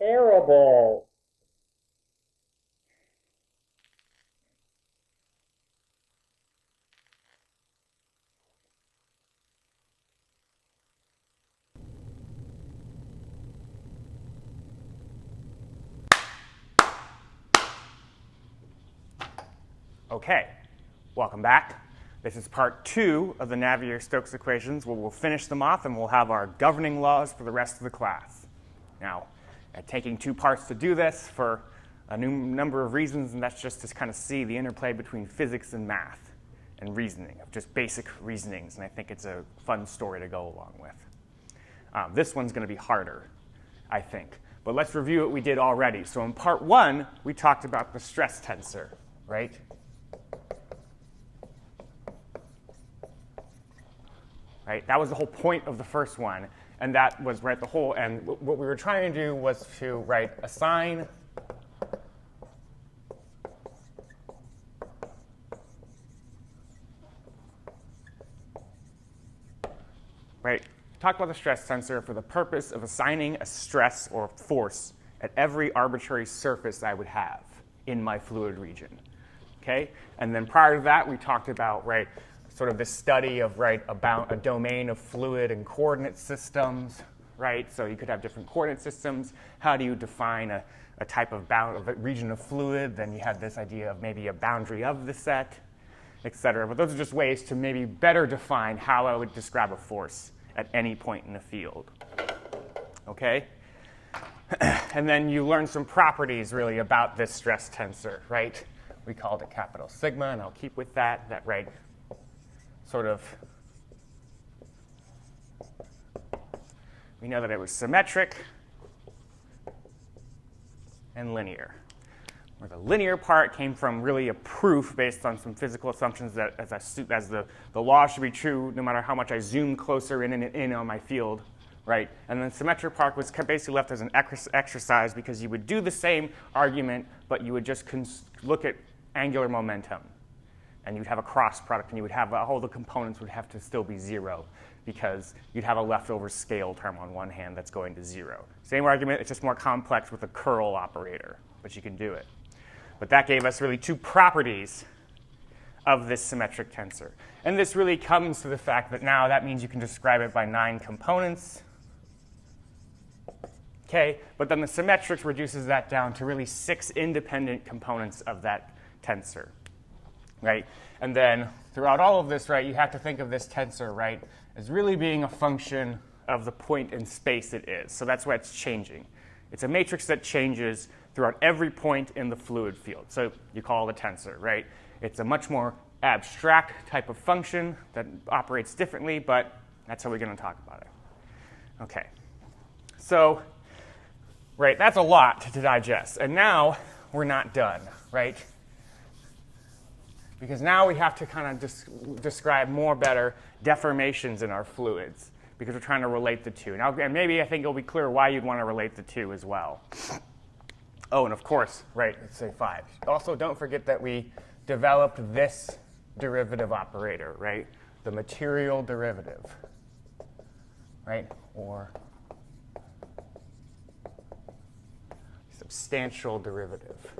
terrible. Okay, welcome back. This is part 2 of the Navier Stokes equations, where we'll finish them off and we'll have our governing laws for the rest of the class. Now, taking 2 parts to do this for a number of reasons, and that's just to kind of see the interplay between physics and math and reasoning, of just basic reasonings, and I think it's a fun story to go along with. This one's going to be harder, I think, but let's review what we did already. So in part 1, we talked about the stress tensor, right? Right? That was the whole point of the first one, and that was the whole. And what we were trying to do was to assign talk about the stress tensor for the purpose of assigning a stress or force at every arbitrary surface I would have in my fluid region. Okay? And then prior to that, we talked about sort of this study of about a domain of fluid and coordinate systems, right? So you could have different coordinate systems. How do you define a type of a region of fluid? Then you had this idea of maybe a boundary of the set, et cetera. But those are just ways to maybe better define how I would describe a force at any point in the field. Okay? And then you learn some properties really about this stress tensor, right? We called it capital sigma, and I'll keep with that, sort of, we know that it was symmetric and linear. Where the linear part came from really a proof based on some physical assumptions that as the law should be true no matter how much I zoom closer in on my field, right? And then the symmetric part was basically left as an exercise because you would do the same argument, but you would just look at angular momentum. And you'd have a cross product, and you would have all the components would have to still be 0 because you'd have a leftover scale term on one hand that's going to 0. Same argument, it's just more complex with a curl operator, but you can do it. But that gave us really 2 properties of this symmetric tensor. And this really comes to the fact that now that means you can describe it by 9 components. Okay, but then the symmetric reduces that down to really 6 independent components of that tensor. Right? And then throughout all of this, you have to think of this tensor, as really being a function of the point in space it is. So that's why it's changing. It's a matrix that changes throughout every point in the fluid field. So you call it a tensor, right? It's a much more abstract type of function that operates differently, but that's how we're going to talk about it. Okay. So, that's a lot to digest. And now we're not done, right? Because now we have to kind of describe more better deformations in our fluids because we're trying to relate the two. Now, and maybe I think it'll be clear why you'd want to relate the two as well. Oh, and of course, let's say 5. Also, don't forget that we developed this derivative operator, the material derivative, or substantial derivative,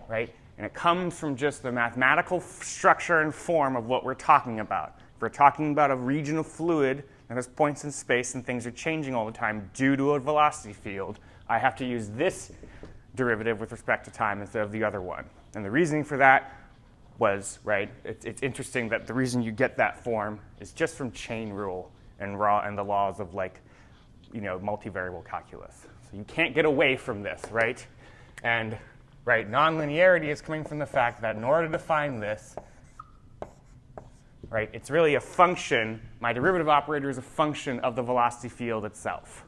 And it comes from just the mathematical structure and form of what we're talking about. If we're talking about a region of fluid, and there's points in space and things are changing all the time due to a velocity field, I have to use this derivative with respect to time instead of the other one. And the reasoning for that was, it's interesting that the reason you get that form is just from chain rule and the laws of multivariable calculus. So you can't get away from this, And nonlinearity is coming from the fact that in order to define this, it's really a function. My derivative operator is a function of the velocity field itself.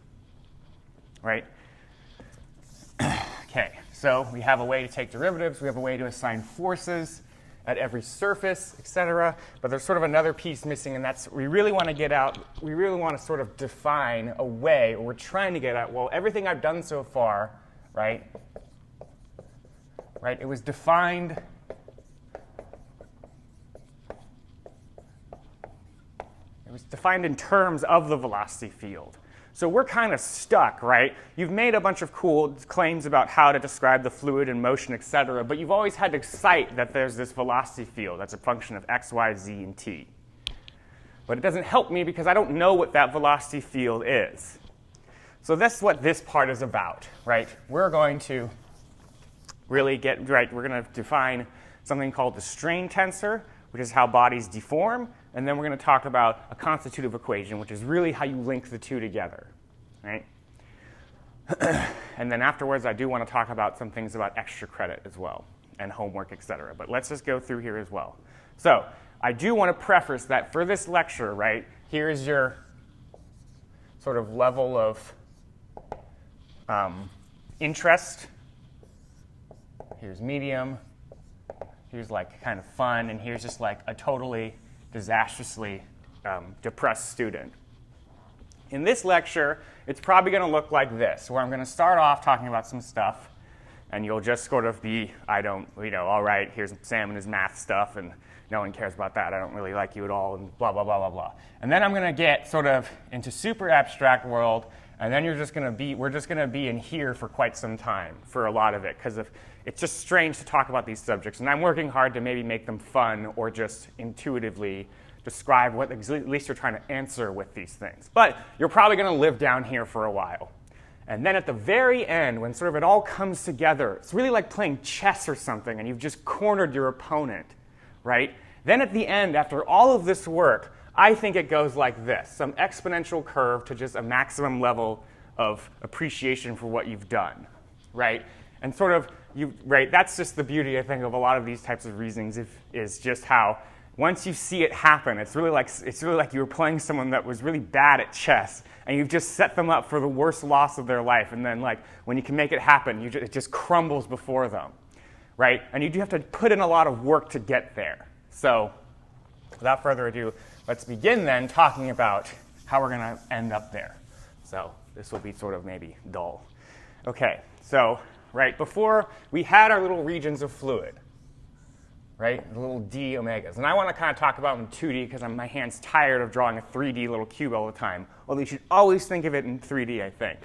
Okay, so we have a way to take derivatives. We have a way to assign forces at every surface, et cetera. But there's sort of another piece missing, and that's we really want to sort of define a way, or we're trying to get at, everything I've done so far, it was defined in terms of the velocity field. So we're kind of stuck, right? You've made a bunch of cool claims about how to describe the fluid and motion, et cetera, but you've always had to cite that there's this velocity field that's a function of x, y, z, and t. But it doesn't help me because I don't know what that velocity field is. So that's what this part is about, right? We're going to really get, right, we're going to define something called the strain tensor, which is how bodies deform. And then we're going to talk about a constitutive equation, which is really how you link the two together, right? And then afterwards, I do want to talk about some things about extra credit as well, and homework, et cetera. But let's just go through here as well. So I do want to preface that for this lecture, right, here's your sort of level of interest. Here's medium. Here's like kind of fun. And here's just like a totally disastrously depressed student. In this lecture, it's probably going to look like this, where I'm going to start off talking about some stuff, and you'll just sort of be, all right, here's Sam and his math stuff, and no one cares about that. I don't really like you at all, and blah, blah, blah, blah, blah. And then I'm going to get sort of into super abstract world, and then we're just going to be in here for quite some time for a lot of it, because it's just strange to talk about these subjects, and I'm working hard to maybe make them fun or just intuitively describe what at least you're trying to answer with these things. But you're probably going to live down here for a while. And then at the very end, when sort of it all comes together, it's really like playing chess or something, and you've just cornered your opponent, right? Then at the end, after all of this work, I think it goes like this, some exponential curve to just a maximum level of appreciation for what you've done, right? And sort of, that's just the beauty, I think, of a lot of these types of reasonings, is just how once you see it happen, it's really like you were playing someone that was really bad at chess, and you've just set them up for the worst loss of their life. And then, like, when you can make it happen, it just crumbles before them, right? And you do have to put in a lot of work to get there. So, without further ado, let's begin then talking about how we're going to end up there. So, this will be sort of maybe dull. Okay, so, right, before we had our little regions of fluid, right, the little d omegas. And I want to kind of talk about them in 2D because my hand's tired of drawing a 3D little cube all the time. Although you should always think of it in 3D, I think.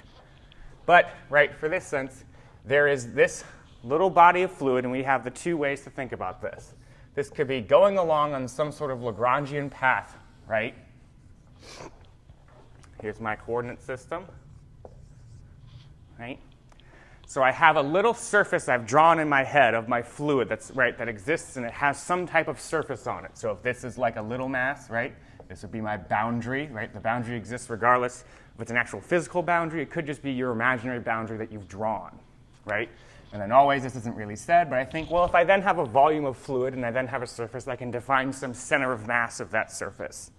But, right, for this sense, there is this little body of fluid, and we have the two ways to think about this. This could be going along on some sort of Lagrangian path, right? Here's my coordinate system, right? So I have a little surface I've drawn in my head of my fluid that exists, and it has some type of surface on it. So if this is like a little mass, right, this would be my boundary, right? The boundary exists regardless if it's an actual physical boundary. It could just be your imaginary boundary that you've drawn, right? And then always, this isn't really said, but I think, well, if I then have a volume of fluid and I then have a surface, I can define some center of mass of that surface.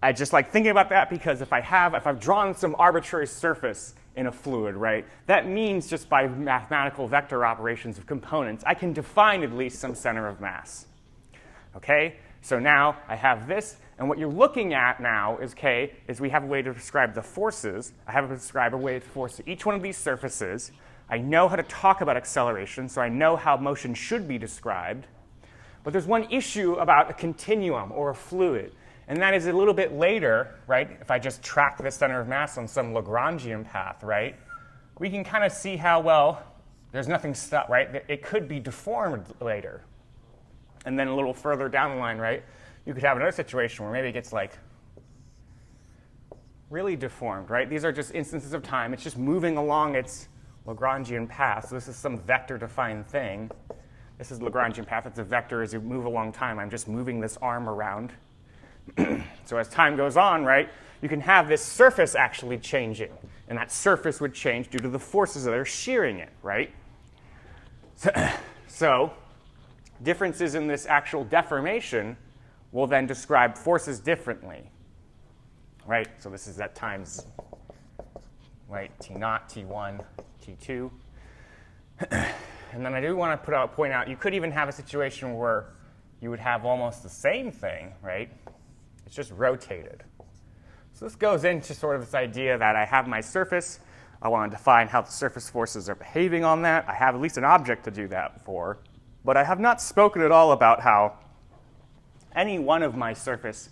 I just like thinking about that because if I've drawn some arbitrary surface in a fluid, right, that means just by mathematical vector operations of components, I can define at least some center of mass. Okay? So now I have this, and what you're looking at now is we have a way to describe the forces. I have to describe a way to force each one of these surfaces. I know how to talk about acceleration, so I know how motion should be described. But there's one issue about a continuum or a fluid, and that is a little bit later, right, if I just track the center of mass on some Lagrangian path, right, we can kind of see how, well, there's nothing stuck, right? It could be deformed later. And then a little further down the line, right, you could have another situation where maybe it gets, like, really deformed, right? These are just instances of time. It's just moving along its Lagrangian path. So this is some vector-defined thing. This is Lagrangian path. It's a vector as you move along time. I'm just moving this arm around. So as time goes on, right, you can have this surface actually changing. And that surface would change due to the forces that are shearing it, right? So differences in this actual deformation will then describe forces differently, right? So this is at times, right, T0, T1, T2. And then I do want to point out, you could even have a situation where you would have almost the same thing, right? It's just rotated. So this goes into sort of this idea that I have my surface. I want to define how the surface forces are behaving on that. I have at least an object to do that for. But I have not spoken at all about how any one of my surface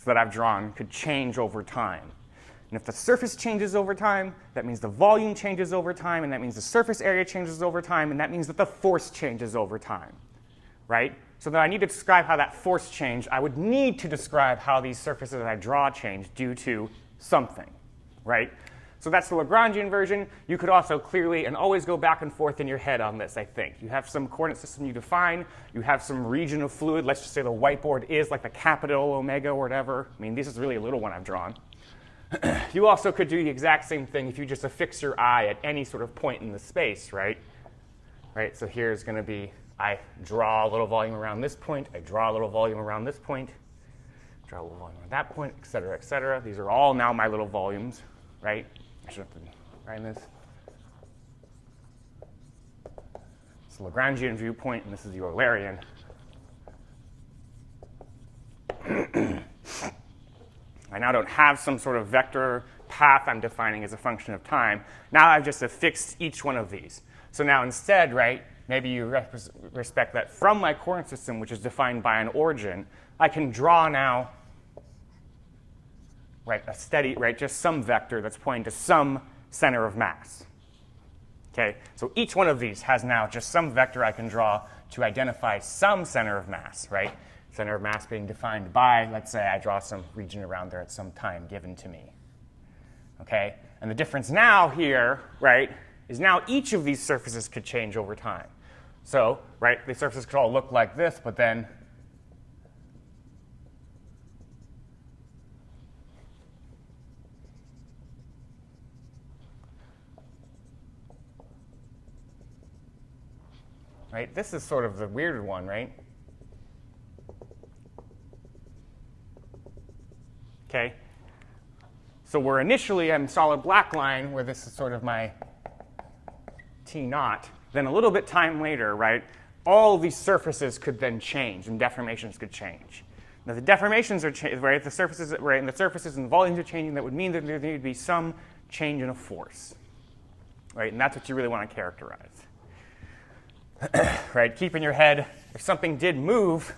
that I've drawn could change over time. And if the surface changes over time, that means the volume changes over time, and that means the surface area changes over time, and that means that the force changes over time, right? So that I need to describe how that force changed, I would need to describe how these surfaces that I draw change due to something, right? So that's the Lagrangian version. You could also clearly and always go back and forth in your head on this, I think. You have some coordinate system you define. You have some region of fluid. Let's just say the whiteboard is like the capital omega or whatever. I mean, this is really a little one I've drawn. You also could do the exact same thing if you just affix your eye at any sort of point in the space, right? Right. So here's going to be, I draw a little volume around this point. I draw a little volume around this point. Draw a little volume around that point, et cetera, et cetera. These are all now my little volumes, right? I should have to write this. It's the Lagrangian viewpoint, and this is the Eulerian. I now don't have some sort of vector path I'm defining as a function of time. Now I've just affixed each one of these. So now instead, right, maybe you respect that from my coordinate system, which is defined by an origin, I can draw now, right, a steady, right, just some vector that's pointing to some center of mass. Okay, so each one of these has now just some vector I can draw to identify some center of mass, right? Center of mass being defined by, let's say, I draw some region around there at some time given to me. Okay, and the difference now here, right, is now each of these surfaces could change over time. So, right, the surfaces could all look like this, but then right, this is sort of the weird one, right? Okay, so we're initially in solid black line where this is sort of my T naught. Then a little bit time later, right, all these surfaces could then change and deformations could change. Now the deformations are changing, right? The surfaces, right, and the surfaces and the volumes are changing. That would mean that there need to be some change in a force, right? And that's what you really want to characterize, right? Keep in your head if something did move,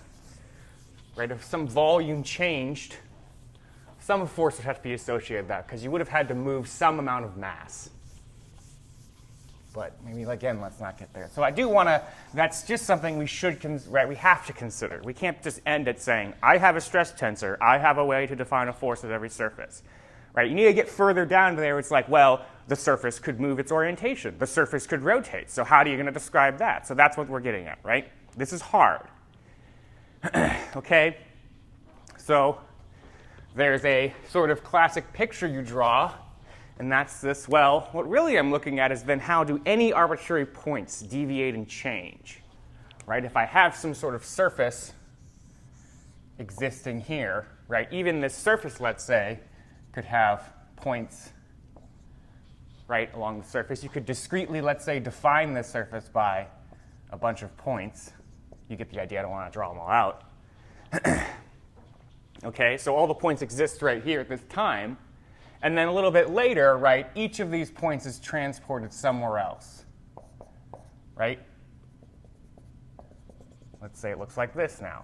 right? If some volume changed, some force would have to be associated with that because you would have had to move some amount of mass. But maybe, again, let's not get there. So I do want to, that's just something we should, right, we have to consider. We can't just end at saying, I have a stress tensor. I have a way to define a force at every surface. Right? You need to get further down to there where it's like, well, the surface could move its orientation. The surface could rotate. So how are you going to describe that? So that's what we're getting at, right? This is hard. Okay? So there's a sort of classic picture you draw, and that's this. Well, what really I'm looking at is then how do any arbitrary points deviate and change, right? If I have some sort of surface existing here, right, even this surface, let's say, could have points, right, along the surface. You could discretely, let's say, define this surface by a bunch of points. You get the idea. I don't want to draw them all out. Okay, so all the points exist right here at this time. And then a little bit later, right, each of these points is transported somewhere else, right? Let's say it looks like this now.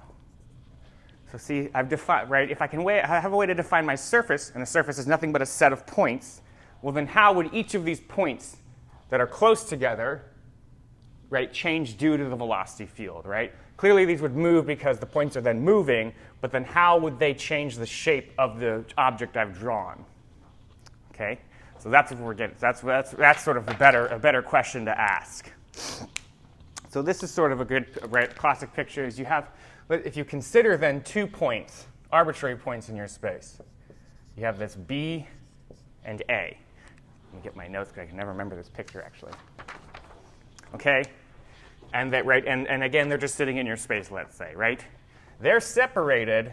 So see, I've defined, right, if I have a way to define my surface, and the surface is nothing but a set of points, well, then how would each of these points that are close together, right, change due to the velocity field, right? Clearly, these would move because the points are then moving, but then how would they change the shape of the object I've drawn? Okay, so that's what we're getting. That's sort of a better question to ask. So this is sort of a good, right, classic picture. Is you have, if you consider then 2 points, arbitrary points in your space, you have this B and A. Let me get my notes because I can never remember this picture actually. Okay. And that, right, and again, they're just sitting in your space, let's say, right? They're separated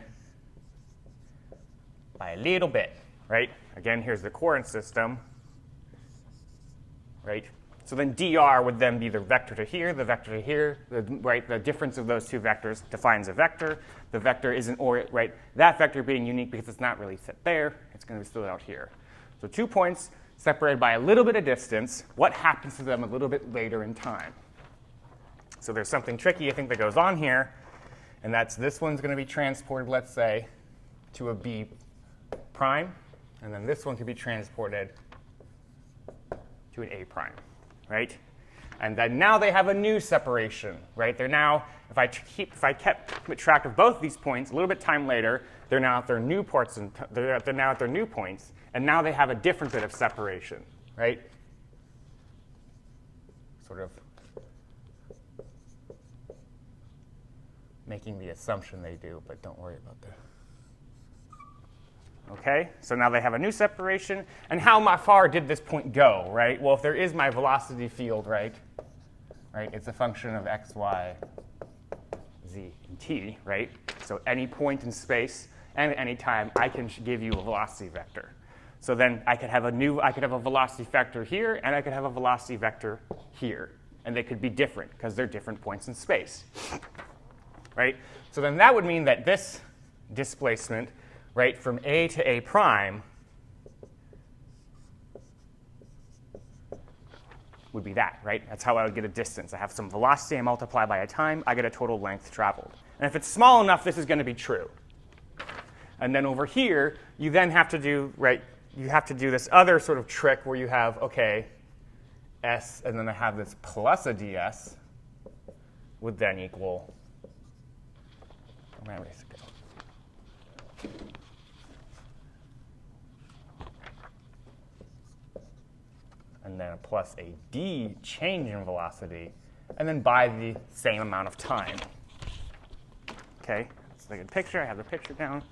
by a little bit, right? Again, here's the coordinate system, right? So then dr would then be the vector to here, the vector to here, right? The difference of those two vectors defines a vector. The vector isn't, right? That vector being unique because it's not really set there. It's going to be still out here. So 2 points separated by a little bit of distance. What happens to them a little bit later in time? So there's something tricky, I think, that goes on here, and that's this one's going to be transported, let's say, to a B prime, And then this one could be transported to an A prime, right? And then now they have a new separation, right? They're now, if I kept track of both these points, a little bit time later, they're now at their new ports, and they're now at their new points, and now they have a different bit of separation, right? Sort of making the assumption they do, but don't worry about that. Okay, so now they have a new separation. And how far did this point go, right? Well, if there is my velocity field, right, it's a function of x, y, z, and t, right? So any point in space and at any time, I can give you a velocity vector. So then I could have a velocity vector here, and I could have a velocity vector here. And they could be different, because they're different points in space, right? So then that would mean that this displacement, right, from A to A prime would be that, right? That's how I would get a distance. I have some velocity, I multiply by a time, I get a total length traveled. And if it's small enough, this is going to be true. And then over here, you then have to do, right, you have to do this other sort of trick where you have, OK, s, and then I have this plus a ds would then equal, where does it go? And then a plus a d change in velocity, and then by the same amount of time. OK, that's a good picture. I have the picture down.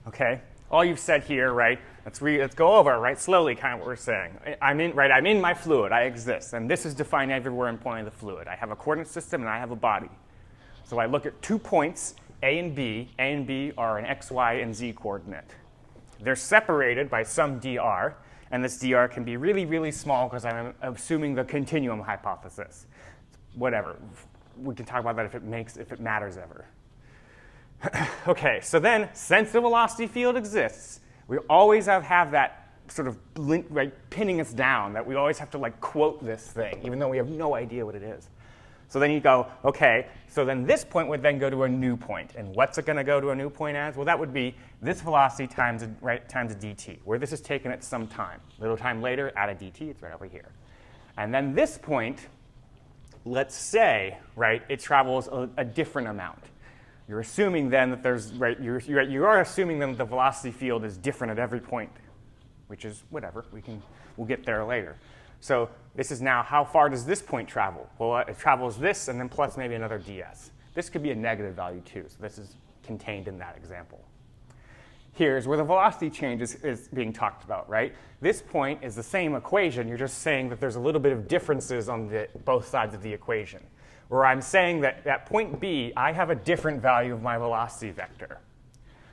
OK, all you've said here, right? Let's go over, right? Slowly, kind of what we're saying. I'm in my fluid. I exist, and this is defined everywhere in point of the fluid. I have a coordinate system, and I have a body. So I look at 2 points, A and B. A and B are an x, y, and z coordinate. They're separated by some dr. And this dr can be really, really small because I'm assuming the continuum hypothesis. Whatever. We can talk about that if it matters ever. OK, so then since the velocity field exists, we always have that sort of link, right, pinning us down, that we always have to quote this thing, even though we have no idea what it is. So then you go, OK, so then this point would then go to a new point. And what's it going to go to a new point as? Well, that would be this velocity times a dt, where this is taken at some time. A little time later, add a dt. It's right over here. And then this point, let's say, right, it travels a different amount. You're assuming then that there's, right, you are assuming then that the velocity field is different at every point, which is whatever. We'll get there later. So this is now, how far does this point travel? Well, it travels this and then plus maybe another ds. This could be a negative value too, so this is contained in that example. Here's where the velocity change is being talked about, right? This point is the same equation. You're just saying that there's a little bit of differences on both sides of the equation, where I'm saying that at point B, I have a different value of my velocity vector.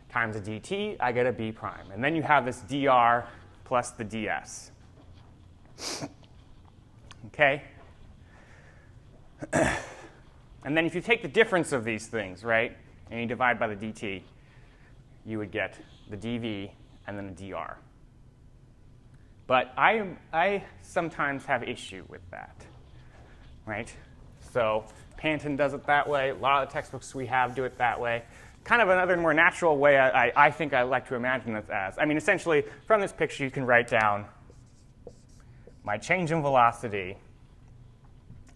Times a dt, I get a b prime. And then you have this dr plus the ds. OK? And then if you take the difference of these things, right, and you divide by the dt, you would get the dv and then the dr. But I sometimes have issue with that, right? So Panton does it that way. A lot of the textbooks we have do it that way. Kind of another more natural way I think I like to imagine this as. I mean, essentially, from this picture, you can write down my change in velocity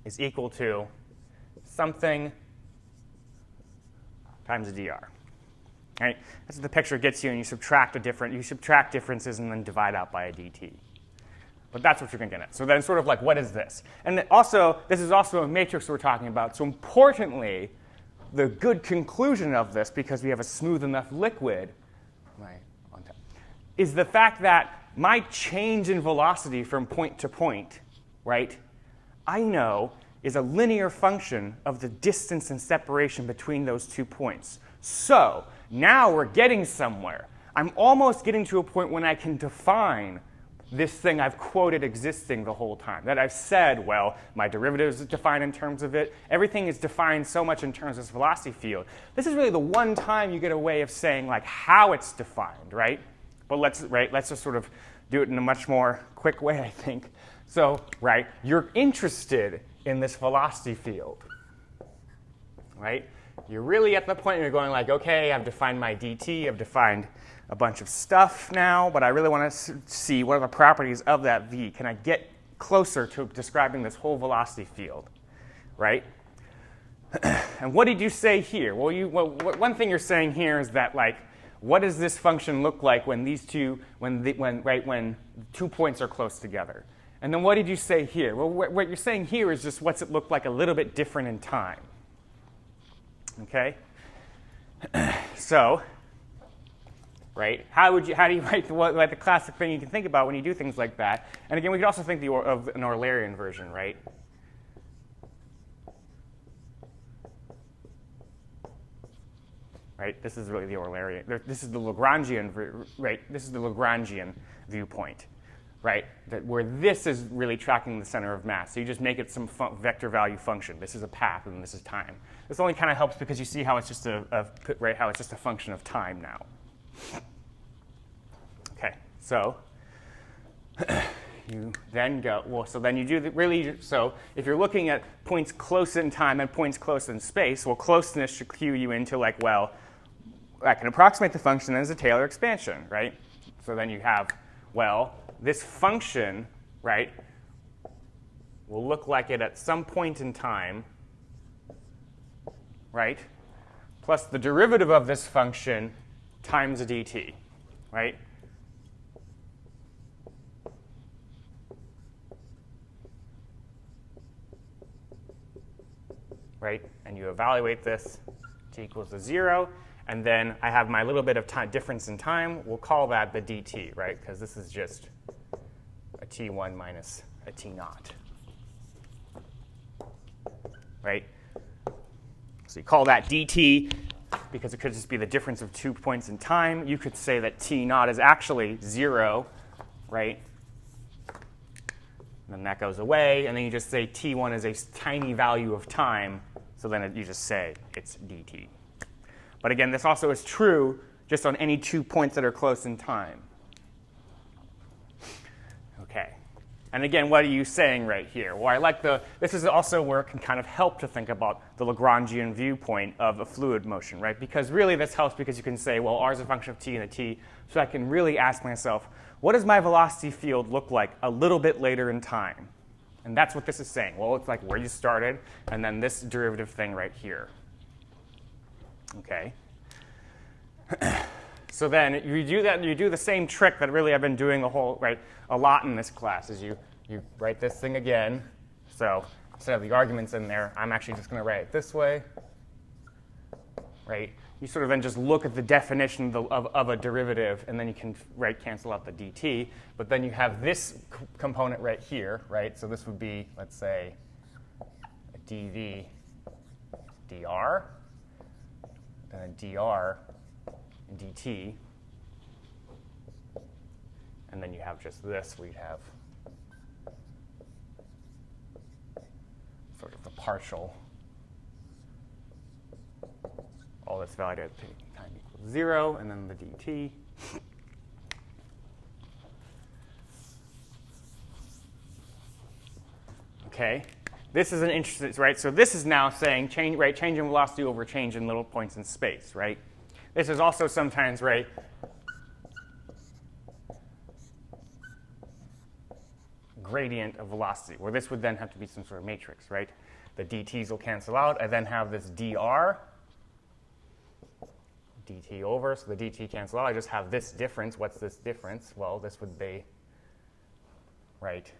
is equal to something times a dr. Right? That's what the picture gets you, and you subtract differences and then divide out by a dt. But that's what you're going to get at. So then sort of what is this? And then also, this is also a matrix we're talking about. So importantly, the good conclusion of this, because we have a smooth enough liquid, is the fact that my change in velocity from point to point, right, I know is a linear function of the distance and separation between those 2 points. So now we're getting somewhere. I'm almost getting to a point when I can define this thing I've quoted existing the whole time. That I've said, well, my derivative is defined in terms of it. Everything is defined so much in terms of this velocity field. This is really the one time you get a way of saying how it's defined, right? But let's just sort of do it in a much more quick way, I think. So, right, you're interested in this velocity field, right? you're really at the point where you're going like, okay, I've defined my dt, I've defined a bunch of stuff now, but I really want to see what are the properties of that v. Can I get closer to describing this whole velocity field, right? And what did you say here? Well, one thing you're saying here is that, like, what does this function look like when these two, when 2 points are close together? And then what did you say here? Well, what you're saying here is just what's it look like a little bit different in time. Okay? So, right, how do you write the classic thing you can think about when you do things like that? And again, we could also think of an Eulerian version, right? Right, this is really the Eulerian. This is the Lagrangian, right? This is the Lagrangian viewpoint, right? Where this is really tracking the center of mass. So you just make it some vector value function. This is a path, and this is time. This only kind of helps because you see how it's just how it's just a function of time now. Okay, so you then go, well, so then you do so if you're looking at points close in time and points close in space, well, closeness should cue you into, like, well, I can approximate the function as a Taylor expansion, right? So then you have, well, this function, right, will look like it at some point in time, right, plus the derivative of this function times a dt, right? Right? And you evaluate this, t equals to 0. And then I have my little bit of difference in time. We'll call that the dt, right? Because this is just a t1 minus a t0. Right? So you call that dt because it could just be the difference of 2 points in time. You could say that t0 is actually 0, right? And then that goes away. And then you just say t1 is a tiny value of time. So then you just say it's dt. But again, this also is true just on any 2 points that are close in time. OK. And again, what are you saying right here? Well, this is also where it can kind of help to think about the Lagrangian viewpoint of a fluid motion, right? Because really this helps because you can say, well, r is a function of t and a t. So I can really ask myself, what does my velocity field look like a little bit later in time? And that's what this is saying. Well, it's like where you started, and then this derivative thing right here. OK. So then you do that, you do the same trick that really I've been doing a lot in this class, is you write this thing again. So instead of the arguments in there, I'm actually just going to write it this way. Right? You sort of then just look at the definition of a derivative, and then you can cancel out the dt. But then you have this component right here, right? So this would be, let's say, a dv dr, then a dr dt. And then you have just this. We'd have sort of the partial. All that's valued at time equals 0, and then the dt. OK. This is an interesting, right? So this is now saying change in velocity over change in little points in space, right? This is also sometimes, right, gradient of velocity, where this would then have to be some sort of matrix, right? The dt's will cancel out. I then have this dr. dt over, so the dt cancel out. I just have this difference. What's this difference? Well, this would be, right,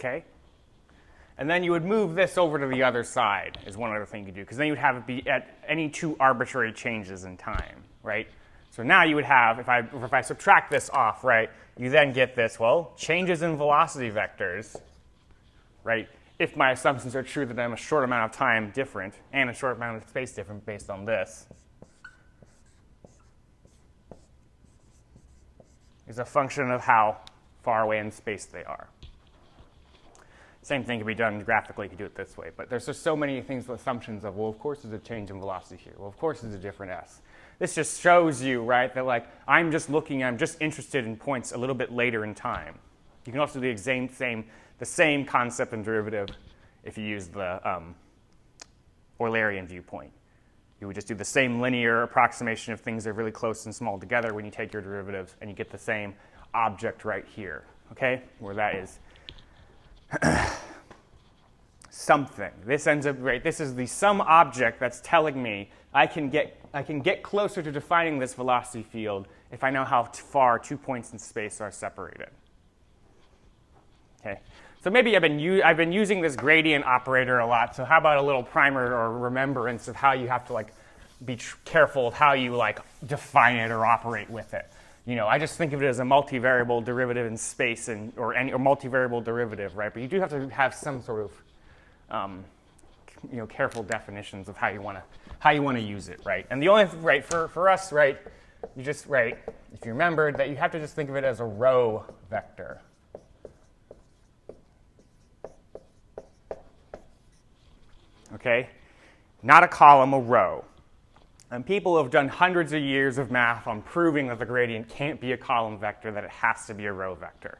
OK? And then you would move this over to the other side is one other thing you could do, because then you would have it be at any 2 arbitrary changes in time, right? So now you would have, if I subtract this off, right, you then get this, well, changes in velocity vectors, right, if my assumptions are true that I'm a short amount of time different and a short amount of space different based on this, is a function of how far away in space they are. Same thing can be done graphically. You can do it this way. But there's just so many things, assumptions of, well, of course there's a change in velocity here. Well, of course there's a different s. This just shows you, right, that like I'm just interested in points a little bit later in time. You can also do the same concept and derivative if you use the Eulerian viewpoint. You would just do the same linear approximation of things that are really close and small together when you take your derivatives, and you get the same object right here, okay, where that is something. This ends up, right, this is the some object that's telling me I can get closer to defining this velocity field if I know how far 2 points in space are separated. Okay, so maybe I've been using this gradient operator a lot. So how about a little primer or remembrance of how you have to like be careful of how you like define it or operate with it. You know, I just think of it as a multivariable derivative in space or multivariable derivative, right? But you do have to have some sort of careful definitions of how you want to use it, right? And the only right for us, right, you just if you remembered that you have to just think of it as a row vector. Okay? Not a column, a row. And people have done hundreds of years of math on proving that the gradient can't be a column vector, that it has to be a row vector.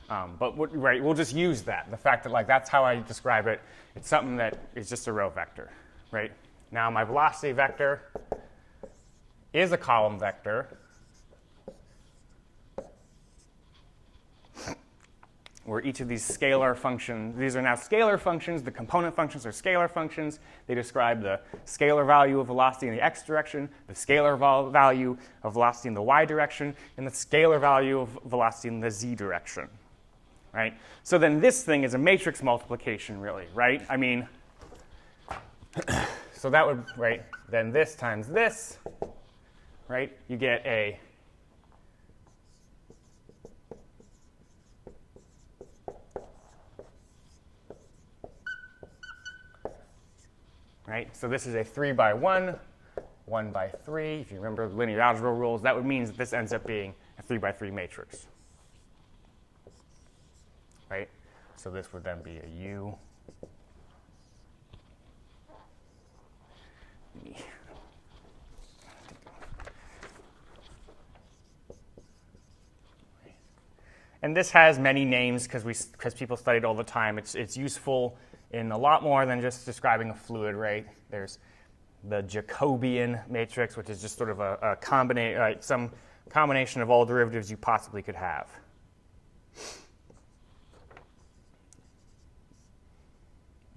But we'll just use that. The fact that that's how I describe it. It's something that is just a row vector, right? Now my velocity vector is a column vector. Where each of these scalar functions, these are now scalar functions. The component functions are scalar functions. They describe the scalar value of velocity in the x direction, the scalar value of velocity in the y direction, and the scalar value of velocity in the z direction. Right? So then this thing is a matrix multiplication, really, right? I mean, so that would, right, then this times this, right? You get a right? So this is a 3 by 1, 1 by 3. If you remember the linear algebra rules, that would mean that this ends up being a 3 by 3 matrix. Right? So this would then be a U. And this has many names because people study it all the time. It's useful in a lot more than just describing a fluid, right? There's the Jacobian matrix, which is just sort of some combination of all derivatives you possibly could have.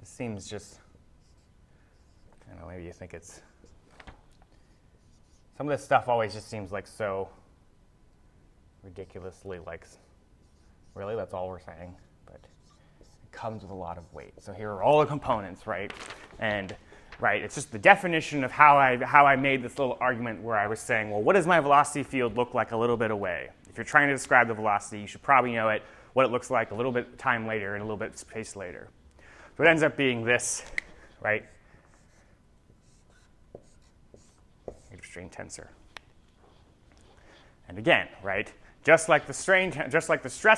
This seems just, I don't know, maybe you think it's, some of this stuff always just seems like so ridiculously really, that's all we're saying. But comes with a lot of weight. So here are all the components, right? And it's just the definition of how I made this little argument where I was saying, well, what does my velocity field look like a little bit away? If you're trying to describe the velocity, you should probably know what it looks like a little bit time later and a little bit space later. So it ends up being this, right? Strain tensor. And again, right? Just like the stress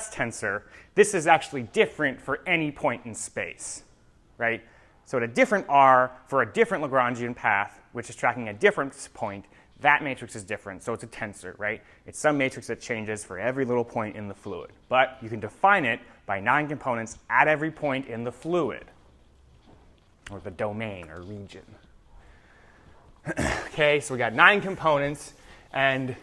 tensor, this is actually different for any point in space, right? So at a different r for a different Lagrangian path, which is tracking a different point, that matrix is different. So it's a tensor, right? It's some matrix that changes for every little point in the fluid. But you can define it by 9 components at every point in the fluid, or the domain or region. Okay, so we got 9 components, and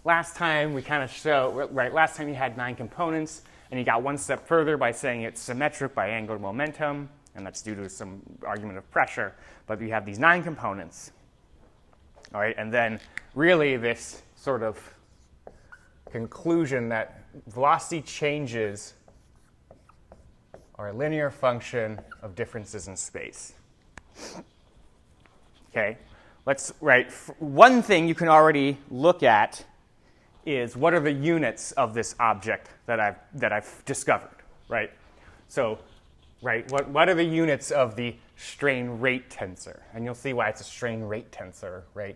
last time we kind of showed, right, last time you had 9 components, and you got one step further by saying it's symmetric by angular momentum, and that's due to some argument of pressure. But you have these 9 components, all right, and then really this sort of conclusion that velocity changes are a linear function of differences in space. Okay, one thing you can already look at is what are the units of this object that I've discovered, right? So, right, what are the units of the strain rate tensor? And you'll see why it's a strain rate tensor, right?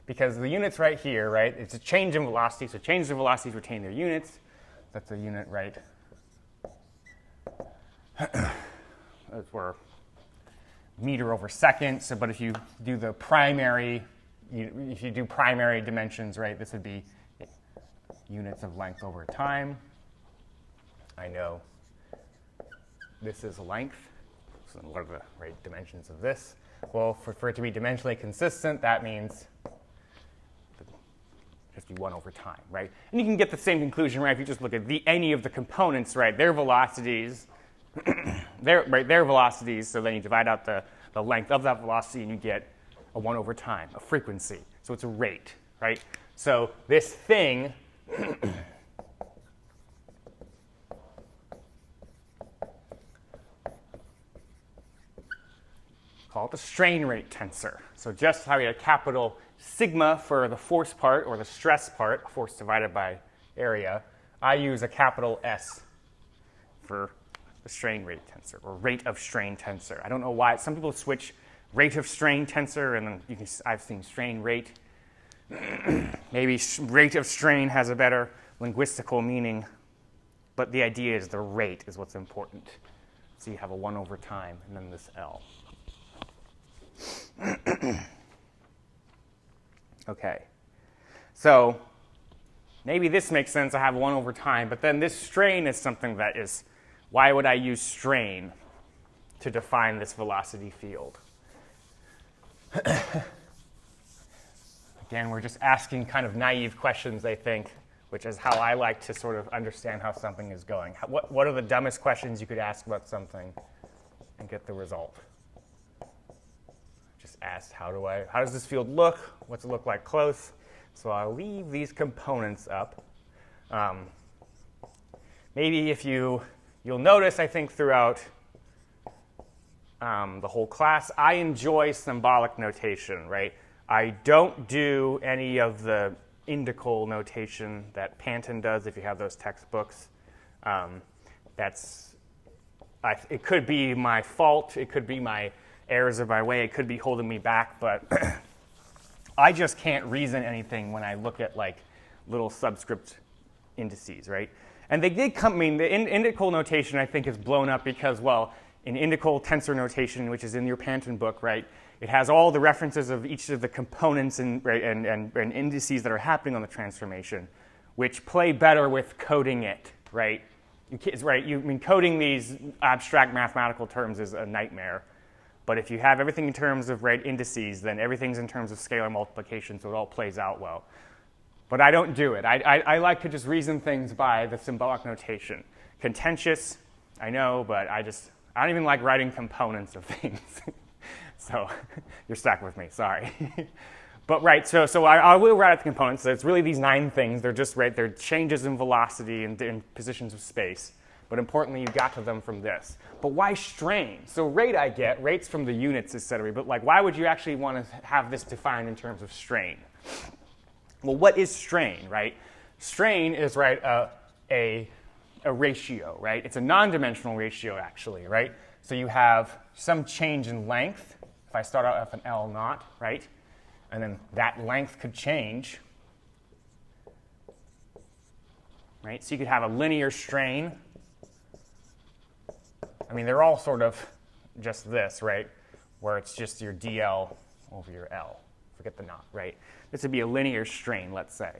Because the units right here, right, it's a change in velocity, so changes in velocities retain their units. That's a unit, right? For meter over second. So, but if you do the primary, if you do primary dimensions, right, this would be units of length over time. I know this is length. So what are the right dimensions of this? Well, for it to be dimensionally consistent, that means just be 1 over time, right? And you can get the same conclusion, right, if you just look at any of the components, right, their velocities, their velocities, so then you divide out the length of that velocity and you get a 1 over time, a frequency. So it's a rate, right? So this thing call it the strain rate tensor. So just how we had a capital sigma for the force part or the stress part, force divided by area, I use a capital S for the strain rate tensor or rate of strain tensor. I don't know why. Some people switch rate of strain tensor and then I've seen strain rate. Maybe rate of strain has a better linguistical meaning, but the idea is the rate is what's important. So you have a 1 over time and then this L. Okay, so maybe this makes sense. I have 1 over time, but then this strain is something that is, why would I use strain to define this velocity field? Again, we're just asking kind of naive questions, I think, which is how I like to sort of understand how something is going. What are the dumbest questions you could ask about something and get the result? Just asked, how does this field look? What's it look like close? So I'll leave these components up. Maybe if you'll notice, I think throughout the whole class, I enjoy symbolic notation, right? I don't do any of the indical notation that Panton does if you have those textbooks. It could be my fault. It could be my errors of my way. It could be holding me back, but I just can't reason anything when I look at like little subscript indices, right? And they did come, I mean, the indical notation I think is blown up because, well, in indical tensor notation, which is in your Panton book, right, it has all the references of each of the components and indices that are happening on the transformation, which play better with coding it, right? Coding these abstract mathematical terms is a nightmare. But if you have everything in terms of indices, then everything's in terms of scalar multiplication, so it all plays out well. But I don't do it. I like to just reason things by the symbolic notation. Contentious, I know, but I don't even like writing components of things. So you're stuck with me, sorry. But so I will write out the components. So it's really these 9 things. They're just they're changes in velocity and in positions of space. But importantly, you got to them from this. But why strain? So rate I get, rates from the units, etc. But why would you actually want to have this defined in terms of strain? Well, what is strain, right? Strain is, a ratio, right? It's a non-dimensional ratio, actually, right? So you have some change in length. If I start out with an L naught, right? And then that length could change, right? So you could have a linear strain. I mean, they're all sort of just this, right? Where it's just your DL over your L. Forget the naught, right? This would be a linear strain, let's say.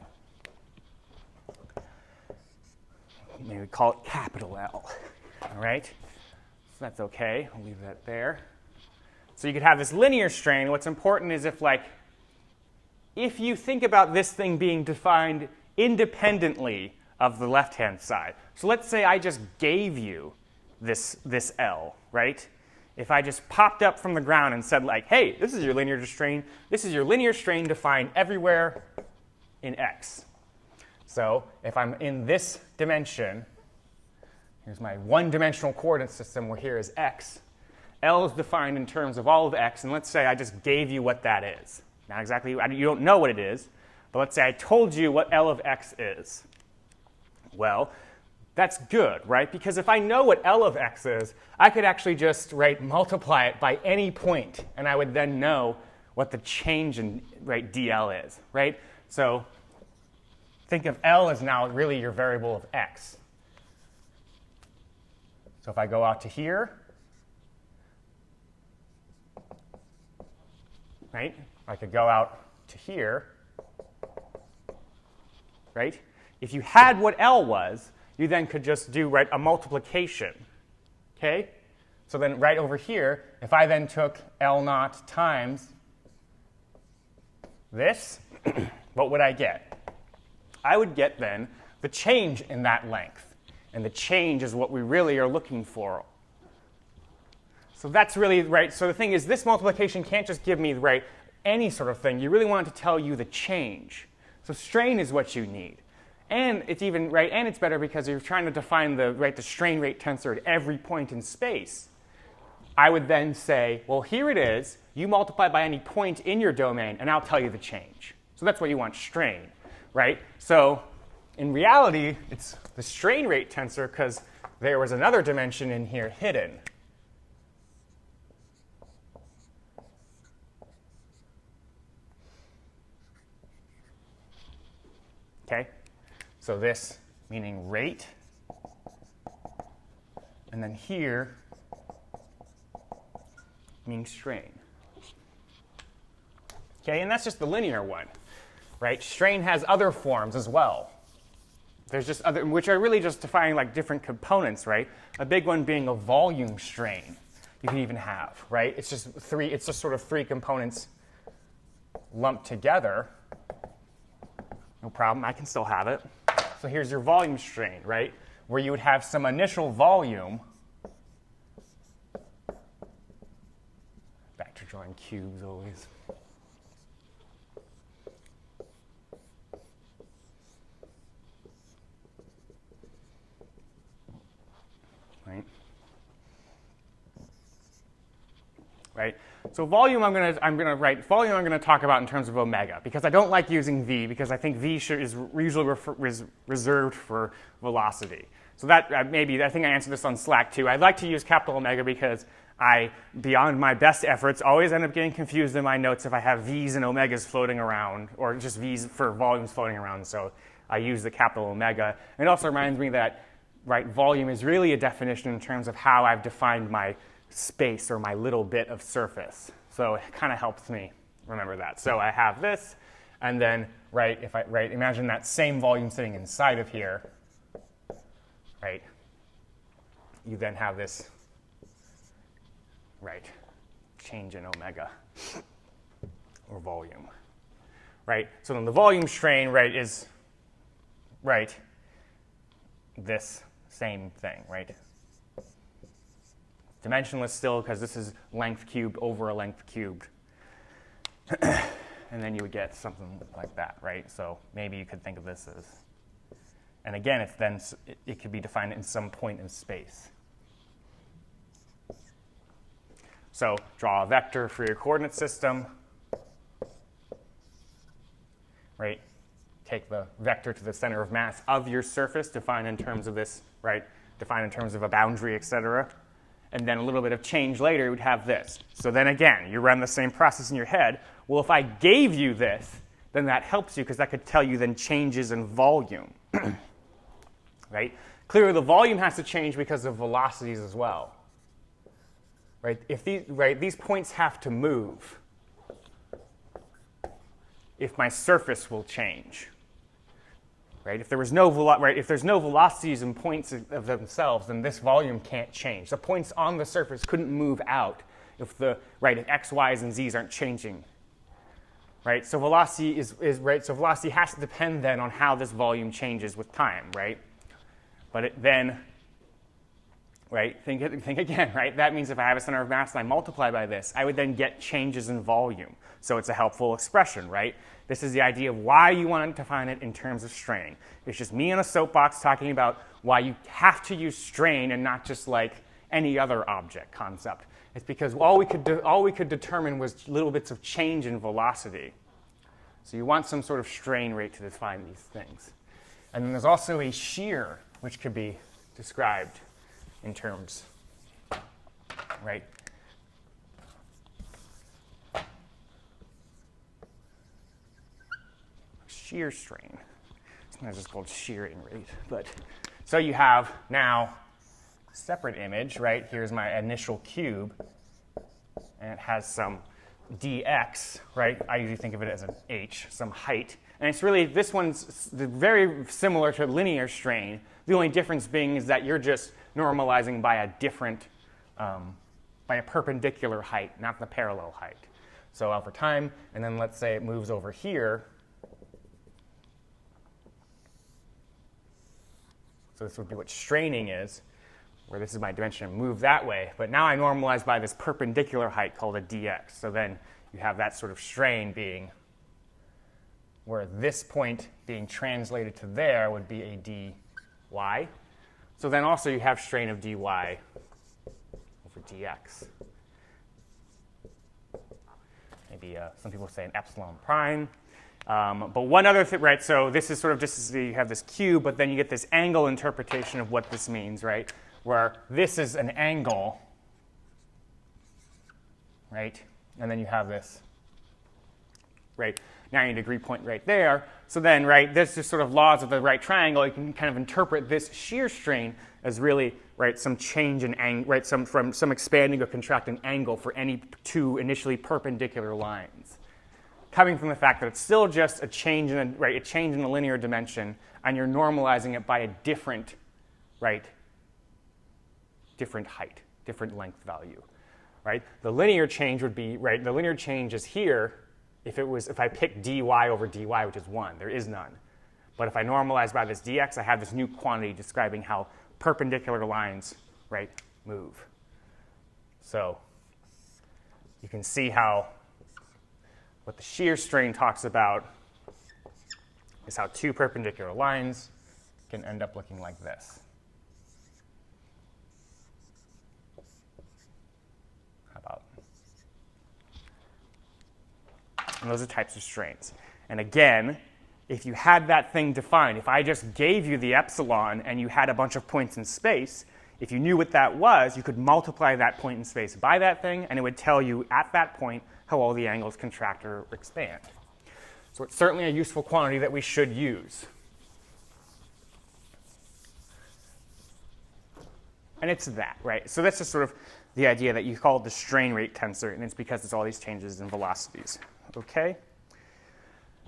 Maybe we call it capital L, all right? So that's okay. I'll leave that there. So you could have this linear strain. What's important is if you think about this thing being defined independently of the left-hand side. So let's say I just gave you this L, right? If I just popped up from the ground and said hey, this is your linear strain. This is your linear strain defined everywhere in X. So if I'm in this dimension, here's my one-dimensional coordinate system where here is X. L is defined in terms of all of X, and let's say I just gave you what that is, Not exactly, you don't know what it is, but let's say I told you what L of x is. Well, that's good, right? Because if I know what L of x is, I could actually just, right, multiply it by any point, and I would then know what the change in, right, dl is, right? So think of L as now really your variable of x. So if I go out to here, right, I could go out to here, right? If you had what L was, you then could just do, right, a multiplication, okay? So then right over here, if I then took L naught times this, what would I get? I would get then the change in that length. And the change is what we really are looking for. So that's really, right, so the thing is this multiplication can't just give me, right, any sort of thing. You really want it to tell you the change. So strain is what you need. And it's even, right, and it's better because you're trying to define the, right, the strain rate tensor at every point in space. I would then say, well, here it is. You multiply by any point in your domain, and I'll tell you the change. So that's what you want, strain, right? So in reality, it's the strain rate tensor because there was another dimension in here hidden. Okay? So this meaning rate, and then here meaning strain. Okay, and that's just the linear one, right? Strain has other forms as well. There's just other, which are really just defining like different components, right? A big one being a volume strain. You can even have, right? It's just sort of three components lumped together. No problem, I can still have it. So here's your volume strain, right? Where you would have some initial volume. Back to drawing cubes always. Right? Right? So volume I'm gonna talk about in terms of omega because I don't like using v because I think v is usually reserved for velocity. So that maybe I think I answered this on Slack too. I like to use capital omega because I, beyond my best efforts, always end up getting confused in my notes if I have v's and omegas floating around or just v's for volumes floating around. So I use the capital omega. And it also reminds me that, right, volume is really a definition in terms of how I've defined my space or my little bit of surface. So it kind of helps me remember that. So I have this, and then, right, if I, right, imagine that same volume sitting inside of here, right, you then have this, right, change in omega, or volume, right? So then the volume strain, right, is, right, this same thing, right? Dimensionless still because this is length cubed over a length cubed. And then you would get something like that, right? So maybe you could think of this as, and again, it's then, it could be defined in some point in space. So draw a vector for your coordinate system, right? Take the vector to the center of mass of your surface, defined in terms of this, right? Defined in terms of a boundary, et cetera. And then a little bit of change later, you would have this. So then again, you run the same process in your head. Well, if I gave you this, then that helps you because that could tell you then changes in volume. Right? Clearly, the volume has to change because of velocities as well. Right? If these points have to move if my surface will change. Right? If there's no velocities and points of themselves, then this volume can't change. The points on the surface couldn't move out if if x, y's, and z's aren't changing. Right? So velocity is right. So velocity has to depend then on how this volume changes with time, right? But it then, right? Think again, right? That means if I have a center of mass and I multiply by this, I would then get changes in volume. So it's a helpful expression, right? This is the idea of why you want to define it in terms of strain. It's just me on a soapbox talking about why you have to use strain and not just like any other object concept. It's because all we could determine was little bits of change in velocity. So you want some sort of strain rate to define these things. And then there's also a shear, which could be described in terms, right? Shear strain. Sometimes it's called shearing rate. But so you have now a separate image, right? Here's my initial cube, and it has some dx, right? I usually think of it as an h, some height. And it's really, this one's very similar to linear strain. The only difference being is that you're just normalizing by a different, by a perpendicular height, not the parallel height. So over time, and then let's say it moves over here. So this would be what straining is, where this is my dimension, move that way. But now I normalize by this perpendicular height called a dx. So then you have that sort of strain being where this point being translated to there would be a dy. So then also you have strain of dy over dx. Maybe some people say an epsilon prime. But one other thing, right, so this is sort of just as you have this cube, but then you get this angle interpretation of what this means, right, where this is an angle, right, and then you have this, right, 90-degree point right there. So then, right, there's just sort of laws of the right triangle. You can kind of interpret this shear strain as really, right, some change in angle, right, some expanding or contracting angle for any two initially perpendicular lines, coming from the fact that it's still just a change in a linear dimension, and you're normalizing it by a different, right, different height, different length value, right? The linear change would be, right, the linear change is here if I pick dy over dy, which is 1. There is none. But if I normalize by this dx, I have this new quantity describing how perpendicular lines, right, move. So you can see how what the shear strain talks about is how two perpendicular lines can end up looking like this. How about? And those are types of strains. And again, if you had that thing defined, if I just gave you the epsilon and you had a bunch of points in space, if you knew what that was, you could multiply that point in space by that thing, and it would tell you at that point how all the angles contract or expand. So it's certainly a useful quantity that we should use. And it's that, right? So that's just sort of the idea that you call it the strain rate tensor, and it's because it's all these changes in velocities. Okay?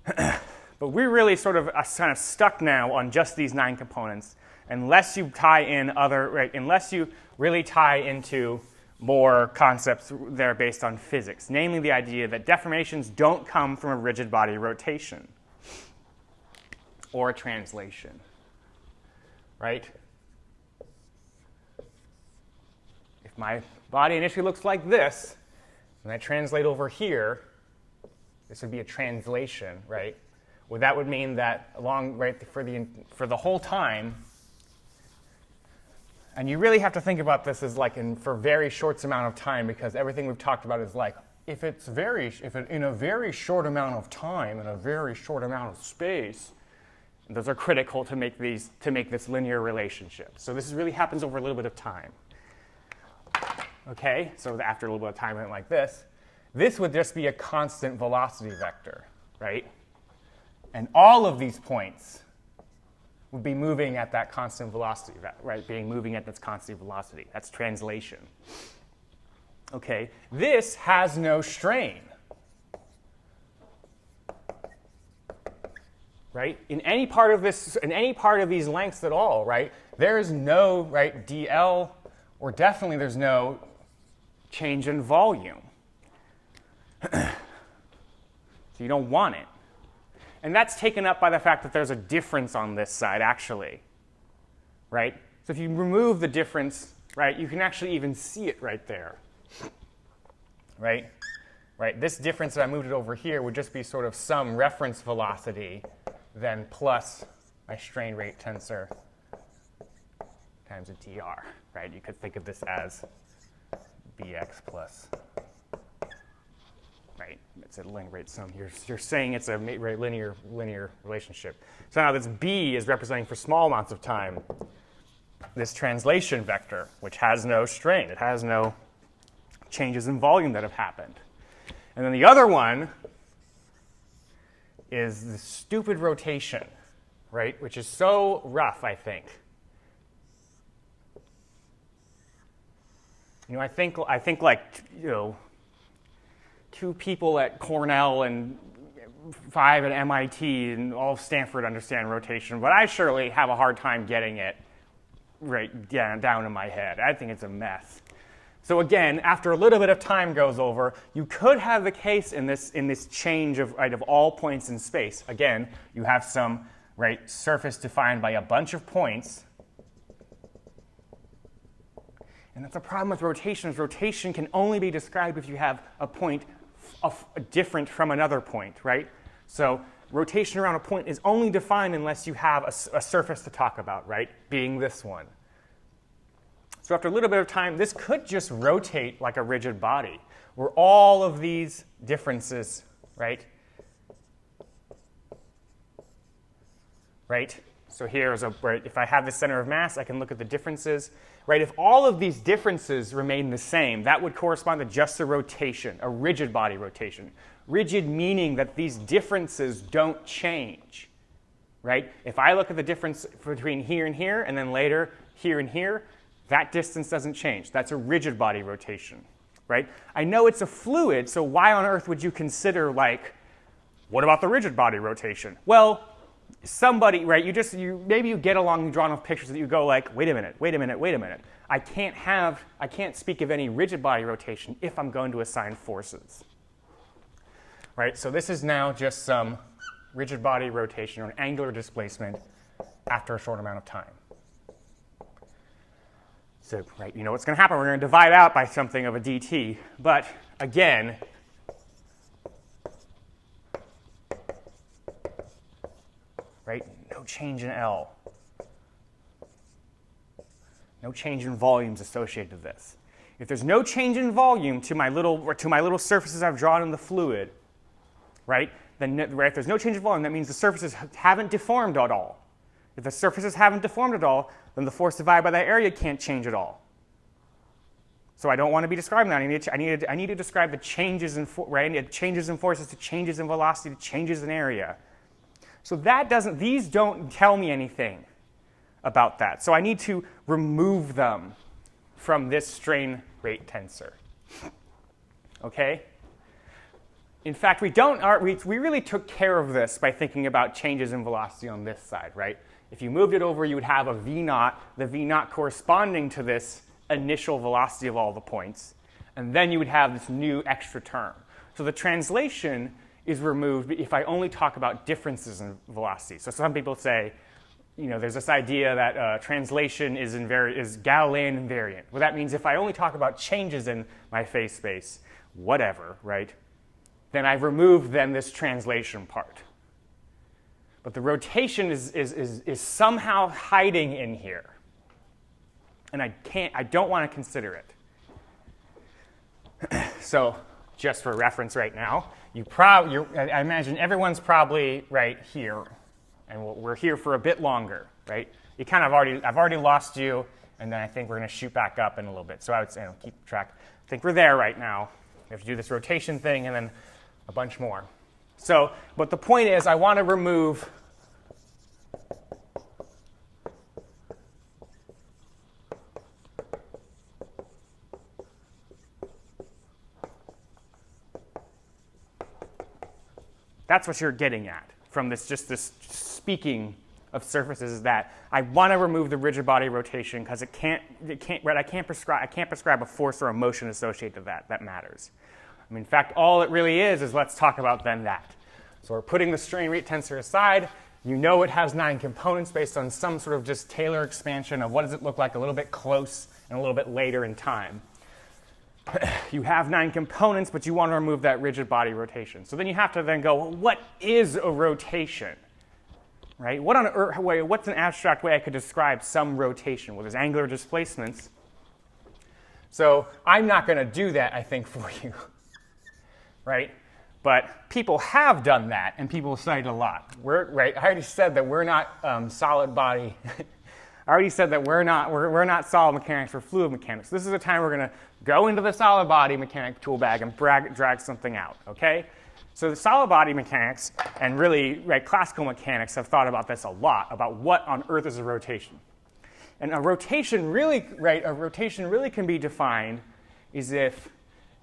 But we're really sort of kind of stuck now on just these 9 components, unless you tie in other, right, unless you really tie into more concepts that are based on physics, namely the idea that deformations don't come from a rigid body rotation or a translation, right? If my body initially looks like this, and I translate over here, this would be a translation, right? Well, that would mean that along, right, for the whole time, and you really have to think about this as like for very short amount of time, because everything we've talked about is like, if it in a very short amount of time, in a very short amount of space, those are critical to make this linear relationship. So this really happens over a little bit of time. Okay, so after a little bit of time like this would just be a constant velocity vector, right? And all of these points would be moving at that constant velocity, right? Moving at this constant velocity. That's translation. Okay, this has no strain, right? In any part of these lengths at all, right? There is no, right, dl, or definitely there's no change in volume. So you don't want it. And that's taken up by the fact that there's a difference on this side, actually, right? So if you remove the difference, right, you can actually even see it right there, right? Right. This difference that I moved it over here would just be sort of some reference velocity then plus my strain rate tensor times a dr, right? You could think of this as bx plus, right, right? It's a linear rate. So you're saying it's a linear relationship. So now this b is representing for small amounts of time this translation vector, which has no strain. It has no changes in volume that have happened. And then the other one is the stupid rotation, right? Which is so rough, I think. I think like, two people at Cornell and 5 at MIT and all of Stanford understand rotation, but I surely have a hard time getting it right down in my head. I think it's a mess. So again, after a little bit of time goes over, you could have the case in this change of all points in space. Again, you have some surface defined by a bunch of points. And that's the problem with rotation, is rotation can only be described if you have a point different from another point, right? So rotation around a point is only defined unless you have a surface to talk about, right? Being this one. So after a little bit of time, this could just rotate like a rigid body, where all of these differences, right? So here's if I have the center of mass, I can look at the differences. Right? If all of these differences remain the same, that would correspond to just a rotation, a rigid body rotation. Rigid meaning that these differences don't change. Right? If I look at the difference between here and then later here and here, that distance doesn't change. That's a rigid body rotation. Right? I know it's a fluid, so why on earth would you consider, what about the rigid body rotation? Well, somebody, right, maybe you get along and draw enough pictures that you go wait a minute. I can't speak of any rigid body rotation if I'm going to assign forces. Right, so this is now just some rigid body rotation or an angular displacement after a short amount of time. So, right, you know what's going to happen. We're going to divide out by something of a dt. But again, right, no change in L. No change in volumes associated with this. If there's no change in volume to my little surfaces I've drawn in the fluid, right, then if there's no change in volume, that means the surfaces haven't deformed at all. If the surfaces haven't deformed at all, then the force divided by that area can't change at all. So I don't want to be describing that. I need to describe the changes in changes in forces to changes in velocity to changes in area. So these don't tell me anything about that. So I need to remove them from this strain rate tensor. Okay? In fact, we really took care of this by thinking about changes in velocity on this side, right? If you moved it over, you would have a v0, the v0 corresponding to this initial velocity of all the points. And then you would have this new extra term. So the translation is removed if I only talk about differences in velocity. So some people say, there's this idea that translation is Galilean invariant. Well, that means if I only talk about changes in my phase space, whatever, right, then I've removed this translation part. But the rotation is somehow hiding in here. And I don't want to consider it. So just for reference right now, I imagine everyone's probably right here. And we're here for a bit longer, right? I've already lost you, and then I think we're going to shoot back up in a little bit. So I would say, keep track. I think we're there right now. We have to do this rotation thing and then a bunch more. So, but the point is, I want to remove that's what you're getting at from this speaking of surfaces, is that I want to remove the rigid body rotation because I can't prescribe a force or a motion associated to that matters. In fact, all it really is let's talk about then that. So we're putting the strain rate tensor aside. You know it has 9 components based on some sort of just Taylor expansion of what does it look like a little bit close and a little bit later in time. You have 9 components, but you want to remove that rigid body rotation. So then you have to then go, well, what is a rotation? Right? What's an abstract way I could describe some rotation? Well, there's angular displacements. So I'm not going to do that, I think, for you. Right? But people have done that, and people cite a lot. Right? I already said that we're not solid body. I already said that we're not solid mechanics, we're fluid mechanics. This is the time we're going to go into the solid body mechanic tool bag and drag something out, okay? So the solid body mechanics and really classical mechanics have thought about this a lot, about what on earth is a rotation. And a rotation really can be defined as if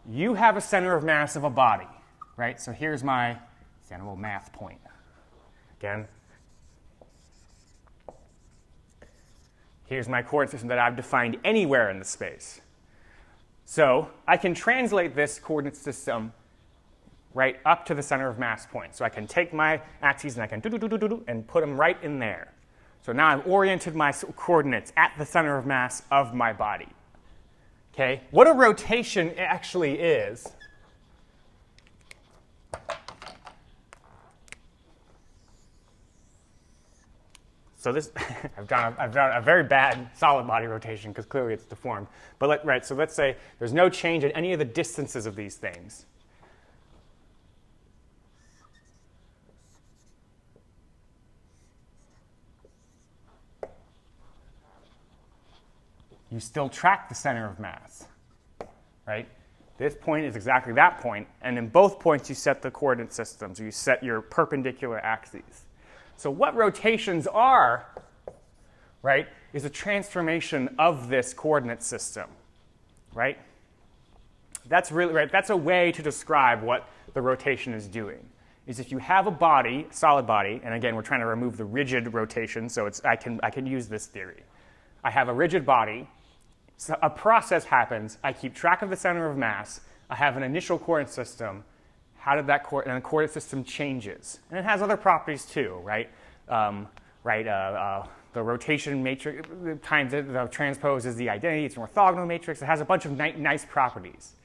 you have a center of mass of a body, right? So here's my center of mass point. Again, here's my coordinate system that I've defined anywhere in the space. So I can translate this coordinate system right up to the center of mass point. So I can take my axes and I can and put them right in there. So now I've oriented my coordinates at the center of mass of my body. Okay? What a rotation actually is, so this, I've done a very bad solid body rotation because clearly it's deformed. But so let's say there's no change in any of the distances of these things. You still track the center of mass, right? This point is exactly that point, and in both points you set the coordinate systems, or you set your perpendicular axes. So what rotations are, right, is a transformation of this coordinate system, right? That's really right. That's a way to describe what the rotation is doing. Is if you have a body, solid body, and again we're trying to remove the rigid rotation, so I can use this theory. I have a rigid body. So a process happens. I keep track of the center of mass. I have an initial coordinate system. How did that and the coordinate system changes, and it has other properties too, right? The rotation matrix times the transpose is the identity. It's an orthogonal matrix. It has a bunch of nice properties,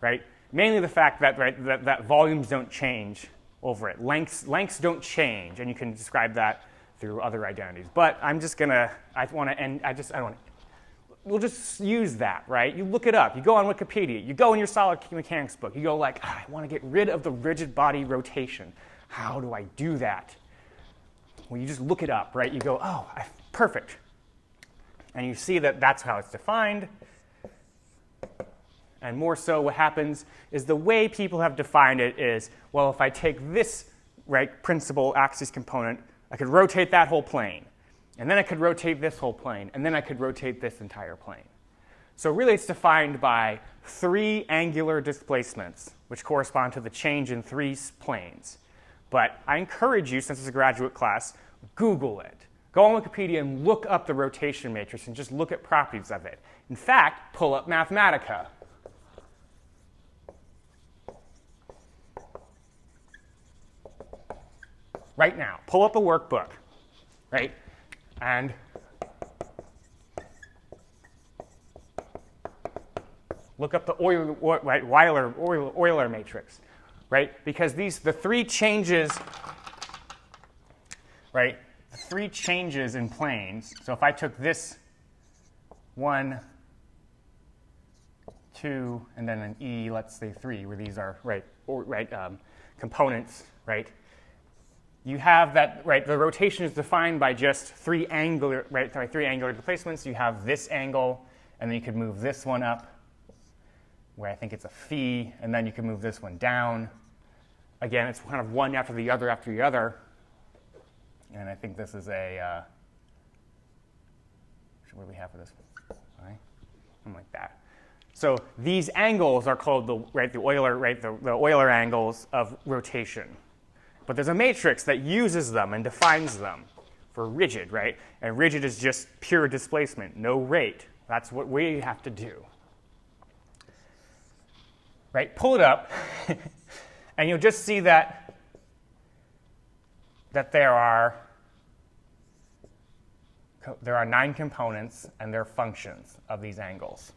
right? Mainly the fact that that volumes don't change over it. Lengths don't change, and you can describe that through other identities. But I'm just gonna. I want to end. I don't want to. We'll just use that, right? You look it up. You go on Wikipedia. You go in your solid mechanics book. You go like, I want to get rid of the rigid body rotation. How do I do that? Well, you just look it up, right? You go, perfect. And you see that that's how it's defined. And more so, what happens is the way people have defined it is, well, if I take this principal axis component, I could rotate that whole plane. And then I could rotate this whole plane, and then I could rotate this entire plane. So really it's defined by 3 angular displacements, which correspond to the change in 3 planes. But I encourage you, since it's a graduate class, Google it. Go on Wikipedia and look up the rotation matrix and just look at properties of it. In fact, pull up Mathematica. Right now, pull up a workbook, right? And look up the Euler matrix, right? Because the 3 changes, right? The 3 changes in planes. So if I took this 1, 2, and then an E, let's say 3, where these are components, right? You have that, right? The rotation is defined by just 3 angular displacements. You have this angle, and then you could move this one up, where I think it's a phi, and then you can move this one down. Again, it's kind of one after the other after the other. And I think this is a, what do we have for this one? All right, something like that. So these angles are called the Euler angles of rotation. But there's a matrix that uses them and defines them for rigid, right? And rigid is just pure displacement, no rate. That's what we have to do. Right? Pull it up, and you'll just see that there are 9 components and they're functions of these angles.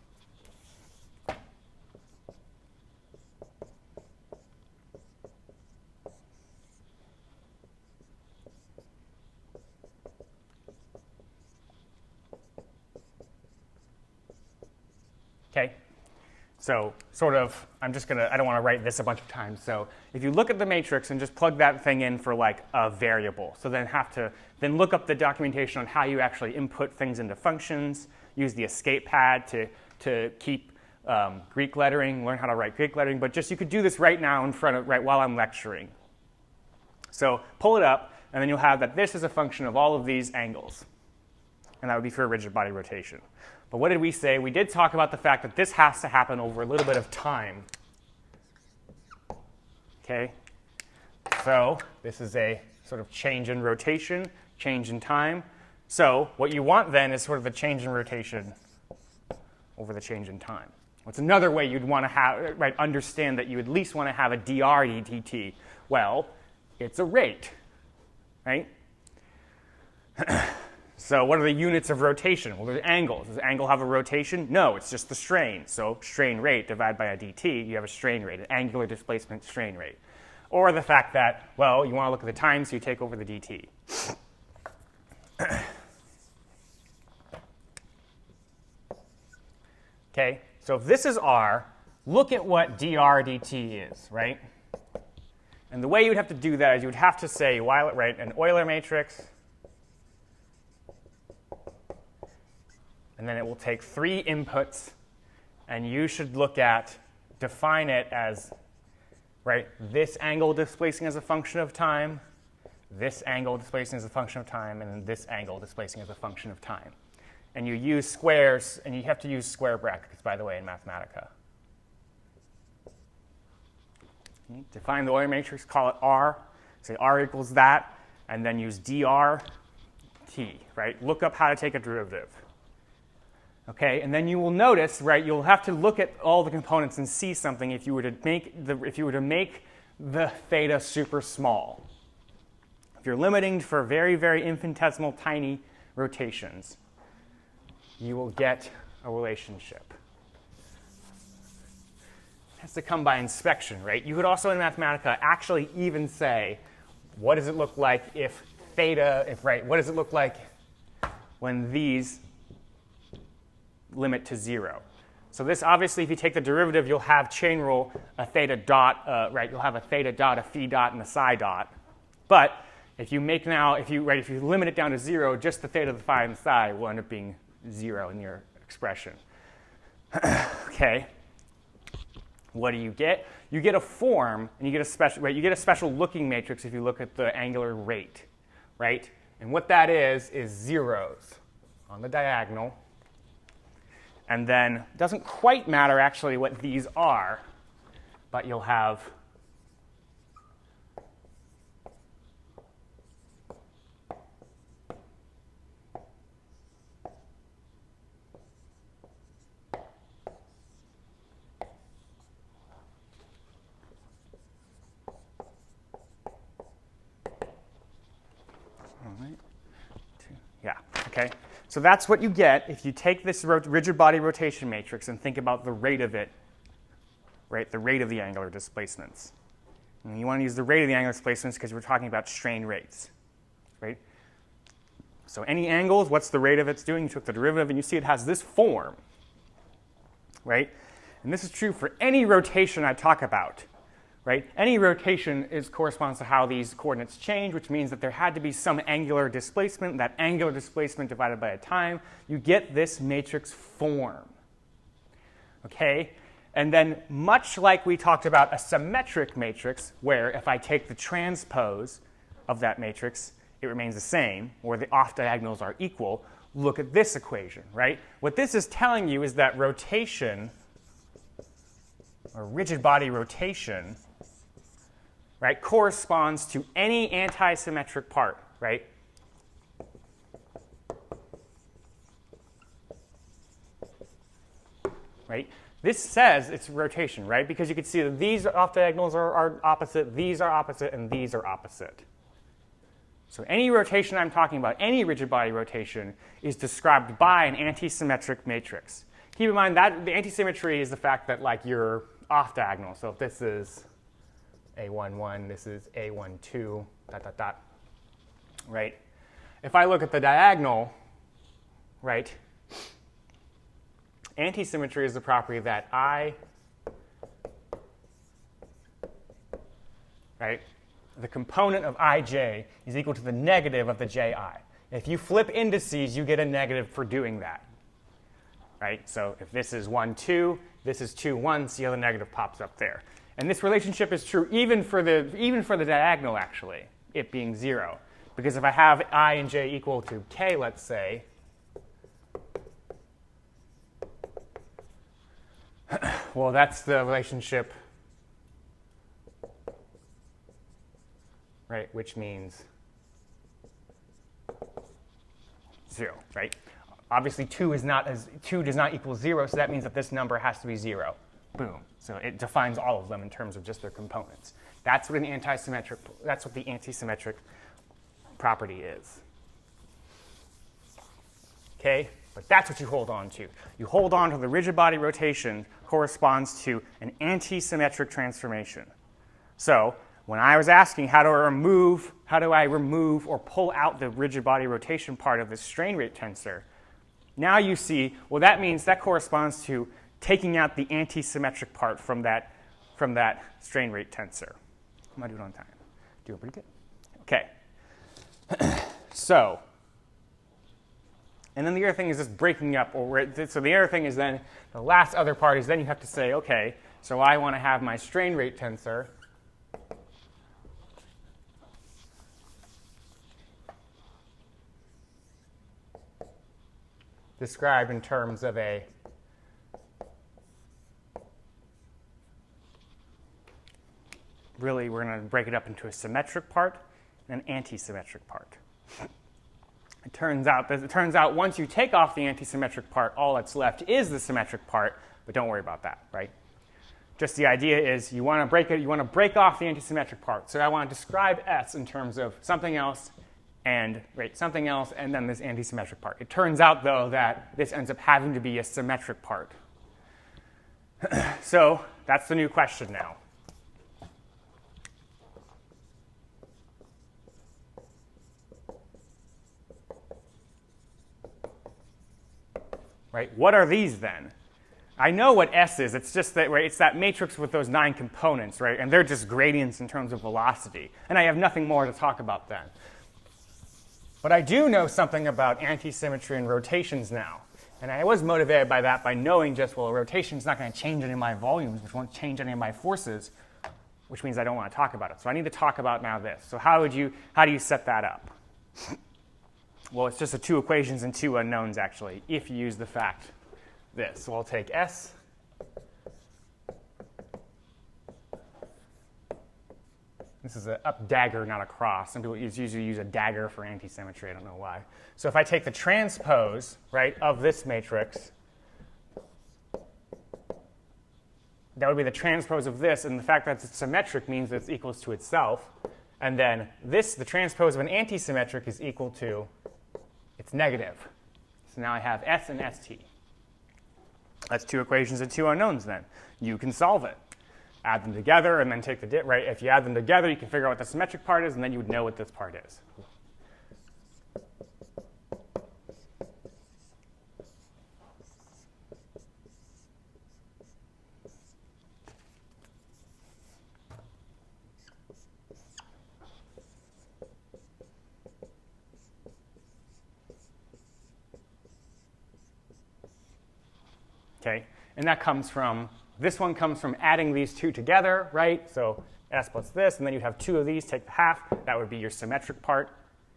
Okay, So sort of, I don't want to write this a bunch of times. So if you look at the matrix and just plug that thing in for like a variable, so then look up the documentation on how you actually input things into functions, use the escape pad to keep Greek lettering, learn how to write Greek lettering, but you could do this right now right while I'm lecturing. So pull it up, and then you'll have that this is a function of all of these angles. And that would be for a rigid body rotation. But what did we say? We did talk about the fact that this has to happen over a little bit of time. Okay? So this is a sort of change in rotation, change in time. So what you want then is sort of the change in rotation over the change in time. What's another way you'd want to understand that you at least want to have a dr dt? Well, it's a rate, right? So what are the units of rotation? Well, there's angles. Does the angle have a rotation? No, it's just the strain. So strain rate divided by a dt, you have a strain rate, an angular displacement strain rate. Or the fact that, well, you want to look at the time, so you take over the dt. Okay, so if this is r, look at what dr dt is, right? And the way you would have to do that is you would have to say, an Euler matrix, and then it will take 3 inputs, and you should define it as, this angle displacing as a function of time, this angle displacing as a function of time, and then this angle displacing as a function of time. And you use squares, and you have to use square brackets, by the way, in Mathematica. Define the Euler matrix, call it R, say R equals that, and then use dr t, right? Look up how to take a derivative. Okay, and then you will notice, you'll have to look at all the components and see something if you were to make the theta super small. If you're limiting for very, very infinitesimal tiny rotations, you will get a relationship. It has to come by inspection, right? You could also in Mathematica actually even say, what does it look like if theta, what does it look like when these limit to 0? So this, obviously, if you take the derivative, you'll have chain rule a theta dot, you'll have a theta dot, a phi dot, and a psi dot. But if you limit it down to 0, just the theta, the phi, and the psi will end up being 0 in your expression. Okay. What do you get? You get a form, and you get a special looking matrix if you look at the angular rate, right? And what that is zeros on the diagonal. And then it doesn't quite matter actually what these are, but you'll have okay? So that's what you get if you take this rigid body rotation matrix and think about the rate of it, right? The rate of the angular displacements. And you want to use the rate of the angular displacements because we're talking about strain rates, right? So any angles, what's the rate of it's doing? You took the derivative, and you see it has this form, right? And this is true for any rotation I talk about. Right? Any rotation corresponds to how these coordinates change, which means that there had to be some angular displacement. That angular displacement divided by a time, you get this matrix form. Okay? And then much like we talked about a symmetric matrix, where if I take the transpose of that matrix, it remains the same, or the off diagonals are equal, look at this equation, right? What this is telling you is that rotation, or rigid body rotation, right, corresponds to any antisymmetric part, right? Right? This says it's rotation, right? Because you can see that these off diagonals are opposite, these are opposite, and these are opposite. So any rotation I'm talking about, any rigid body rotation, is described by an antisymmetric matrix. Keep in mind that the antisymmetry is the fact that you're off diagonal. So if this is A11, this is A12, ... right? If I look at the diagonal, right, antisymmetry is the property that I right? The component of ij is equal to the negative of the ji. If you flip indices, you get a negative for doing that, right? So if this is 1, 2, this is 2, 1, see how the negative pops up there. And this relationship is true even for the diagonal, actually, it being 0. Because if I have I and j equal to k, let's say, well, that's the relationship, right, which means 0, right? Obviously, 2 does not equal 0, so that means that this number has to be 0. Boom. So it defines all of them in terms of just their components. That's what the antisymmetric property is. Okay? But that's what you hold on to. You hold on to the rigid body rotation corresponds to an antisymmetric transformation. So when I was asking how do I remove or pull out the rigid body rotation part of the strain rate tensor, now you see, well, that means that corresponds to taking out the antisymmetric part from that strain rate tensor. Am I doing on time? Doing pretty good. Okay. So, and then the other thing is just breaking up. So the other thing is then, the last other part is then you have to say, okay, so I want to have my strain rate tensor described in terms of a really, we're going to break it up into a symmetric part and an antisymmetric part. It turns out once you take off the antisymmetric part, all that's left is the symmetric part, but don't worry about that, right? Just the idea is you want to break off the antisymmetric part. So I want to describe S in terms of something else and then this antisymmetric part. It turns out, though, that this ends up having to be a symmetric part. So that's the new question now. Right? What are these then? I know what S is. It's just that, right, it's that matrix with those 9 components, right? And they're just gradients in terms of velocity. And I have nothing more to talk about then. But I do know something about antisymmetry and rotations now. And I was motivated by that by knowing just, well, a rotation is not going to change any of my volumes, which won't change any of my forces, which means I don't want to talk about it. So I need to talk about now this. So how do you set that up? Well, it's just the 2 equations and 2 unknowns, actually, if you use the fact this. So I'll take S. This is an up dagger, not a cross. Some people usually use a dagger for antisymmetry. I don't know why. So if I take the transpose, right, of this matrix, that would be the transpose of this. And the fact that it's symmetric means that it's equals to itself. And then this, the transpose of an antisymmetric, is equal to its negative. So now I have S and ST. That's 2 equations and 2 unknowns then. You can solve it. Add them together and then take the right? If you add them together, you can figure out what the symmetric part is, and then you would know what this part is. Okay, and that comes from, this one comes from adding these 2 together, right? So S plus this, and then you'd have 2 of these, take the half. That would be your symmetric part.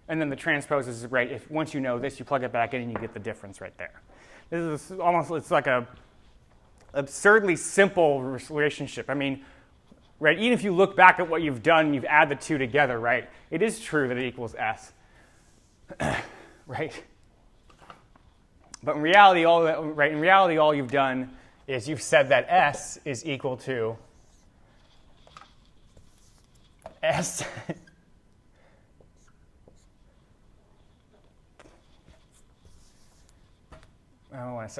And then the transpose is, right, if once you know this, you plug it back in and you get the difference right there. This is almost, it's like a absurdly simple relationship. I mean, right, even if you look back at what you've done, you've added the 2 together, right? It is true that it equals S, right? But in reality, all you've done is you've said that S is equal to S.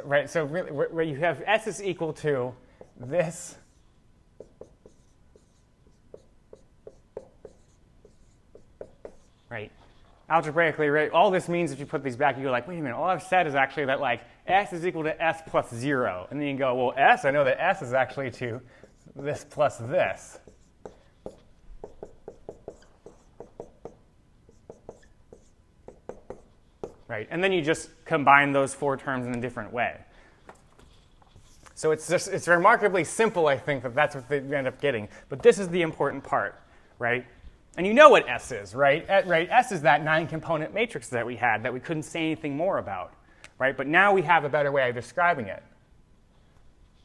Right, so really, where you have S is equal to this right. Algebraically, right, all this means if you put these back, you go like, wait a minute, all I've said is actually that like S is equal to S plus 0. And then you go, well, S, I know that S is actually to this plus this. right? And then you just combine those 4 terms in a different way. So it's remarkably simple, I think, that that's what they end up getting. But this is the important part, right? And you know what S is, right? S is that 9-component matrix that we had that we couldn't say anything more about, right? But now we have a better way of describing it.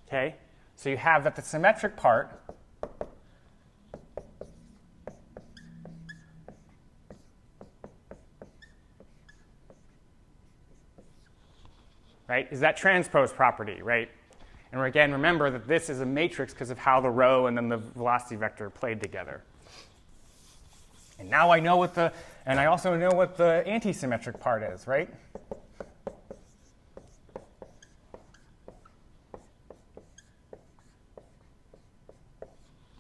Okay? So you have that the symmetric part right, is that transpose property, right? And again, remember that this is a matrix because of how the rho and then the velocity vector played together. And now I know and I also know what the anti-symmetric part is, right?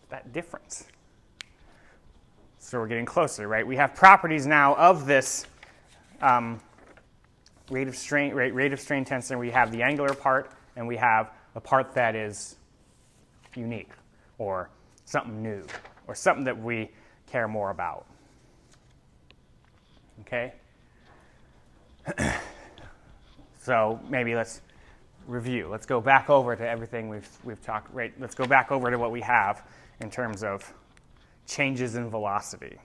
That difference. So we're getting closer, right? We have properties now of this rate of strain tensor. We have the angular part, and we have a part that is unique, or something new, or something that we care more about. Okay? So maybe let's review. Let's go back over to everything we've talked. Right? Let's go back over to what we have in terms of changes in velocity.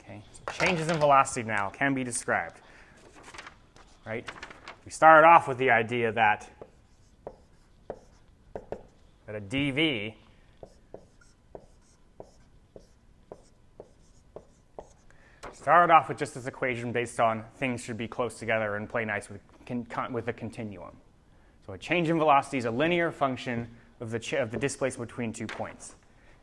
Okay? So changes in velocity now can be described. Right? We started off with the idea that a dv started off with just this equation based on things should be close together and play nice with a continuum. So a change in velocity is a linear function of the displacement between 2 points.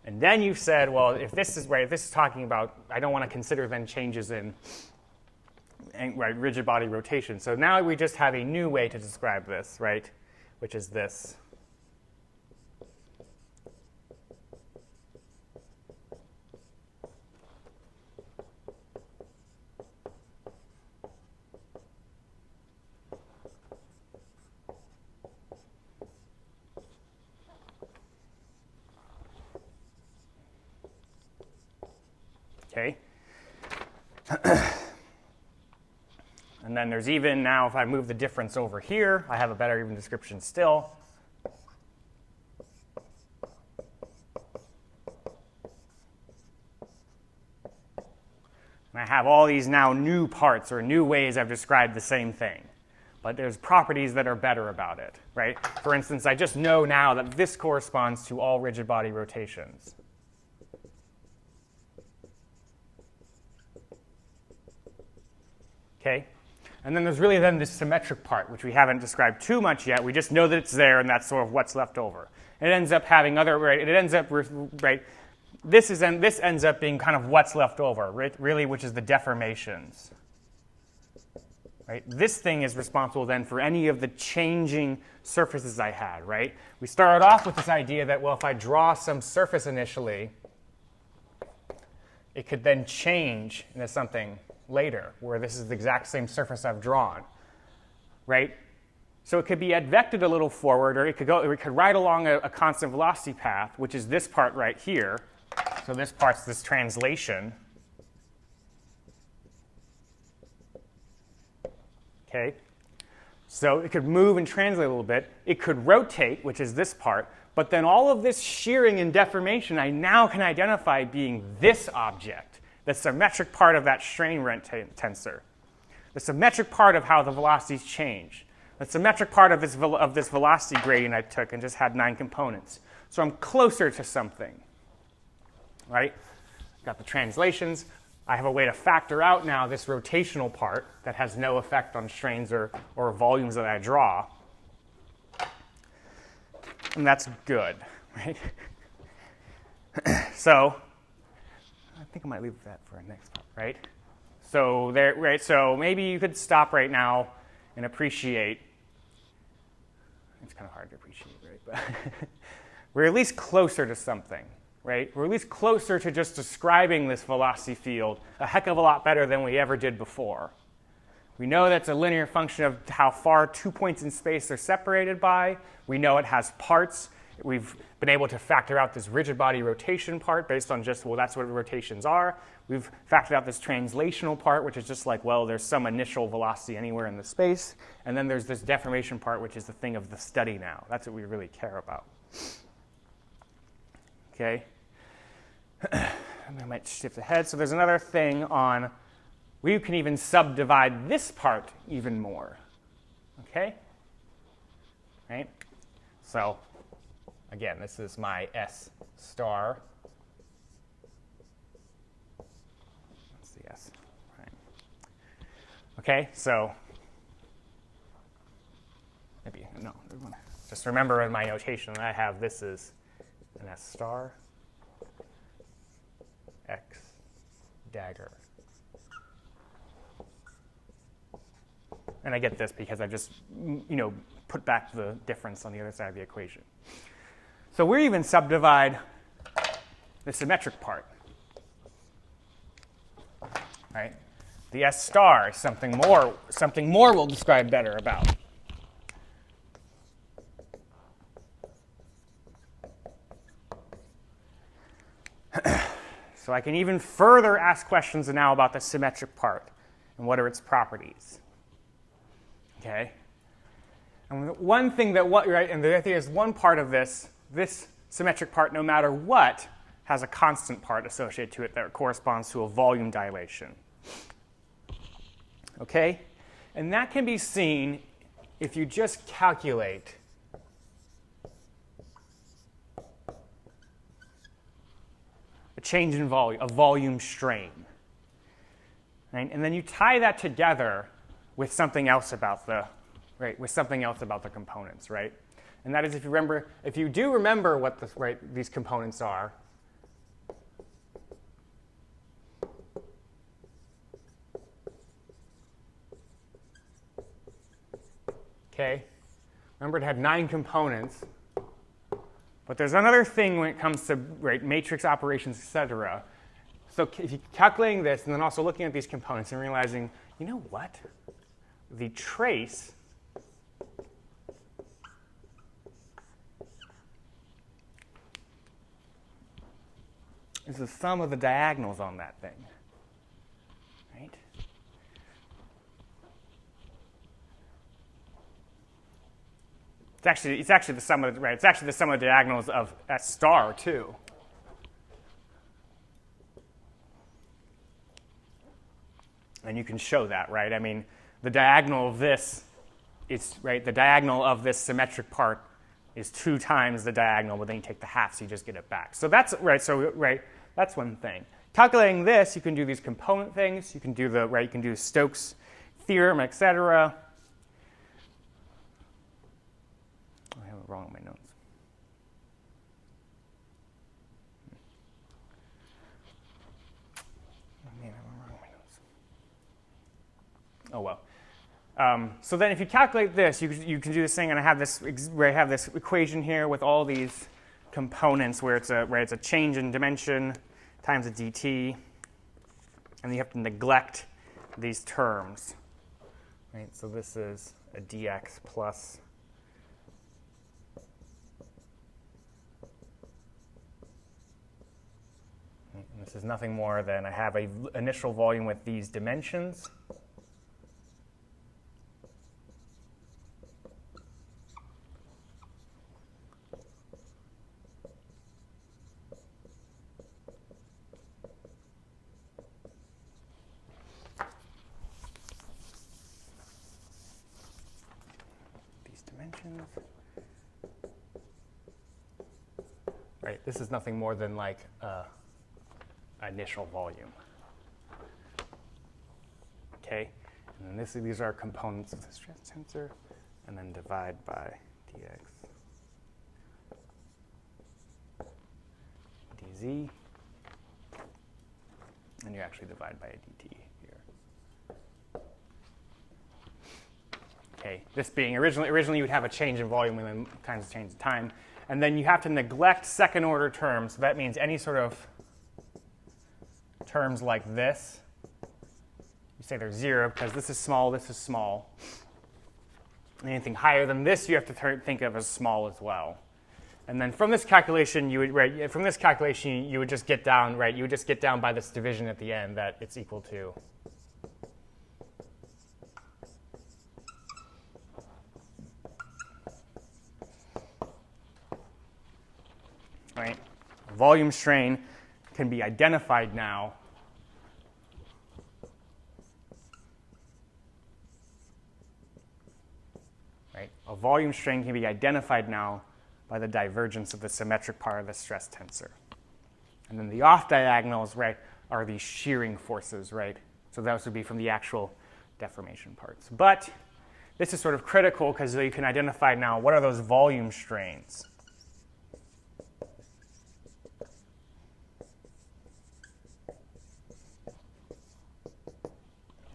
And then you've said, well, if this is talking about, I don't want to consider then changes in rigid body rotation. So now we just have a new way to describe this, right? Which is this. Okay. And then there's even now, if I move the difference over here, I have a better even description still. And I have all these now new parts or new ways I've described the same thing. But there's properties that are better about it, right? For instance, I just know now that this corresponds to all rigid body rotations. Okay? And then there's really then this symmetric part, which we haven't described too much yet. We just know that it's there, and that's sort of what's left over. It ends up having other, right? It ends up, right? This ends up being kind of what's left over, right? Really, which is the deformations. Right? This thing is responsible then for any of the changing surfaces I had, right? We started off with this idea that, well, if I draw some surface initially, it could then change into something later, where this is the exact same surface I've drawn, right? So it could be advected a little forward, or it could ride along a constant velocity path, which is this part right here. So this part's this translation. Okay? So it could move and translate a little bit. It could rotate, which is this part. But then all of this shearing and deformation I now can identify being this object, the symmetric part of that strain rent tensor, the symmetric part of how the velocities change, the symmetric part of this velocity gradient I took and just had 9 components. So I'm closer to something, right? Got the translations. I have a way to factor out now this rotational part that has no effect on strains or volumes that I draw. And that's good, right? So I think I might leave that for our next part, right? So there, right? So maybe you could stop right now and appreciate. It's kind of hard to appreciate, right? But we're at least closer to something, right? We're at least closer to just describing this velocity field a heck of a lot better than we ever did before. We know that's a linear function of how far 2 points in space are separated by. We know it has parts. we've been able to factor out this rigid body rotation part based on just, well, that's what rotations are. We've factored out this translational part, which is just like, well, there's some initial velocity anywhere in the space. And then there's this deformation part, which is the thing of the study now. That's what we really care about. Okay? I might shift ahead. So there's another thing on, we can even subdivide this part even more. Okay? Right? So, again, this is my S star. That's the S. Right. Okay, so maybe, no, just remember in my notation that I have this is an S star, X dagger. And I get this because I just, put back the difference on the other side of the equation. So we even subdivide the symmetric part. Right? The S star is something more we'll describe better about. So I can even further ask questions now about the symmetric part and what are its properties. Okay? And one thing that and the idea is one part of this symmetric part, no matter what, has a constant part associated to it that corresponds to a volume dilation. Okay? And that can be seen if you just calculate a change in volume, a volume strain. Right? And then you tie that together with something else about the components, right? And that is, if you do remember what these components are, okay? Remember, it had 9 components, but there's another thing when it comes to matrix operations, etc. So if you're calculating this and then also looking at these components and realizing, you know what? The trace is the sum of the diagonals on that thing, right? It's actually the sum of It's actually the sum of the diagonals of S star too. And you can show that, right? I mean, the diagonal of this is the diagonal of this symmetric part is 2 times the diagonal, but then you take the half, so you just get it back. So that's that's one thing. Calculating this, you can do these component things. You can do you can do Stokes theorem, etc. I have it wrong in my notes. Oh well. So then if you calculate this, you can do this thing, and I have this equation here with all these components where it's a change in dimension times a dt, and you have to neglect these terms. Right? So this is a dx plus and this is nothing more than I have an initial volume with these dimensions. Right, this is nothing more than like initial volume. Okay, and then these are components of the stress tensor, and then divide by dx dz, and you actually divide by a dt here. Okay, this being originally you would have a change in volume and then times a change in time. And then you have to neglect second order terms. So that means any sort of terms like this, you say they're 0 because this is small, this is small. And anything higher than this you have to think of as small as well. And then from this calculation, you would, right, from this calculation, you would just get down, right, you would just get down by this division at the end that it's equal to. Right? Volume strain can be identified now right? A volume strain can be identified now by the divergence of the symmetric part of the stress tensor. And then the off diagonals, right, are these shearing forces, right? So those would be from the actual deformation parts. But this is sort of critical because you can identify now what are those volume strains.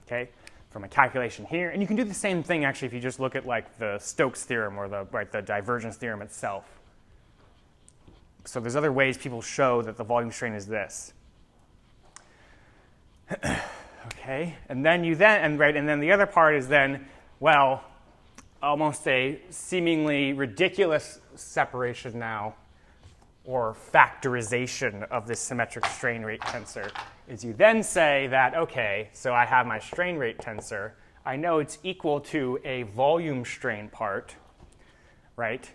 Okay, from a calculation here. And you can do the same thing, actually, if you just look at like the Stokes theorem or the divergence theorem itself. So there's other ways people show that the volume strain is this. Okay, and then and then the other part is then, well, almost a seemingly ridiculous separation now, or factorization of this symmetric strain rate tensor, is you then say that, okay, so I have my strain rate tensor. I know it's equal to a volume strain part, right?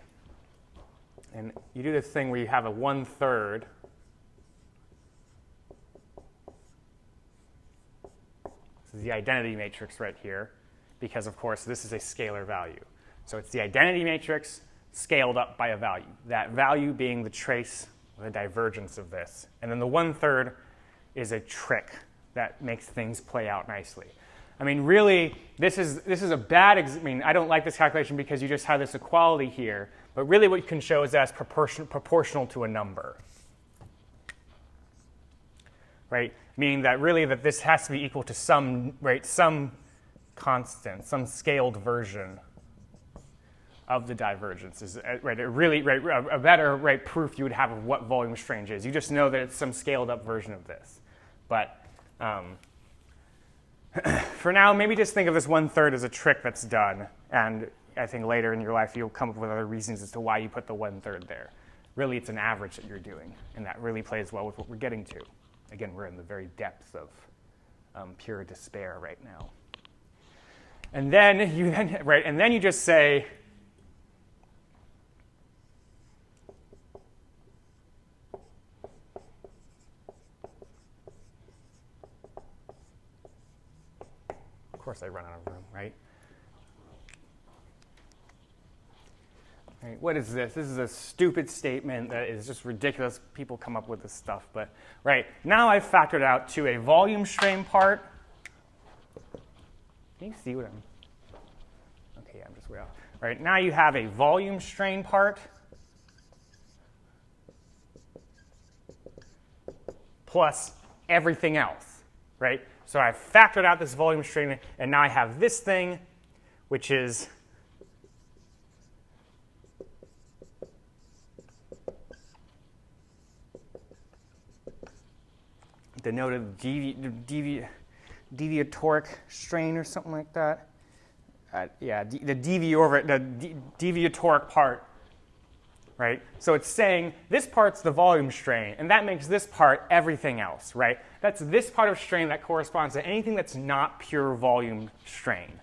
And you do this thing where you have a 1/3. This is the identity matrix right here, because, of course, this is a scalar value. So it's the identity matrix scaled up by a value, that value being the trace, the divergence of this. And then the 1/3 is a trick that makes things play out nicely. I mean, really, this is a bad, I mean, I don't like this calculation because you just have this equality here, but really what you can show is that it's proportional to a number, right? Meaning that really that this has to be equal to some, right, some constant, some scaled version of the divergence. Is right, a better, right, proof you would have of what volume strain is. You just know that it's some scaled up version of this. But for now, maybe just think of this 1/3 as a trick that's done. And I think later in your life, you'll come up with other reasons as to why you put the 1/3 there. Really, it's an average that you're doing. And that really plays well with what we're getting to. Again, we're in the very depths of pure despair right now. And then you just say, of course I run out of room, right? Right? What is this? This is a stupid statement that is just ridiculous. People come up with this stuff. But right, now I've factored out to a volume strain part. Can you see what I'm... Okay, I'm just way off. Right, now you have a volume strain part plus everything else, right? So I've factored out this volume strain, and now I have this thing, which is denoted deviatoric strain or something like that. Yeah, the deviatoric part, right? So it's saying this part's the volume strain, and that makes this part everything else, right? That's this part of strain that corresponds to anything that's not pure volume strain.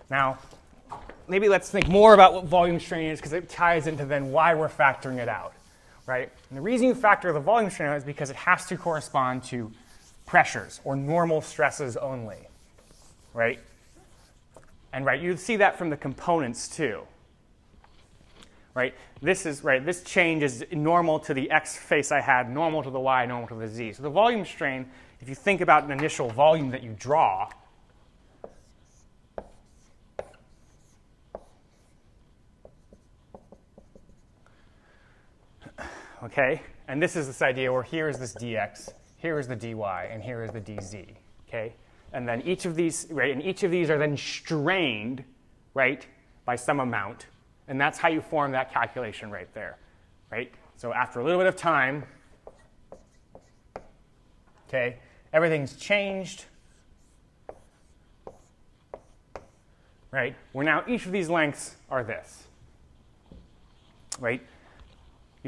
Now, maybe let's think more about what volume strain is because it ties into then why we're factoring it out, right? And the reason you factor the volume strain out is because it has to correspond to pressures or normal stresses only, right? And right, you see that from the components too. Right? This change is normal to the x face I had, normal to the y, normal to the z. So the volume strain, if you think about an initial volume that you draw, okay? And this is this idea where here is this dx, here is the dy, and here is the dz, okay? And then each of these, right, and each of these are then strained, right, by some amount. And that's how you form that calculation right there, right? So after a little bit of time, okay, everything's changed, right? Where now each of these lengths are this, right?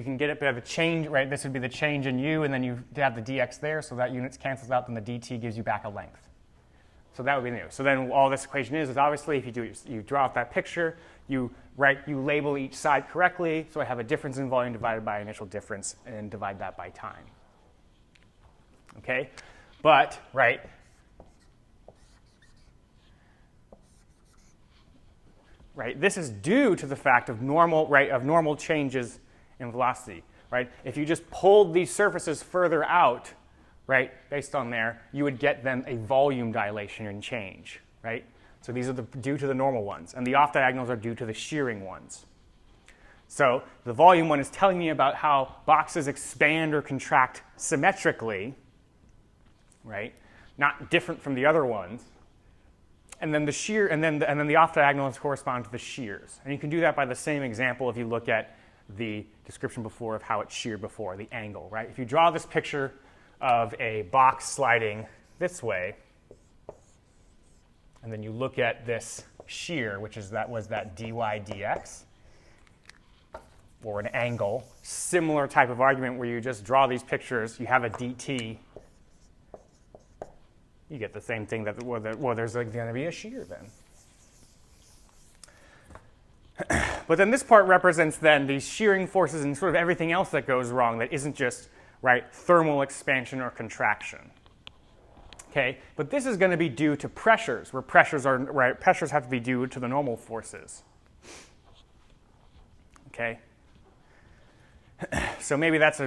you can get it by the change, right? This would be the change in u, and then you have the dx there, so that units cancels out, then the dt gives you back a length. So that would be new. So then all this equation is obviously if you draw out that picture, you label each side correctly, so I have a difference in volume divided by initial difference, and divide that by time. Okay? But, right, this is due to the fact of normal changes in velocity, right? If you just pulled these surfaces further out, right, based on there, you would get then a volume dilation and change, right? So these are due to the normal ones, and the off diagonals are due to the shearing ones. So the volume one is telling me about how boxes expand or contract symmetrically, right? Not different from the other ones. And then the shear, and then the off diagonals correspond to the shears. And you can do that by the same example if you look at the description before of how it's sheared before, the angle, right? If you draw this picture of a box sliding this way, and then you look at this shear, which is was that dy dx, or an angle, similar type of argument where you just draw these pictures, you have a dt, you get the same thing that, well, there's going to be a shear then. But then this part represents then these shearing forces and sort of everything else that goes wrong that isn't just, right, thermal expansion or contraction. Okay, but this is going to be due to pressures, where pressures have to be due to the normal forces. Okay. So maybe that's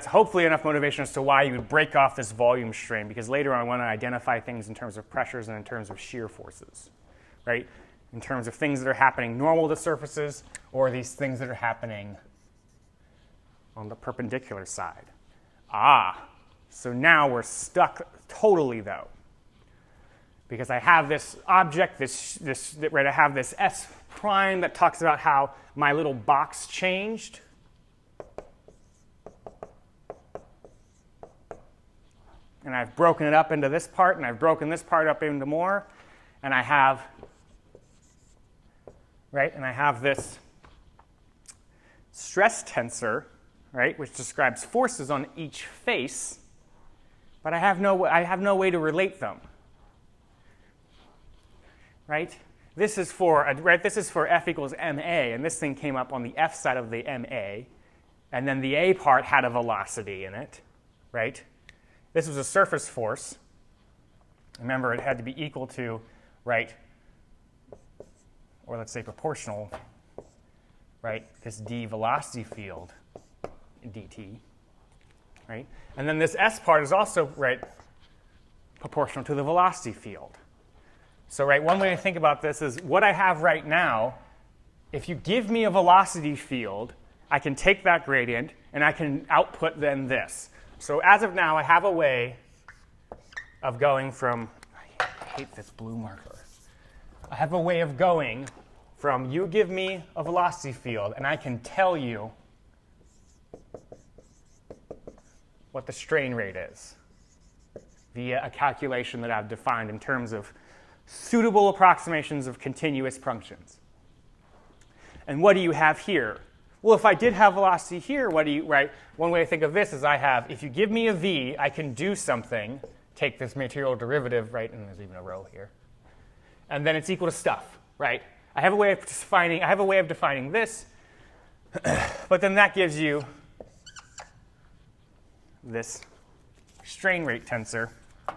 hopefully enough motivation as to why you would break off this volume strain, because later on I want to identify things in terms of pressures and in terms of shear forces, right? In terms of things that are happening normal to surfaces or these things that are happening on the perpendicular side. So now we're stuck totally though, because I have this object, I have this S prime that talks about how my little box changed. And I've broken it up into this part, and I've broken this part up into more, and I have, this stress tensor, right, which describes forces on each face, but I have no way to relate them, right? This is for F equals ma, and this thing came up on the F side of the ma, and then the A part had a velocity in it, right? This was a surface force. Remember, it had to be equal to, right, or let's say proportional, right, this d velocity field, dt, right? And then this S part is also, right, proportional to the velocity field. So, right, one way to think about this is what I have right now, if you give me a velocity field, I can take that gradient and I can output then this. So as of now, I have a way of going from, I hate this blue marker. I have a way of going from you give me a velocity field, and I can tell you what the strain rate is via a calculation that I've defined in terms of suitable approximations of continuous functions. And what do you have here? Well, if I did have velocity here, one way to think of this is if you give me a v, I can do something, take this material derivative, right, and there's even a row here, and then it's equal to stuff, right? I have a way of defining this, but then that gives you this strain rate tensor, or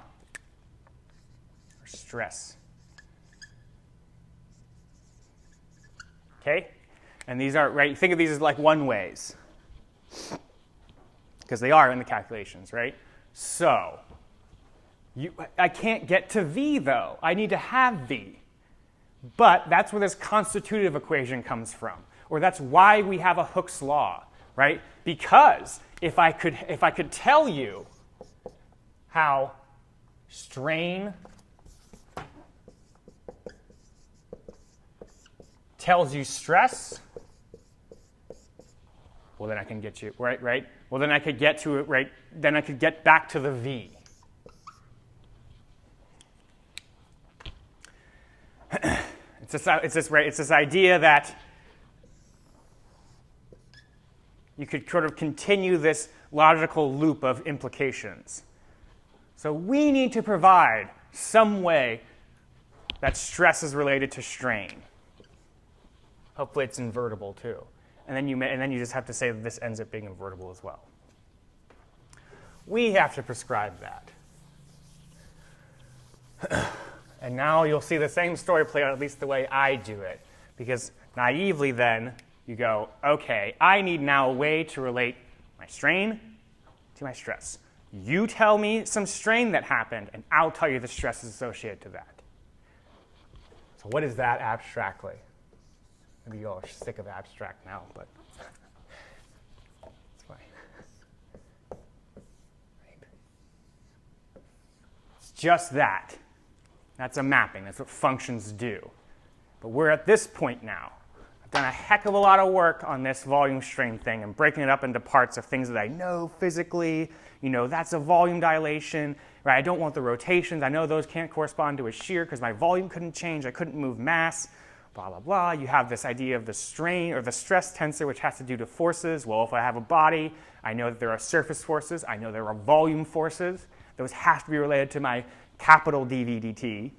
stress. Okay? And these are, right, think of these as like one-ways, because they are in the calculations, right? So I can't get to v, though. I need to have v. But that's where this constitutive equation comes from, or that's why we have a Hooke's law, right? Because if I could tell you how strain tells you stress, well, then I can get you, right? Well, then I could get to it, right? Then I could get back to the v. It's this idea that You could sort of continue this logical loop of implications. So we need to provide some way that stress is related to strain. Hopefully it's invertible too. And then you just have to say that this ends up being invertible as well. We have to prescribe that. And now you'll see the same story play out, at least the way I do it. Because naively then, you go, OK, I need now a way to relate my strain to my stress. You tell me some strain that happened, and I'll tell you the stress is associated to that. So what is that abstractly? Maybe you're all sick of abstract now, but it's fine. Right. It's just that. That's a mapping. That's what functions do. But we're at this point now. I've done a heck of a lot of work on this volume strain thing and breaking it up into parts of things that I know physically. You know, that's a volume dilation. Right? I don't want the rotations. I know those can't correspond to a shear because my volume couldn't change. I couldn't move mass. Blah, blah, blah. You have this idea of the strain or the stress tensor, which has to do to forces. Well, if I have a body, I know that there are surface forces. I know there are volume forces. Those have to be related to my capital dV dt.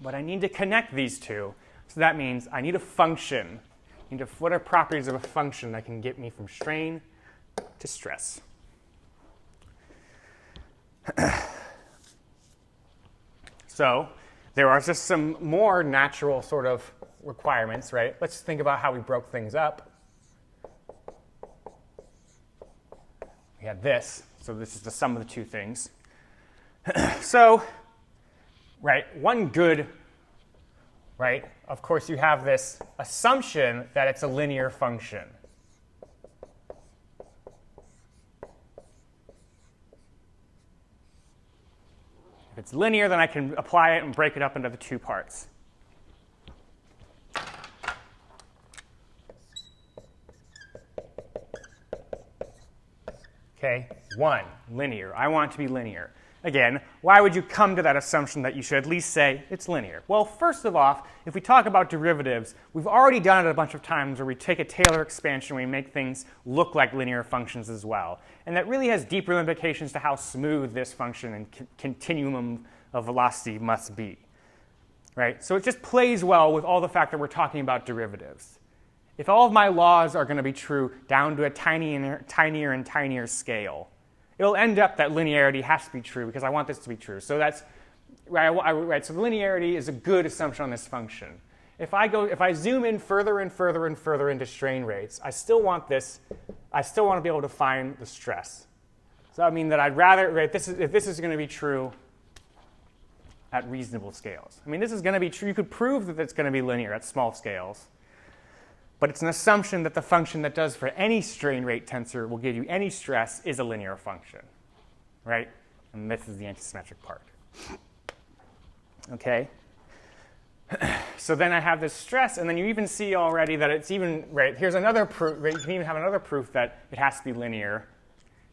But I need to connect these two. So that means I need a function. What are properties of a function that can get me from strain to stress? So there are just some more natural sort of requirements, right? Let's think about how we broke things up. We had this. So this is the sum of the two things. So, right, one good, right, of course you have this assumption that it's a linear function. If it's linear, then I can apply it and break it up into the two parts. Okay, 1, linear. I want it to be linear. Again, why would you come to that assumption that you should at least say it's linear? Well, first of all, if we talk about derivatives, we've already done it a bunch of times where we take a Taylor expansion, we make things look like linear functions as well. And that really has deeper implications to how smooth this function and continuum of velocity must be. Right? So it just plays well with all the fact that we're talking about derivatives. If all of my laws are going to be true down to a tinier and tinier scale, it'll end up that linearity has to be true because I want this to be true. So that's right. So the linearity is a good assumption on this function. If I zoom in further and further and further into strain rates, I still want to be able to find the stress. So I mean that I'd rather, right, if this is going to be true at reasonable scales. I mean, this is going to be true. You could prove that it's going to be linear at small scales. But it's an assumption that the function that does for any strain rate tensor will give you any stress is a linear function, right? And this is the antisymmetric part. Okay? So then I have this stress, and then you even see already that it's even, right, here's another proof, right? You can even have another proof that it has to be linear.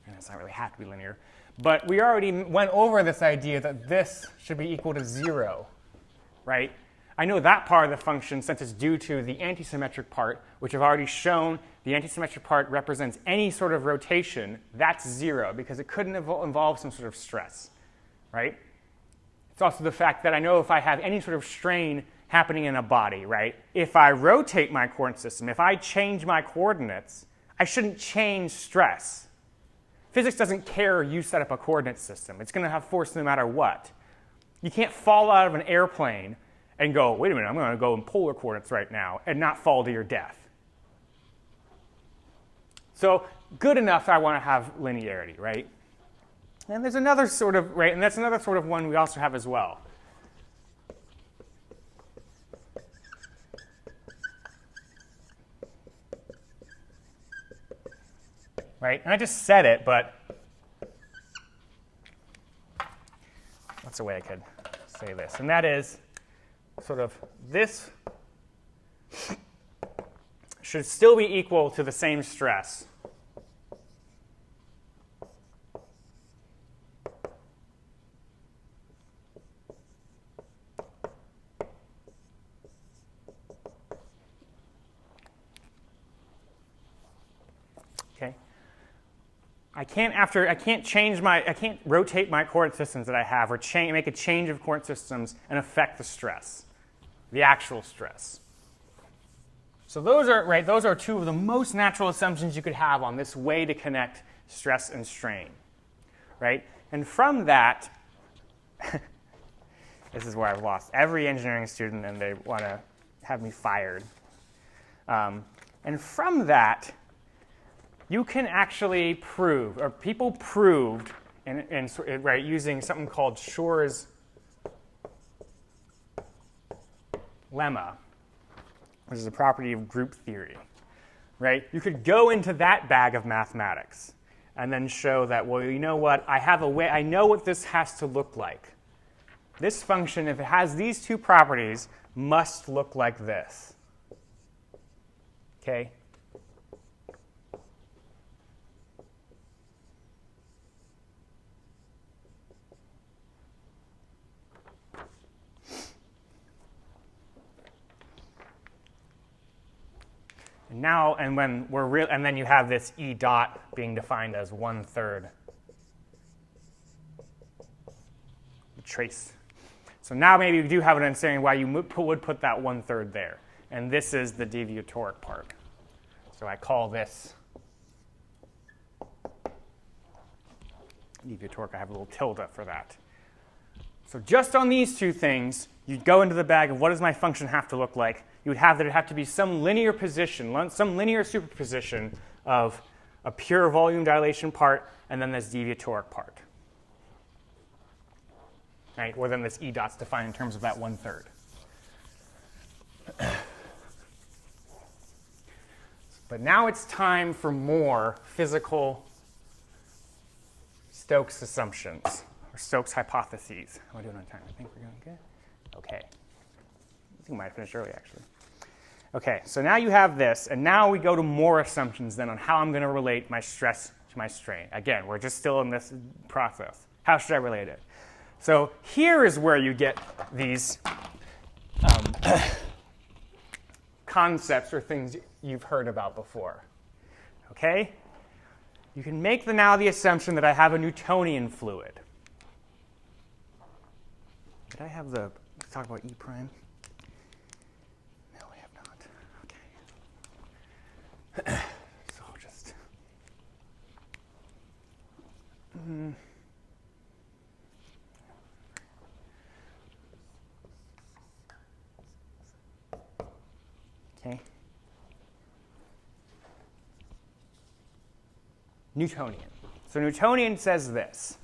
And it's not really have to be linear. But we already went over this idea that this should be equal to 0, right? I know that part of the function since it's due to the antisymmetric part, which I've already shown the antisymmetric part represents any sort of rotation. That's 0 because it couldn't involve some sort of stress, right? It's also the fact that I know if I have any sort of strain happening in a body, right? If I rotate my coordinate system, if I change my coordinates, I shouldn't change stress. Physics doesn't care you set up a coordinate system. It's going to have force no matter what. You can't fall out of an airplane and go, wait a minute, I'm going to go in polar coordinates right now and not fall to your death. So good enough I want to have linearity, right? And there's another sort of, right, and that's another sort of one we also have as well. Right? And I just said it, but that's a way I could say this. And that is sort of this should still be equal to the same stress. Okay. I can't rotate my coordinate systems that I have or make a change of coordinate systems and affect the stress, the actual stress. So those are two of the most natural assumptions you could have on this way to connect stress and strain, right? And from that, this is where I've lost every engineering student and they want to have me fired. And from that, you can actually prove, or people proved, right, using something called Shor's lemma, which is a property of group theory, right? You could go into that bag of mathematics and then show that, well, you know what? I have a way. I know what this has to look like. This function, if it has these two properties, must look like this. Okay? And then you have this E dot being defined as 1/3 the trace. So now maybe you do have an understanding why you would put that 1/3 there. And this is the deviatoric part. So I call this deviatoric. I have a little tilde for that. So just on these two things, you'd go into the bag of what does my function have to look like. You would have that it have to be some linear position, some linear superposition of a pure volume dilation part and then this deviatoric part. Right? Or then this E dot's defined in terms of that 1/3. But now it's time for more physical Stokes assumptions, or Stokes hypotheses. How am I doing on time? I think we're doing good. Okay. I think we might have finished early, actually. Okay, so now you have this, and now we go to more assumptions then on how I'm going to relate my stress to my strain. Again, we're just still in this process. How should I relate it? So here is where you get these concepts or things you've heard about before. Okay? You can make now the assumption that I have a Newtonian fluid. Did I have let's talk about E prime? No, I have not. Okay. So I'll just. Okay. Newtonian. So Newtonian says this.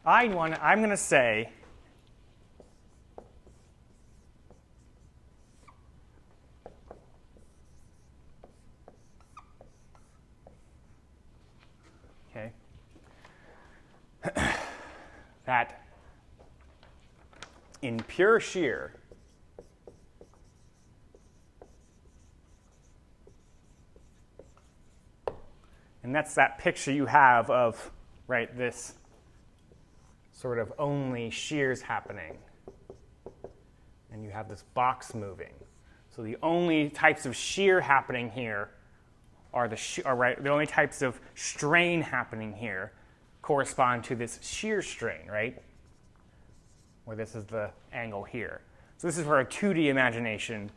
I'm going to say that in pure shear, and that's that picture you have of, right, this sort of only shears happening. And you have this box moving. So the only types of shear happening here are the only types of strain happening here correspond to this shear strain, right? Where this is the angle here. So this is for a 2D imagination.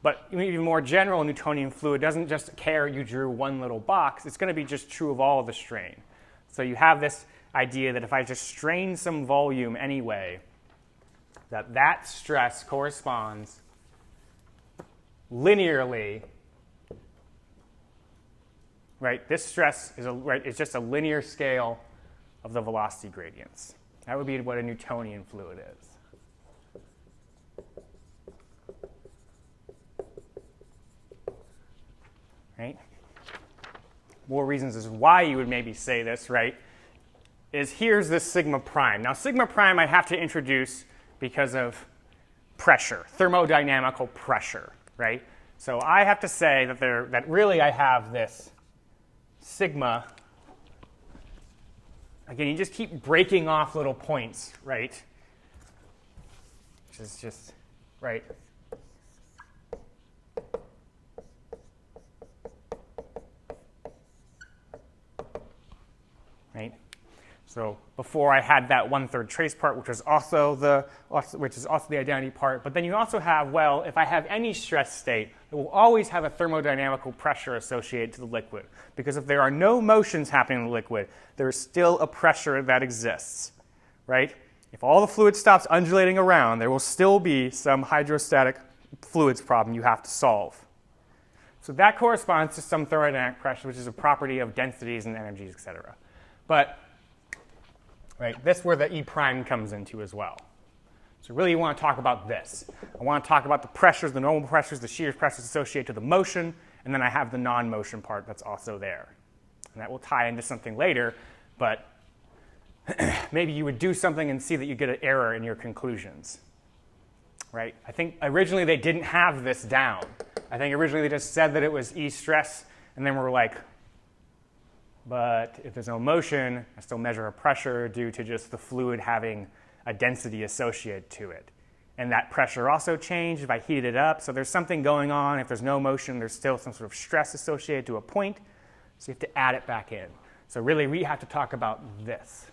But even more general, Newtonian fluid doesn't just care you drew one little box. It's going to be just true of all of the strain. So you have this idea that if I just strain some volume anyway, that stress corresponds linearly. Right? This stress is just a linear scale of the velocity gradients. That would be what a Newtonian fluid is. Right? More reasons as why you would maybe say this, right, is here's this sigma prime. Now, sigma prime I have to introduce because of pressure, thermodynamical pressure, right? So I have to say that really I have this sigma. Again, you just keep breaking off little points, right? Which is just, right? So before I had that 1/3 trace part, which is also the identity part. But then you also have, well, if I have any stress state, it will always have a thermodynamical pressure associated to the liquid. Because if there are no motions happening in the liquid, there is still a pressure that exists, right? If all the fluid stops undulating around, there will still be some hydrostatic fluids problem you have to solve. So that corresponds to some thermodynamic pressure, which is a property of densities and energies, et cetera. But right, this is where the E prime comes into as well. So really you want to talk about this. I want to talk about the pressures, the normal pressures, the shear pressures associated to the motion, and then I have the non-motion part that's also there. And that will tie into something later, but maybe you would do something and see that you get an error in your conclusions. Right? I think originally they didn't have this down. I think originally they just said that it was E stress, and then we're like, but if there's no motion, I still measure a pressure due to just the fluid having a density associated to it. And that pressure also changed if I heated it up. So there's something going on. If there's no motion, there's still some sort of stress associated to a point. So you have to add it back in. So really, we have to talk about this.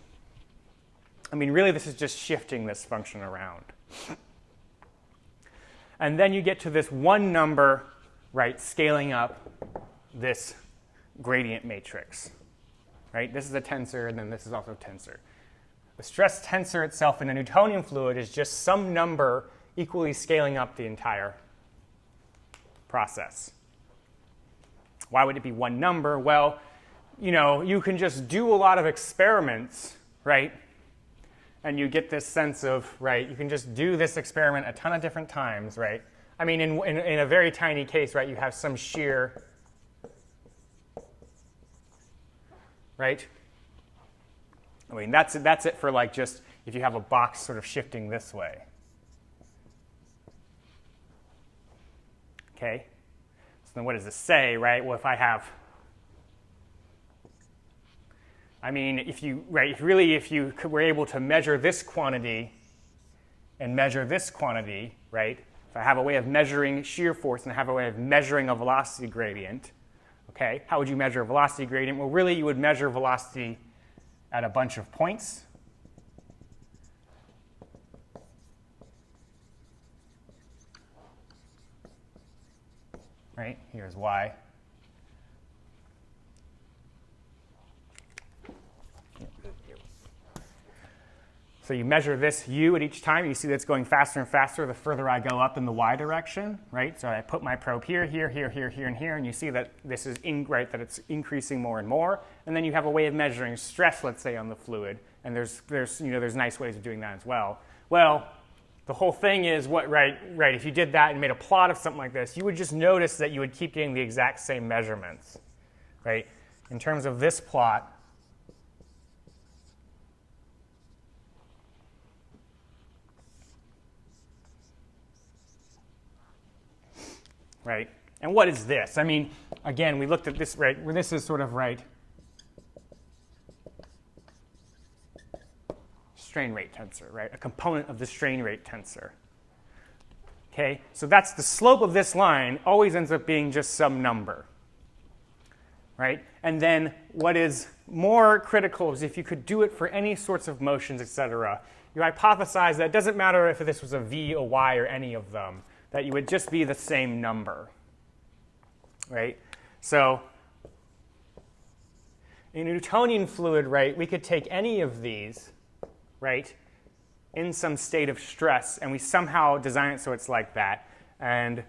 I mean, really, this is just shifting this function around. And then you get to this one number, right, scaling up this gradient matrix. Right? This is a tensor, and then this is also a tensor. The stress tensor itself in a Newtonian fluid is just some number equally scaling up the entire process. Why would it be one number? Well, you know, you can just do a lot of experiments, right? And you get this sense of, right, you can just do this experiment a ton of different times, right? I mean, in a very tiny case, right, you have some shear, right? I mean, that's it for like just if you have a box sort of shifting this way. Okay? So then what does this say, right? Well, if I have, I mean, if you were able to measure this quantity and measure this quantity, right? If I have a way of measuring shear force and I have a way of measuring a velocity gradient, okay, how would you measure a velocity gradient? Well, really, you would measure velocity at a bunch of points. Right? Here's y. So you measure this u at each time. You see that it's going faster and faster the further I go up in the y direction, right? So I put my probe here, here, here, here, here, and here, and you see that this is that it's increasing more and more. And then you have a way of measuring stress, let's say, on the fluid. And there's nice ways of doing that as well. Well, the whole thing is right? If you did that and made a plot of something like this, you would just notice that you would keep getting the exact same measurements, right? In terms of this plot, right? And what is this? I mean, again, we looked at this, right, where this is sort of, right, strain rate tensor, right? A component of the strain rate tensor. Okay, so that's the slope of this line always ends up being just some number, right? And then what is more critical is if you could do it for any sorts of motions, et cetera, you hypothesize that it doesn't matter if this was a v, a y, or any of them, that you would just be the same number, right? So in a Newtonian fluid, right, we could take any of these, right, in some state of stress, and we somehow design it so it's like that. And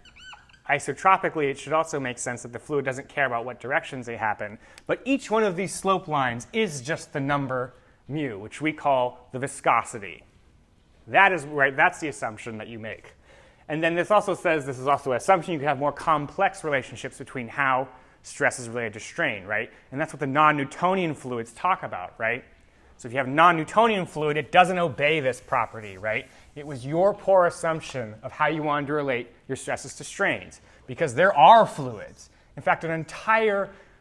isotropically, it should also make sense that the fluid doesn't care about what directions they happen. But each one of these slope lines is just the number mu, which we call the viscosity. That is, right, that's the assumption that you make. And then this also says, this is also an assumption, you can have more complex relationships between how stress is related to strain, right? And that's what the non-Newtonian fluids talk about, right? So if you have non-Newtonian fluid, it doesn't obey this property, right? It was your poor assumption of how you wanted to relate your stresses to strains, because there are fluids. In fact,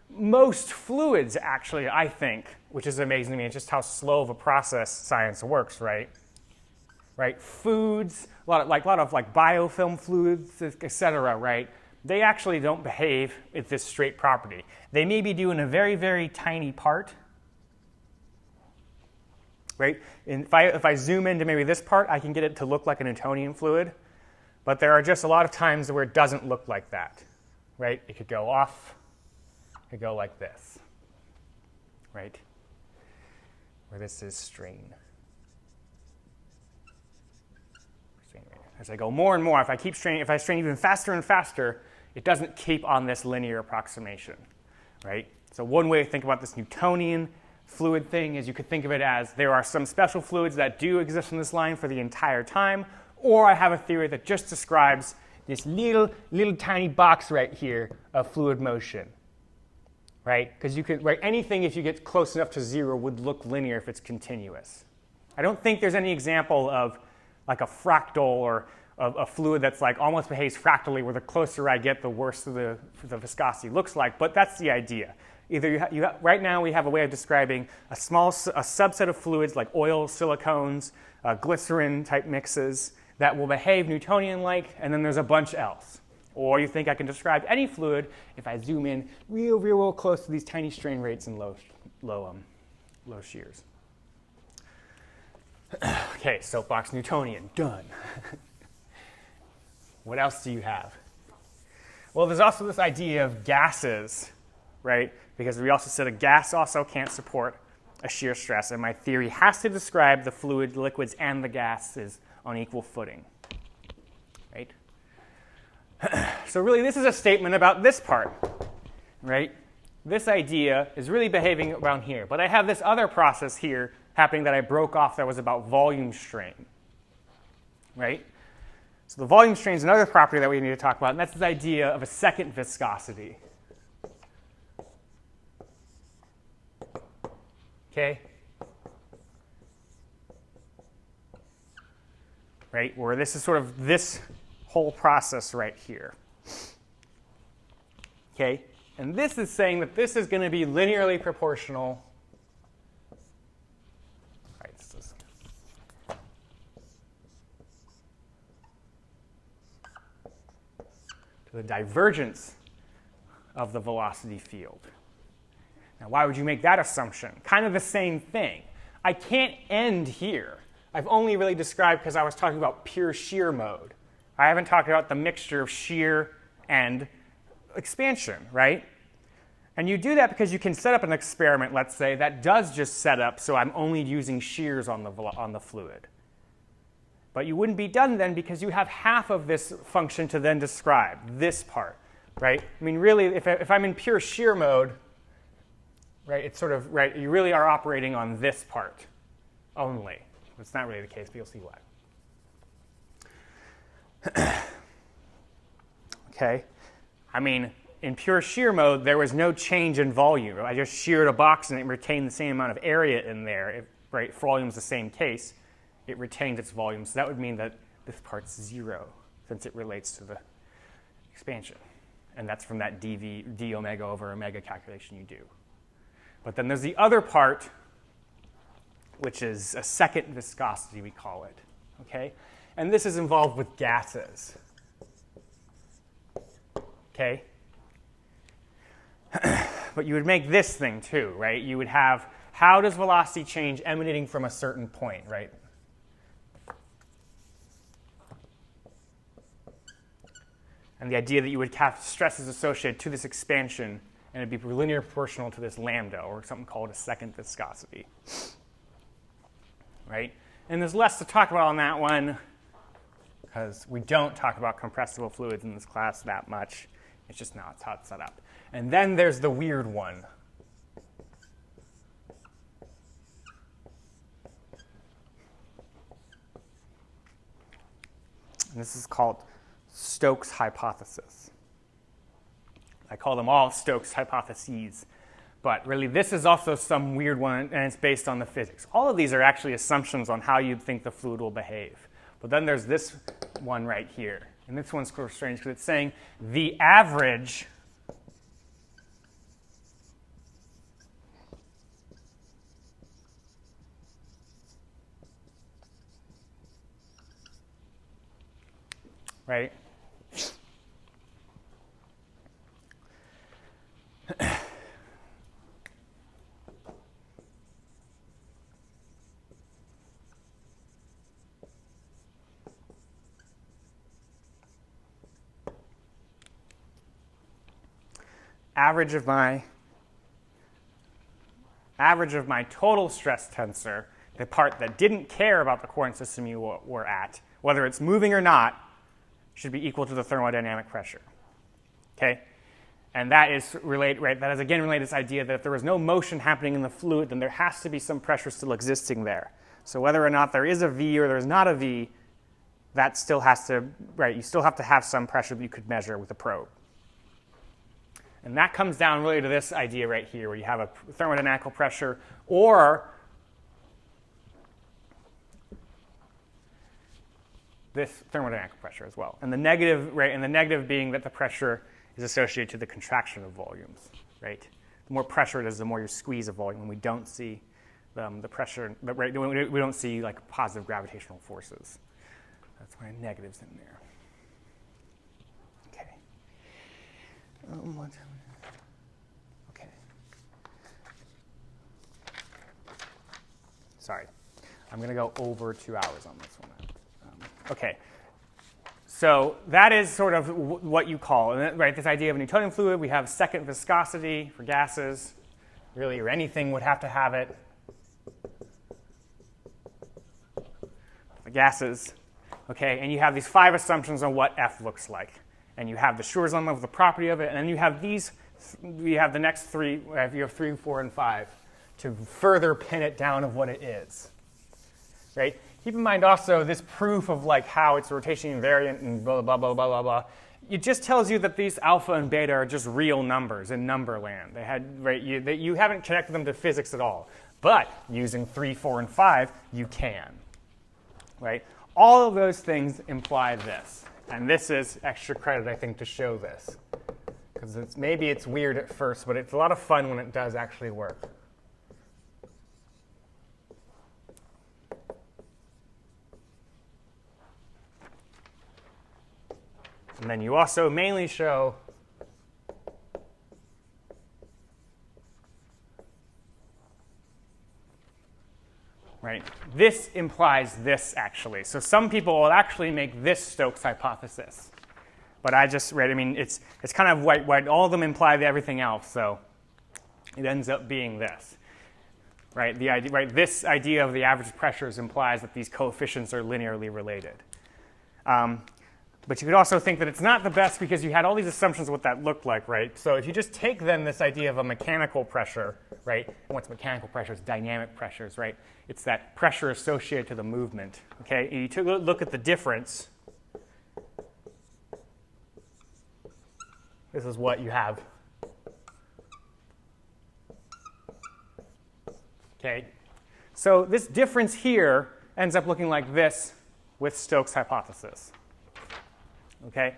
most fluids actually, I think, which is amazing to me, it's just how slow of a process science works, right? Right? Foods, a lot of biofilm fluids, et cetera, right? They actually don't behave with this straight property. They maybe do in a very, very tiny part, right? And if I zoom into maybe this part, I can get it to look like a Newtonian fluid. But there are just a lot of times where it doesn't look like that, right? It could go off. It could go like this, right? Where this is strain. As I go more and more, if I strain even faster and faster, it doesn't keep on this linear approximation, right? So one way to think about this Newtonian fluid thing is you could think of it as there are some special fluids that do exist in this line for the entire time, or I have a theory that just describes this little tiny box right here of fluid motion, right? Because you could write anything if you get close enough to 0 would look linear if it's continuous. I don't think there's any example of like a fractal or a fluid that's like almost behaves fractally, where the closer I get, the worse the viscosity looks like. But that's the idea. Either right now we have a way of describing a subset of fluids like oil, silicones, glycerin type mixes that will behave Newtonian-like, and then there's a bunch else. Or you think I can describe any fluid if I zoom in real close to these tiny strain rates and low shears. Okay, soapbox Newtonian, done. What else do you have? Well, there's also this idea of gases, right? Because we also said a gas also can't support a shear stress, and my theory has to describe the fluid, liquids, and the gases on equal footing, right? So really, this is a statement about this part, right? This idea is really behaving around here, but I have this other process here happening that I broke off that was about volume strain, right? So the volume strain is another property that we need to talk about, and that's this idea of a second viscosity. Okay? Right? Where this is sort of this whole process right here. Okay? And this is saying that this is going to be linearly proportional. The divergence of the velocity field. Now, why would you make that assumption? Kind of the same thing. I can't end here. I've only really described because I was talking about pure shear mode. I haven't talked about the mixture of shear and expansion, right? And you do that because you can set up an experiment, let's say, that does just set up so I'm only using shears on the fluid. But you wouldn't be done then because you have half of this function to then describe, this part, right? I mean, really, if I'm in pure shear mode, right, it's sort of, right, you really are operating on this part only. It's not really the case, but you'll see why. Okay? I mean, in pure shear mode, there was no change in volume. I just sheared a box and it retained the same amount of area in there. If, right, for volume's the same case. It retained its volume. So that would mean that this part's 0 since it relates to the expansion. And that's from that d omega over omega calculation you do. But then there's the other part, which is a second viscosity, we call it. Okay? And this is involved with gases. Okay? But you would make this thing too, right? You would have, how does velocity change emanating from a certain point, right? And the idea that you would have stresses associated to this expansion, and it'd be linear proportional to this lambda, or something called a second viscosity. Right? And there's less to talk about on that one, because we don't talk about compressible fluids in this class that much. It's just not how it's set up. And then there's the weird one. And this is called Stokes hypothesis. I call them all Stokes hypotheses. But really, this is also some weird one, and it's based on the physics. All of these are actually assumptions on how you'd think the fluid will behave. But then there's this one right here. And this one's sort of strange because it's saying the average right? average of my total stress tensor, the part that didn't care about the coordinate system you were at, whether it's moving or not, should be equal to the thermodynamic pressure. Okay? And that is related, right? That is again related to this idea that if there was no motion happening in the fluid, then there has to be some pressure still existing there. So whether or not there is a V or there's not a V, that still has to, right? You still have to have some pressure that you could measure with a probe. And that comes down really to this idea right here, where you have a thermodynamic pressure or this thermodynamic pressure as well. And the negative, right? And the negative being that the pressure is associated to the contraction of volumes, right? The more pressure it is, the more you squeeze a volume. And we don't see the pressure, right? We don't see like positive gravitational forces. That's why negative's in there. Okay. Okay. Sorry. I'm going to go over 2 hours on this one. Okay. So that is sort of what you call, right, this idea of a Newtonian fluid. We have second viscosity for gases, really, or anything would have to have it. The gases, okay, and you have these 5 assumptions on what F looks like. And you have the Schur's lemma of the property of it, and then you have these, you have the next 3, you have 3, 4, and 5 to further pin it down of what it is, right? Keep in mind also this proof of like how it's rotation invariant and blah, blah, blah, blah, blah, blah. It just tells you that these alpha and beta are just real numbers in number land. They had, right, you haven't connected them to physics at all. But using 3, 4, and 5, you can, right? All of those things imply this. And this is extra credit, I think, to show this. Because maybe it's weird at first, but it's a lot of fun when it does actually work. And then you also mainly show right? This implies this, actually. So some people will actually make this Stokes hypothesis. But I just read, I mean, it's kind of white. All of them imply everything else, so it ends up being this. Right? The idea, right? This idea of the average pressures implies that these coefficients are linearly related. But you could also think that it's not the best because you had all these assumptions of what that looked like, right? So if you just take then this idea of a mechanical pressure, right? And what's mechanical pressure? It's dynamic pressures, right? It's that pressure associated to the movement, okay? And you took a look at the difference. This is what you have. Okay? So this difference here ends up looking like this with Stokes' hypothesis. Okay,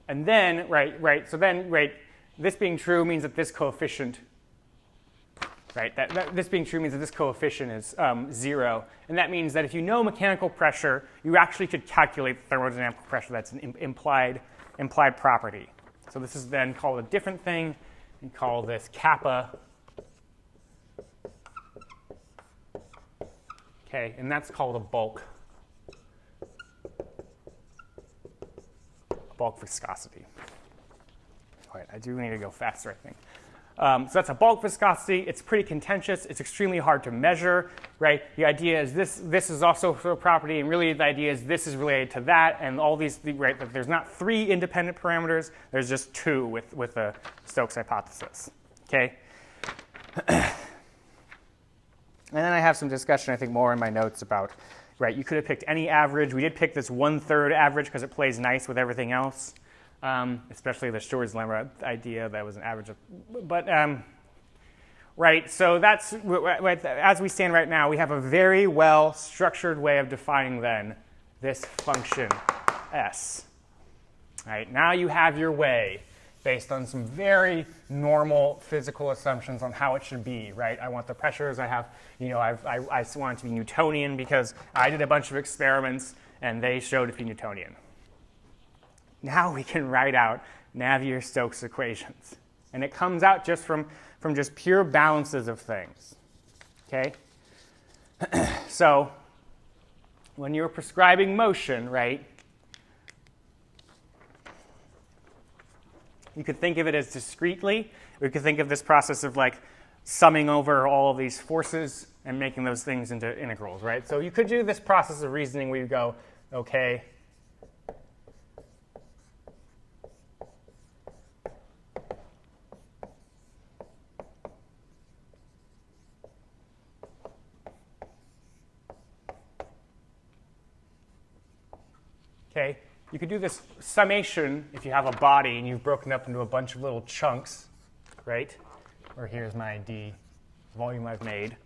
and then so then this being true means that this coefficient, right? This being true means that this coefficient is 0, and that means that if you know mechanical pressure, you actually could calculate the thermodynamic pressure. That's an implied property. So this is then called a different thing, and call this kappa. Okay, and that's called a bulk viscosity. All right, I do need to go faster, I think. So that's a bulk viscosity. It's pretty contentious. It's extremely hard to measure, right? The idea is this is also a property, and really the idea is this is related to that, and all these, right? That there's not 3 independent parameters. There's just 2 with the Stokes hypothesis. Okay. And then I have some discussion, I think, more in my notes about, right, you could have picked any average. We did pick this 1/3 average because it plays nice with everything else, especially the Schur's lemma idea that was an average of. But, right, so that's, right, as we stand right now, we have a very well-structured way of defining then this function S. Right, now you have your way based on some very normal physical assumptions on how it should be, right? I want the pressures. I have, I want it to be Newtonian because I did a bunch of experiments and they showed it to be Newtonian. Now we can write out Navier Stokes equations. And it comes out just from just pure balances of things, okay? So when you're prescribing motion, right, You could think of it as discretely. We could think of this process of like summing over all of these forces and making those things into integrals, right? So you could do this process of reasoning where you go, okay, you could do this summation if you have a body and you've broken up into a bunch of little chunks, right? Or here's my d volume I've made.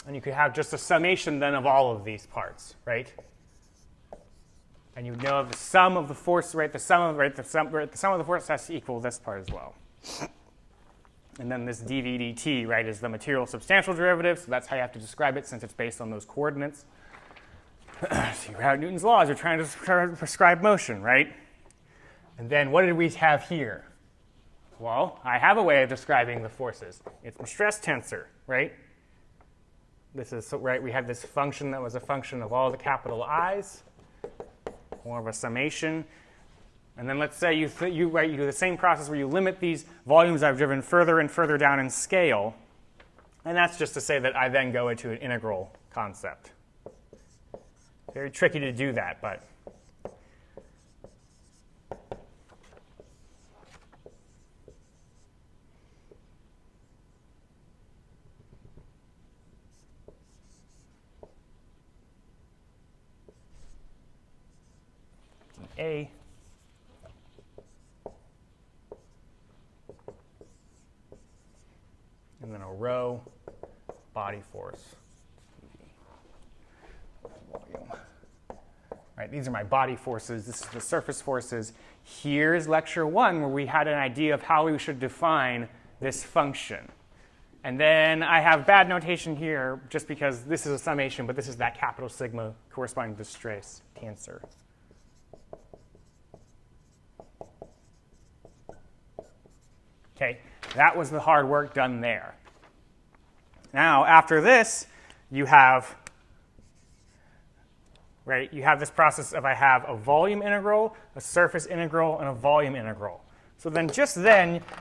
And you could have just a summation then of all of these parts, right? And you know the sum of the force, right? The sum of the force has to equal this part as well. And then this dv dt, right, is the material substantial derivative, so that's how you have to describe it since it's based on those coordinates. So you have Newton's laws, you're trying to prescribe motion, right? And then what did we have here? Well, I have a way of describing the forces. It's my stress tensor, right? This is, right, we had this function that was a function of all the capital I's, more of a summation. And then let's say you do the same process where you limit these volumes I've driven further and further down in scale. And that's just to say that I then go into an integral concept. Very tricky to do that, but A. And then a rho body force. Volume. Right, these are my body forces. This is the surface forces. Here's lecture 1 where we had an idea of how we should define this function. And then I have bad notation here just because this is a summation, but this is that capital sigma corresponding to the stress tensor. Okay, that was the hard work done there. Now, after this, you have, right, you have this process of I have a volume integral, a surface integral, and a volume integral. So then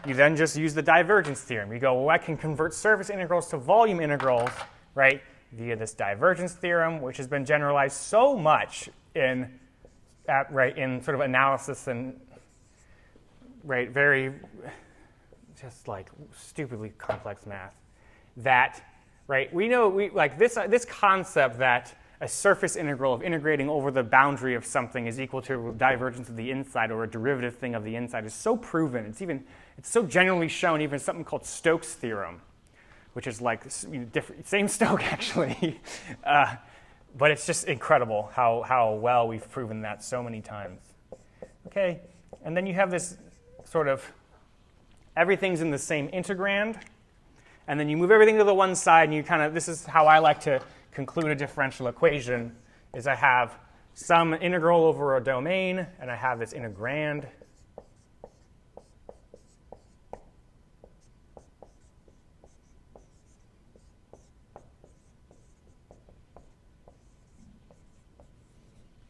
you then just use the divergence theorem. You go, well, I can convert surface integrals to volume integrals, right, via this divergence theorem, which has been generalized so much in sort of analysis and, right, very just like stupidly complex math, that, right, we know, like this concept that a surface integral of integrating over the boundary of something is equal to divergence of the inside or a derivative thing of the inside is so proven. It's so generally shown, even something called Stokes' theorem, which is like same Stokes actually, but it's just incredible how well we've proven that so many times. Okay, and then you have this sort of everything's in the same integrand, and then you move everything to the one side, and you kind of, this is how I like to conclude a differential equation, is I have some integral over a domain, and I have this integrand.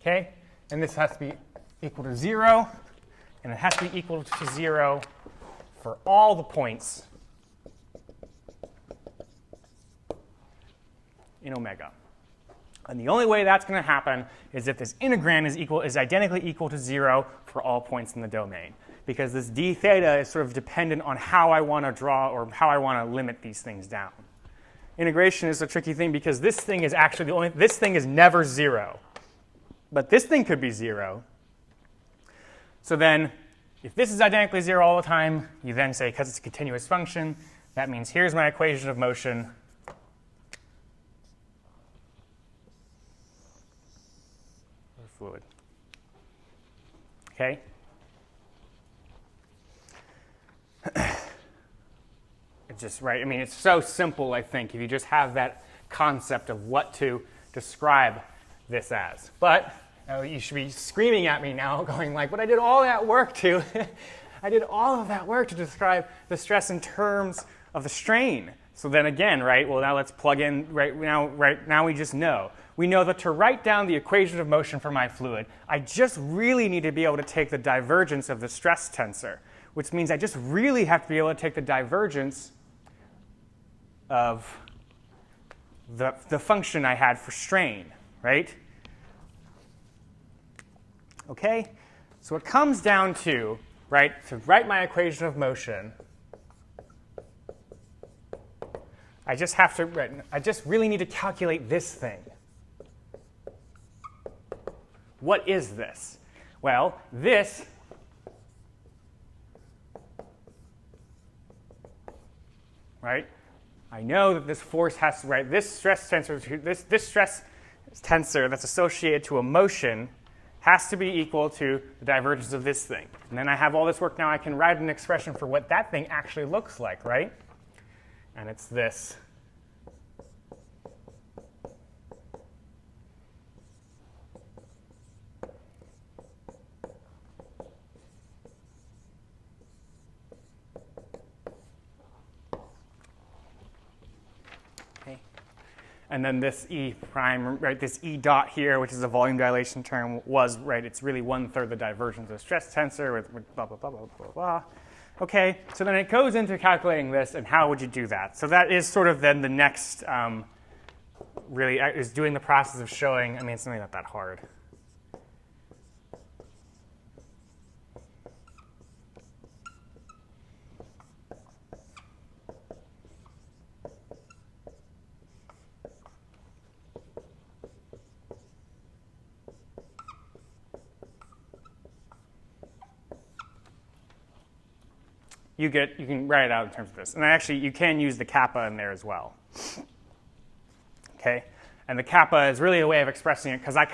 Okay, and this has to be equal to 0, and it has to be equal to 0 for all the points in omega. And the only way that's going to happen is if this integrand is identically equal to 0 for all points in the domain, because this d theta is sort of dependent on how I want to draw or how I want to limit these things down. Integration is a tricky thing because this thing is actually this thing is never 0, but this thing could be 0. So then, if this is identically 0 all the time, you then say, because it's a continuous function, that means here's my equation of motion. Fluid. Okay? It's just right. I mean, it's so simple, I think, if you just have that concept of what to describe this as. But you should be screaming at me now, going like, but I did all that work to, I did all of that work to describe the stress in terms of the strain. So then again, right, well, now let's plug in, right now we just know. we know that to write down the equation of motion for my fluid, I just really need to be able to take the divergence of the stress tensor, which means I just really have to be able to take the divergence of the function I had for strain, right? Okay? So it comes down to, right, to write my equation of motion, I just really need to calculate this thing. What is this? Well, this right? I know that this force has to, right, this stress tensor, this stress tensor that's associated to a motion has to be equal to the divergence of this thing. And then I have all this work now. I can write an expression for what that thing actually looks like, right? And it's this. And then this E prime, right, this E dot here, which is a volume dilation term, was, right, it's really 1/3 the divergence of the stress tensor with blah, blah, blah, blah, blah, blah. Okay, so then it goes into calculating this, and how would you do that? So that is sort of then the next, really, is doing the process of showing, I mean, it's really not that hard. You can write it out in terms of this. And actually, you can use the kappa in there as well. Okay? And the kappa is really a way of expressing it, because I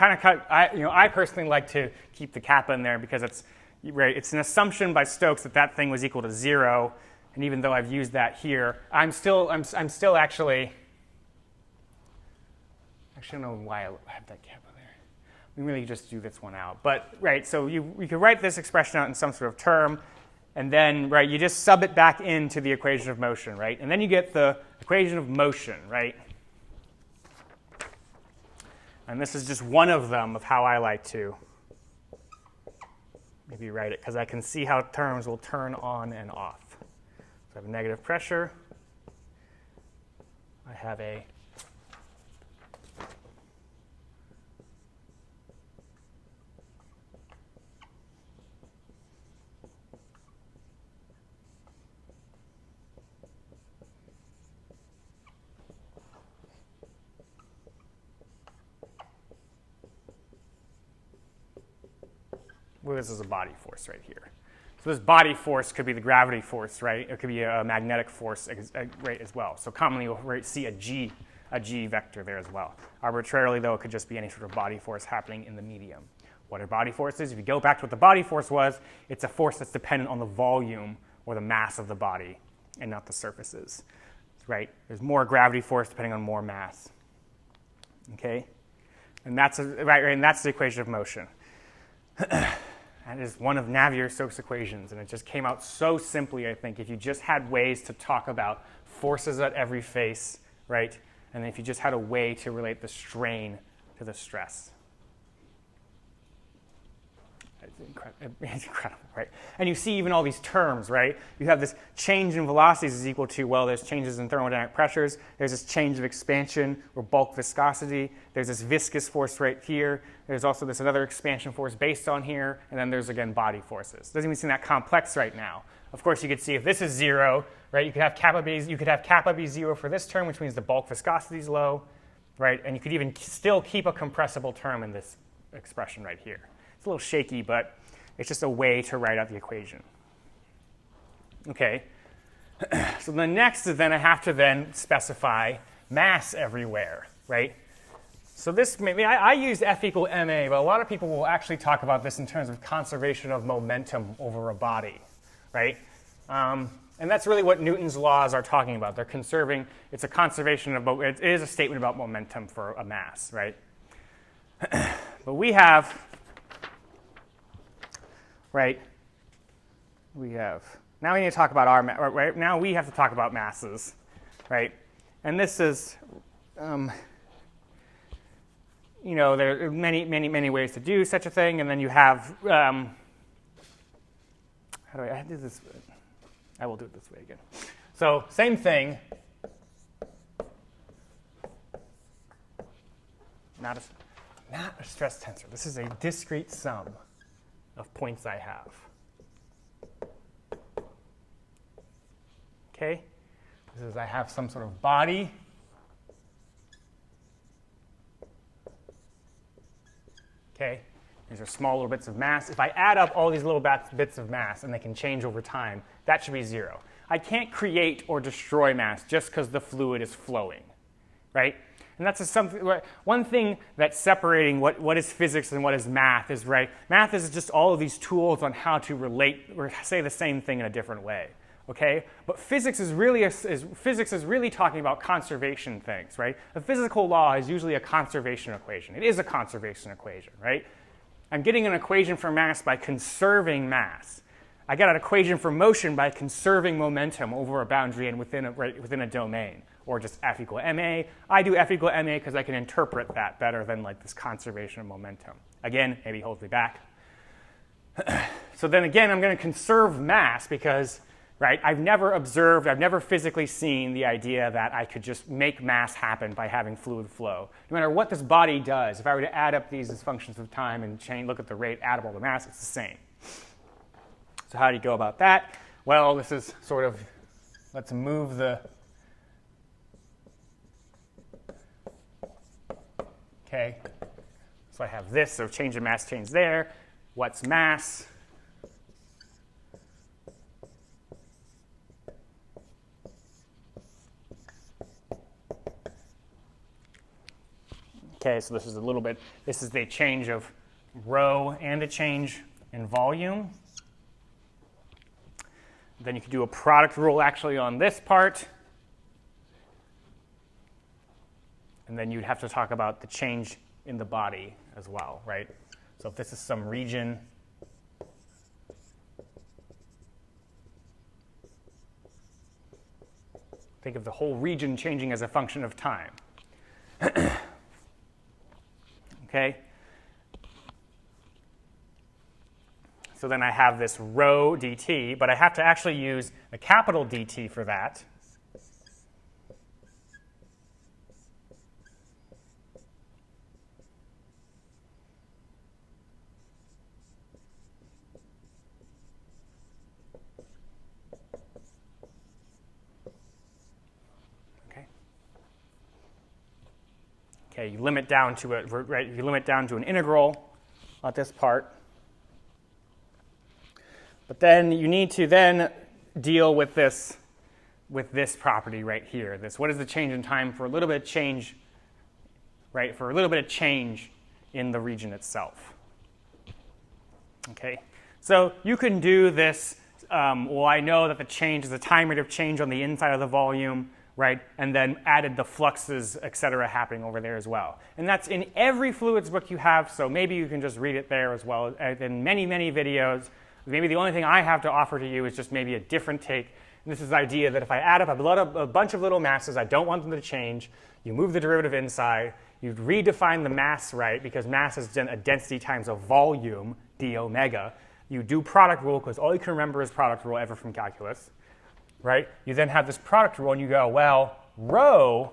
personally like to keep the kappa in there because it's an assumption by Stokes that that thing was equal to 0. And even though I've used that here, I'm still actually I don't know why I have that kappa there. We really just do this one out. But right, so you could write this expression out in some sort of term. And then, right, you just sub it back into the equation of motion, right? And then you get the equation of motion, right? And this is just one of them of how I like to maybe write it, because I can see how terms will turn on and off. So I have a negative pressure. I have a well, this is a body force right here. So this body force could be the gravity force, right? It could be a magnetic force, right, as well. So commonly you'll see a G vector there as well. Arbitrarily, though, it could just be any sort of body force happening in the medium. What are body forces? If you go back to what the body force was, it's a force that's dependent on the volume or the mass of the body and not the surfaces, right? There's more gravity force depending on more mass, okay? And that's, and that's the equation of motion. That is one of Navier Stokes equations, and it just came out so simply, I think, if you just had ways to talk about forces at every face, right? And then if you just had a way to relate the strain to the stress. It's incredible, right? And you see even all these terms, right? You have this change in velocities is equal to, well, there's changes in thermodynamic pressures. There's this change of expansion or bulk viscosity. There's this viscous force right here. There's also this another expansion force based on here. And then there's, again, body forces. It doesn't even seem that complex right now. Of course, you could see if this is 0, right? You could have kappa be 0 for this term, which means the bulk viscosity is low, right? And you could even still keep a compressible term in this expression right here. It's a little shaky, but it's just a way to write out the equation. Okay. So the next is then I have to then specify mass everywhere, right? So this, maybe I use F equal ma, but a lot of people will actually talk about this in terms of conservation of momentum over a body, right? And that's really what Newton's laws are talking about. They're conserving, it's a conservation of, it is a statement about momentum for a mass, right? But we have, right, now we need to talk about our, right, now we have to talk about masses, right? And this is, there are many ways to do such a thing, and then you have, how do I do this? I will do it this way again. So same thing, not a stress tensor. This is a discrete sum of points I have. Okay, this is I have some sort of body. Okay, these are small little bits of mass. If I add up all these little bits of mass, and they can change over time, that should be 0. I can't create or destroy mass just because the fluid is flowing, right? And that's one thing that's separating what is physics and what is math is, right? Math is just all of these tools on how to relate or say the same thing in a different way, okay? But physics is really talking about conservation things, right? A physical law is usually a conservation equation. It is a conservation equation, right? I'm getting an equation for mass by conserving mass. I got an equation for motion by conserving momentum over a boundary and within a domain, or just F equal ma. I do F equal ma because I can interpret that better than like this conservation of momentum. Again, maybe holds me back. So then again, I'm going to conserve mass because, right, I've never physically seen the idea that I could just make mass happen by having fluid flow. No matter what this body does, if I were to add up these as functions of time and look at the rate addable to mass, it's the same. So how do you go about that? Well, this is sort of, let's move the, okay. So I have this, so change of mass change there. What's mass? Okay, so this is the change of rho and a change in volume. Then you can do a product rule actually on this part. And then you'd have to talk about the change in the body as well, right? So if this is some region, think of the whole region changing as a function of time. Okay? So then I have this rho dt, but I have to actually use a capital DT for that. Okay, you limit down to it, right? You limit down to an integral at this part. But then you need to then deal with this property right here. What is the change in time for a little bit of change, right? For a little bit of change in the region itself. Okay, so you can do this. Well, I know that the change is the time rate of change on the inside of the volume, right? And then added the fluxes, et cetera, happening over there as well. And that's in every fluids book you have, so maybe you can just read it there as well. In many videos. Maybe the only thing I have to offer to you is just maybe a different take. And this is the idea that if I add up a bunch of little masses, I don't want them to change. You move the derivative inside. You redefine the mass right, because mass is a density times a volume, d omega. You do product rule, because all you can remember is product rule ever from calculus. Right? You then have this product rule, and you go, well, rho,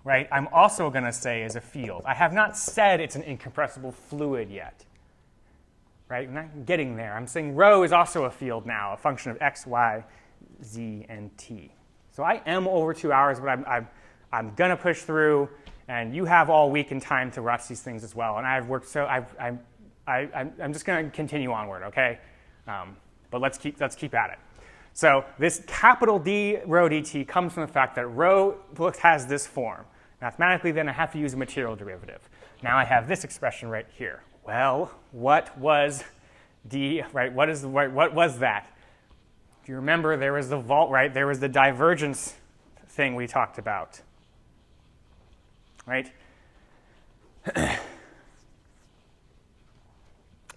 right, I'm also going to say is a field. I have not said it's an incompressible fluid yet. Right? I'm not getting there. I'm saying rho is also a field now, a function of x, y, z, and t. So I am over 2 hours, but I'm going to push through, and you have all week and time to watch these things as well. And I've worked so I'm just going to continue onward, okay? But let's keep at it. So this capital D rho dt comes from the fact that rho has this form. Mathematically, then I have to use a material derivative. Now I have this expression right here. Well, what was d, right? What was that? If you remember, there was the right? There was the divergence thing we talked about, right?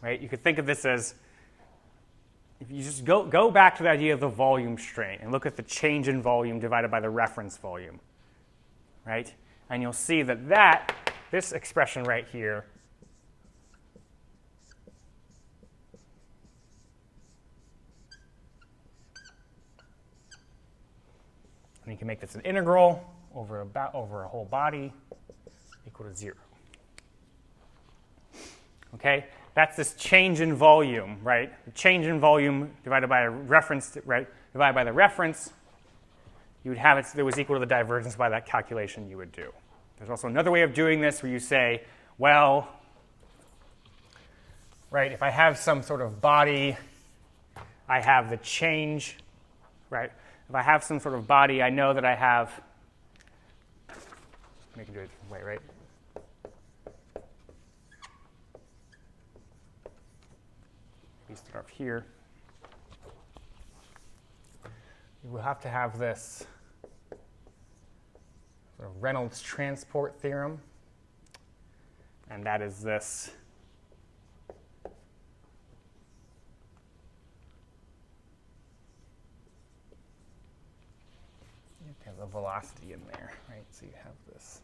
Right? You could think of this as, if you just go back to the idea of the volume strain and look at the change in volume divided by the reference volume, right? And you'll see that this expression right here and you can make this an integral over a whole body equal to 0. Okay, that's this change in volume, right? The change in volume divided by a reference, right? Divided by the reference, you would have it that was equal to the divergence by that calculation you would do. There's also another way of doing this where you say, well, right, if I have some sort of body, I have the change, right? If I have some sort of body, I know that I have, we can do it a different way, right? We start off here. You will have to have this sort of Reynolds transport theorem, and that is this. You have to have the velocity in there, right? So you have this.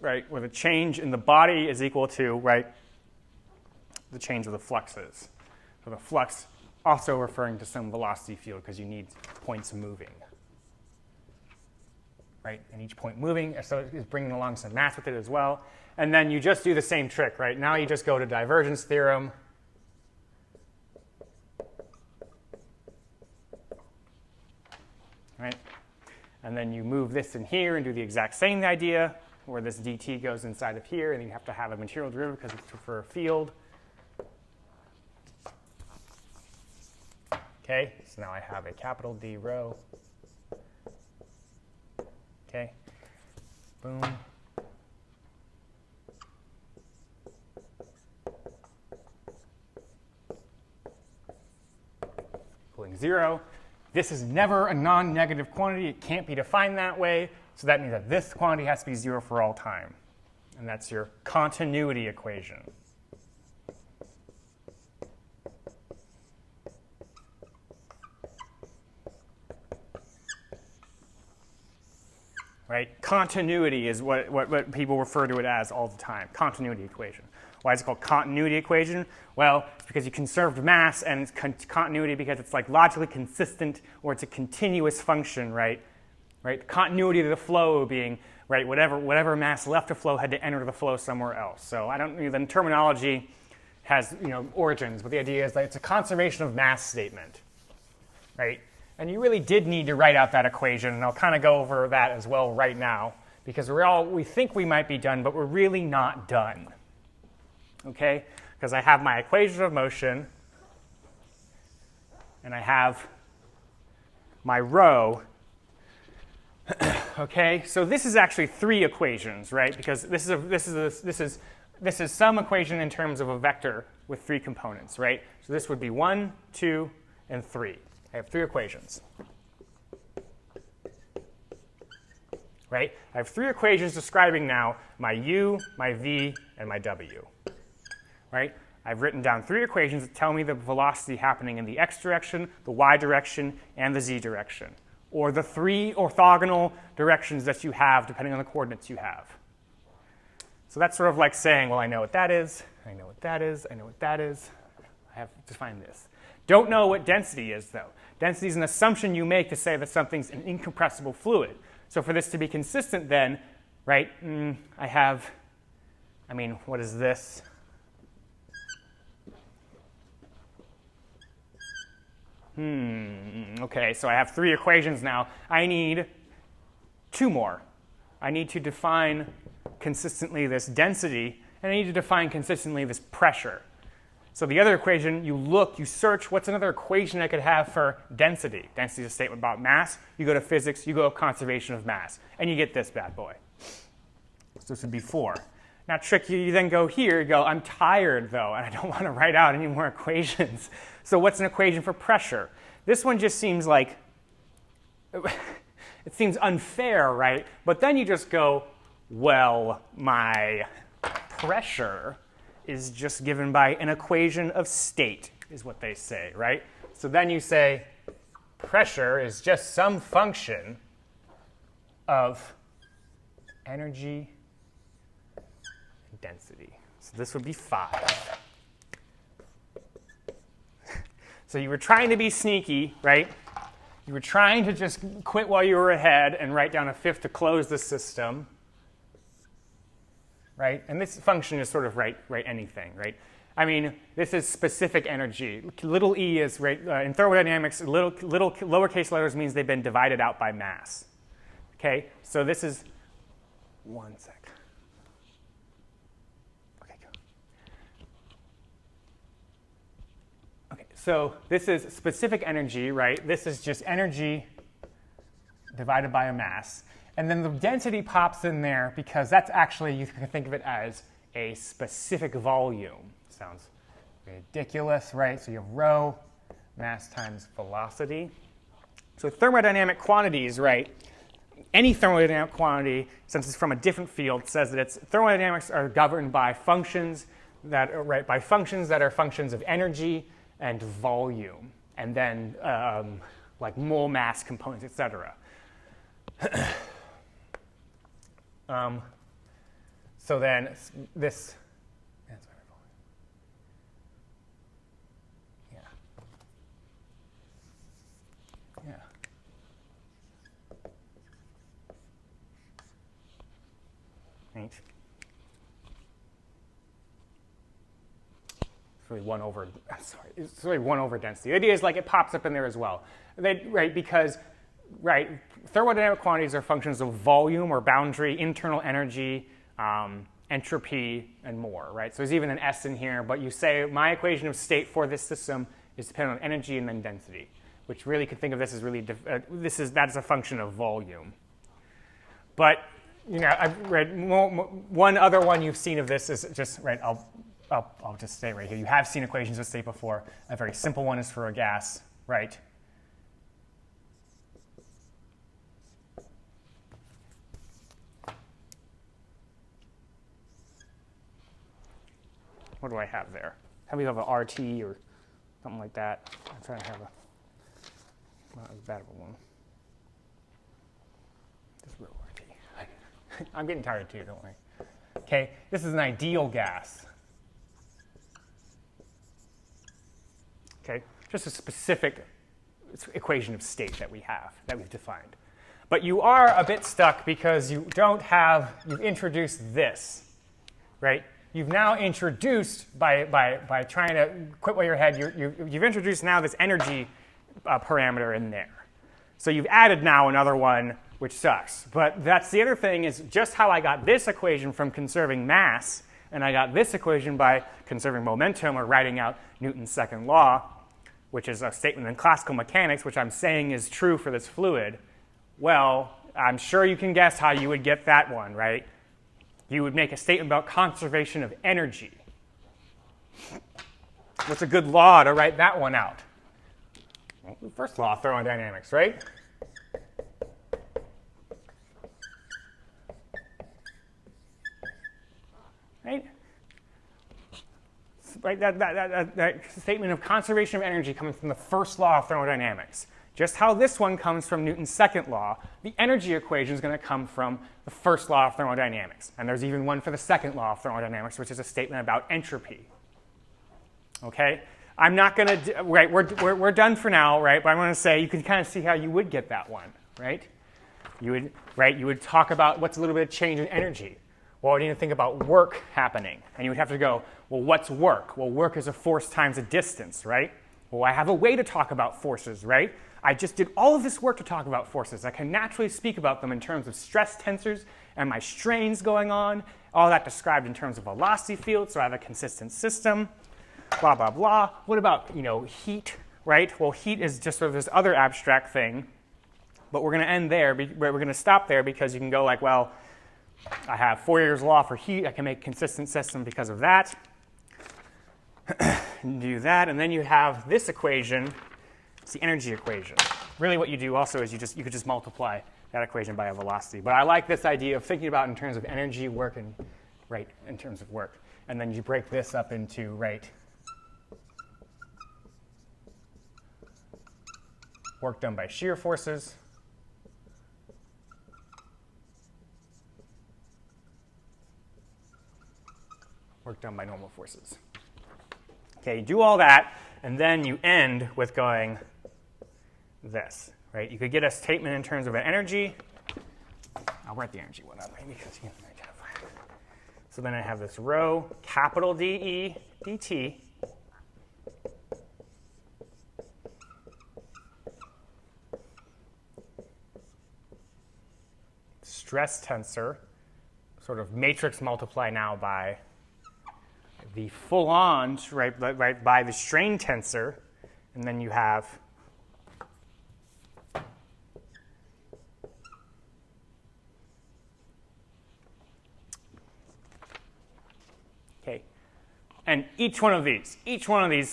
Right, where the change in the body is equal to, right, the change of the fluxes. So the flux also referring to some velocity field because you need points moving. Right, and each point moving, so it's bringing along some mass with it as well. And then you just do the same trick, right? Now you just go to divergence theorem. Right, and then you move this in here and do the exact same idea, where this dt goes inside of here, and you have to have a material derivative because it's for a field. Okay, so now I have a capital D rho. Okay, boom. Equaling 0. This is never a non-negative quantity. It can't be defined that way. So that means that this quantity has to be 0 for all time. And that's your continuity equation. Right? Continuity is what people refer to it as all the time. Continuity equation. Why is it called continuity equation? Well, it's because you conserved mass, and it's continuity because it's like logically consistent, or it's a continuous function, right? Right? Continuity of the flow being, right, whatever mass left to flow had to enter the flow somewhere else. So the terminology has, origins, but the idea is that it's a conservation of mass statement, right? And you really did need to write out that equation, and I'll kind of go over that as well right now, because we think we might be done, but we're really not done. Okay? Because I have my equation of motion, and I have my rho. Okay, so this is actually 3 equations, right? Because this is some equation in terms of a vector with 3 components, right? So this would be 1, 2, and 3. I have 3 equations. Right? I have 3 equations describing now my u, my v, and my w. Right? I've written down 3 equations that tell me the velocity happening in the x direction, the y direction, and the z direction, or the 3 orthogonal directions that you have depending on the coordinates you have. So that's sort of like saying, well, I know what that is, I know what that is, I know what that is. I have to find this. Don't know what density is, though. Density is an assumption you make to say that something's an incompressible fluid. So for this to be consistent then, right, what is this? Okay, so I have 3 equations now. I need 2 more. I need to define consistently this density, and I need to define consistently this pressure. So the other equation, you search, what's another equation I could have for density? Density is a statement about mass. You go to physics, you go to conservation of mass, and you get this bad boy. So this would be 4. Now, you then go here, you go, I'm tired, though, and I don't want to write out any more equations. So what's an equation for pressure? This one just seems like, it seems unfair, right? But then you just go, well, my pressure is just given by an equation of state, is what they say, right? So then you say, pressure is just some function of energy and density. So this would be 5. So you were trying to be sneaky, right? You were trying to just quit while you were ahead and write down a fifth to close the system, right? And this function is sort of write anything, right? I mean, this is specific energy. Little e is, right, in thermodynamics, little lowercase letters means they've been divided out by mass. Okay, so this is, one sec. Okay, go. Okay, so this is specific energy, right? This is just energy divided by a mass. And then the density pops in there because that's actually, you can think of it as a specific volume. Sounds ridiculous, right? So you have rho, mass times velocity. So thermodynamic quantities, right? Any thermodynamic quantity, since it's from a different field, says that its thermodynamics are governed by functions that are, right, by functions that are functions of energy and volume, and then like mole mass components, etc. So then this. Right. It's really 1 over. Sorry, it's really 1 over density. The idea is like it pops up in there as well, right? Because thermodynamic quantities are functions of volume or boundary, internal energy, entropy, and more, right? So there's even an S in here, but you say my equation of state for this system is dependent on energy and then density, which really could think of this as really that is a function of volume, but. You know, I've read one other one you've seen of this is just, right, I'll just say right here. You have seen equations of state before. A very simple one is for a gas, right? What do I have there? How do you have a RT or something like that? I'm trying to have a bad one. Just real RT. I'm getting tired too, don't worry. Okay, this is an ideal gas. Okay, just a specific equation of state that we have, that we've defined. But you are a bit stuck because you don't have, you've introduced this, right? You've now introduced, by trying to quit while you're ahead, you've introduced now this energy parameter in there. So you've added now another one, which sucks. But that's the other thing is just how I got this equation from conserving mass, and I got this equation by conserving momentum or writing out Newton's second law, which is a statement in classical mechanics, which I'm saying is true for this fluid. Well, I'm sure you can guess how you would get that one, right? You would make a statement about conservation of energy. What's a good law to write that one out? Well, the first law of thermodynamics, right? Right? That statement of conservation of energy comes from the first law of thermodynamics. Just how this one comes from Newton's second law, the energy equation is going to come from the first law of thermodynamics. And there's even one for the second law of thermodynamics, which is a statement about entropy. Okay? I'm not going to, right, we're done for now, right? But I want to say you can kind of see how you would get that one, right? You would talk about what's a little bit of change in energy. Well, you need to think about work happening. And you would have to go, well, what's work? Well, work is a force times a distance, right? Well, I have a way to talk about forces, right? I just did all of this work to talk about forces. I can naturally speak about them in terms of stress tensors and my strains going on, all that described in terms of velocity fields, so I have a consistent system, blah, blah, blah. What about, heat, right? Well, heat is just sort of this other abstract thing, but we're going to end there. We're going to stop there because you can go like, well, I have Fourier's law for heat. I can make a consistent system because of that. Do that, and then you have this equation. It's the energy equation. Really what you do also is you could just multiply that equation by a velocity. But I like this idea of thinking about in terms of energy, work, and right, in terms of work. And then you break this up into, right, work done by shear forces. Work done by normal forces. Okay, you do all that, and then you end with going this, right? You could get a statement in terms of an energy. I'll write the energy one up, maybe, because you can identify it. So then I have this rho capital dE dt stress tensor, sort of matrix multiply now by the full-on, right, by the strain tensor, and then you have okay, and each one of these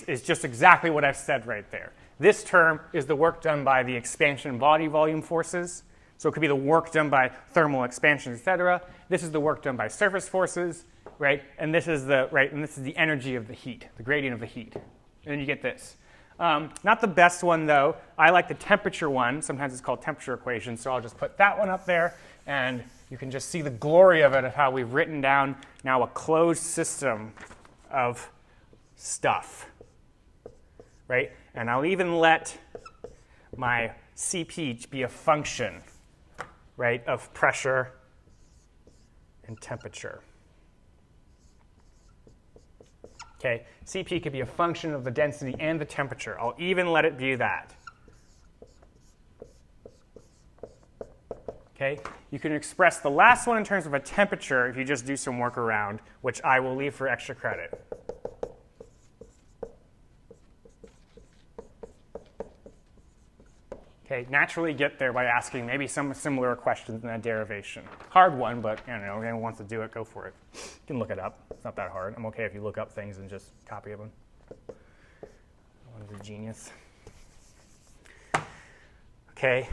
is just exactly what I've said right there. This term is the work done by the expansion body volume forces. So it could be the work done by thermal expansion, et cetera. This is the work done by surface forces, right? And this is the energy of the heat, the gradient of the heat. And then you get this. Not the best one, though. I like the temperature one. Sometimes it's called temperature equation, so I'll just put that one up there, and you can just see the glory of it, of how we've written down now a closed system of stuff, right? And I'll even let my Cp be a function, right, of pressure and temperature. Okay, Cp could be a function of the density and the temperature. I'll even let it be that. Okay, you can express the last one in terms of a temperature if you just do some work around, which I will leave for extra credit. Okay, naturally get there by asking maybe some similar questions in that derivation. Hard one, but I don't know, if anyone wants to do it, go for it. You can look it up. It's not that hard. I'm okay if you look up things and just copy them. One's a genius. Okay,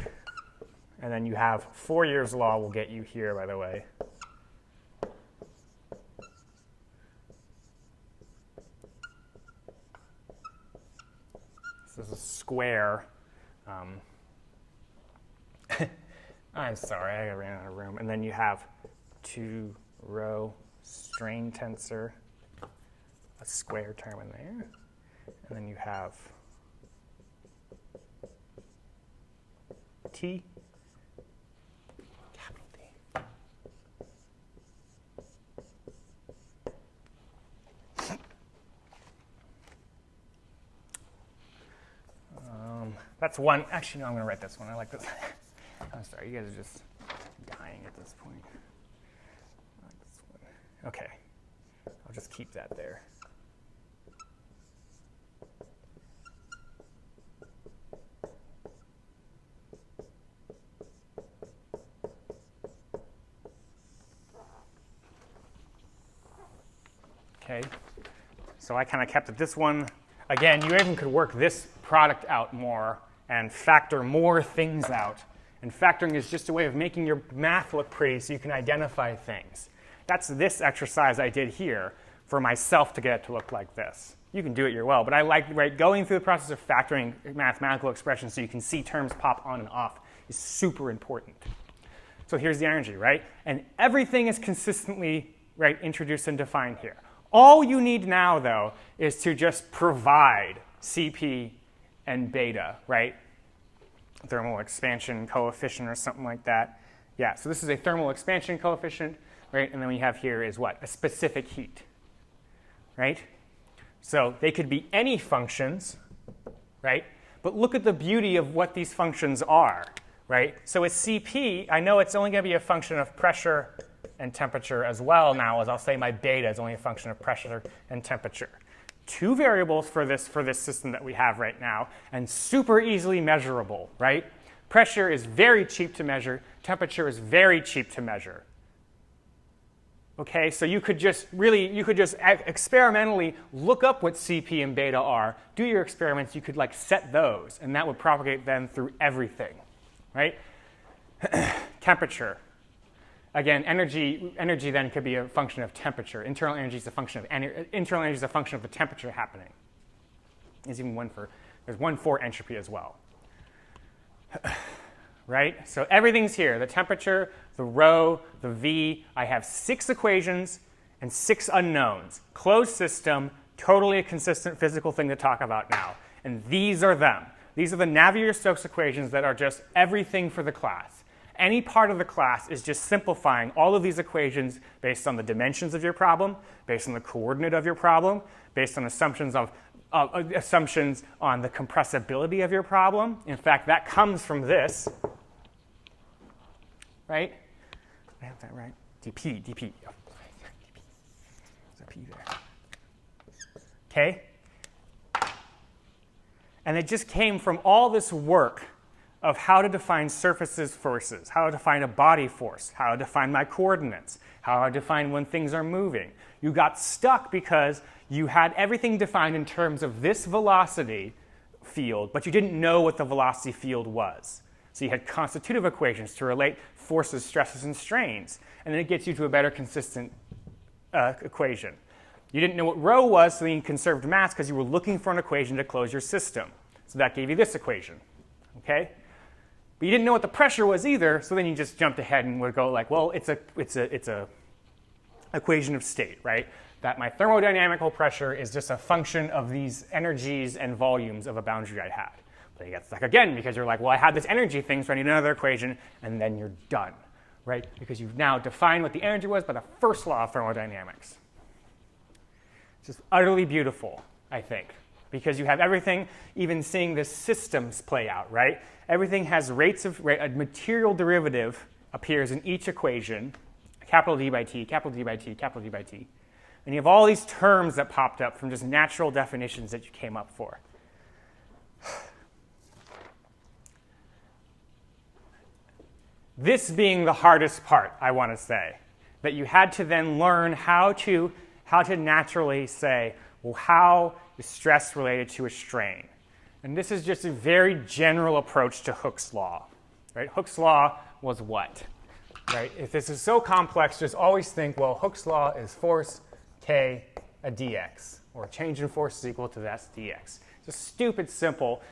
and then you have Fourier's law will get you here, by the way. This is a square. I'm sorry, I ran out of room. And then you have 2 rho strain tensor, a square term in there. And then you have T, capital T. That's one. Actually, no, I'm going to write this one. I like this. I'm sorry, you guys are just dying at this point. I like this one. Okay, I'll just keep that there. Okay, so I kind of kept it this one. Again, you even could work this product out more and factor more things out. And factoring is just a way of making your math look pretty so you can identify things. That's this exercise I did here for myself to get it to look like this. You can do it your well, but I like going through the process of factoring mathematical expressions so you can see terms pop on and off is super important. So here's the energy, right? And everything is consistently introduced and defined here. All you need now, though, is to just provide Cp and beta, right? Thermal expansion coefficient or something like that. Yeah, so this is a thermal expansion coefficient, right? And then we have here is what? A specific heat, right? So they could be any functions, right? But look at the beauty of what these functions are, right? So with Cp, I know it's only going to be a function of pressure and temperature as well now, as I'll say my beta is only a function of pressure and temperature. 2 variables for this system that we have right now, and super easily measurable, right? Pressure is very cheap to measure. Temperature is very cheap to measure. Okay, so you could just experimentally look up what Cp and beta are, do your experiments, you could set those, and that would propagate then through everything, right? Temperature. Again, energy then could be a function of temperature. Internal energy is a function of the temperature happening. There's one for entropy as well. Right? So everything's here. The temperature, the rho, the v. I have 6 equations and 6 unknowns. Closed system, totally a consistent physical thing to talk about now. And these are them. These are the Navier Stokes equations that are just everything for the class. Any part of the class is just simplifying all of these equations based on the dimensions of your problem, based on the coordinate of your problem, based on assumptions on the compressibility of your problem. In fact, that comes from this, right? I have that right? dp. There's a p there. Okay? And it just came from all this work of how to define surfaces forces, how to define a body force, how to define my coordinates, how to define when things are moving. You got stuck because you had everything defined in terms of this velocity field, but you didn't know what the velocity field was. So you had constitutive equations to relate forces, stresses, and strains, and then it gets you to a better consistent equation. You didn't know what rho was, so then you conserved mass because you were looking for an equation to close your system. So that gave you this equation, okay? But you didn't know what the pressure was either, so then you just jumped ahead and would go like, well, it's a equation of state, right? That my thermodynamical pressure is just a function of these energies and volumes of a boundary I had. But you get stuck again because you're like, well, I had this energy thing, so I need another equation, and then you're done, right? Because you've now defined what the energy was by the first law of thermodynamics. It's just utterly beautiful, I think, because you have everything, even seeing the systems play out, right? Everything has rates of, a material derivative appears in each equation, capital D by T, capital D by T, capital D by T. And you have all these terms that popped up from just natural definitions that you came up for. This being the hardest part, I want to say, that you had to then learn how to naturally say, well, how is stress related to a strain? And this is just a very general approach to Hooke's law, right? Hooke's law was what, right? If this is so complex, just always think, well, Hooke's law is force K a dx, or change in force is equal to this dx. It's a stupid, simple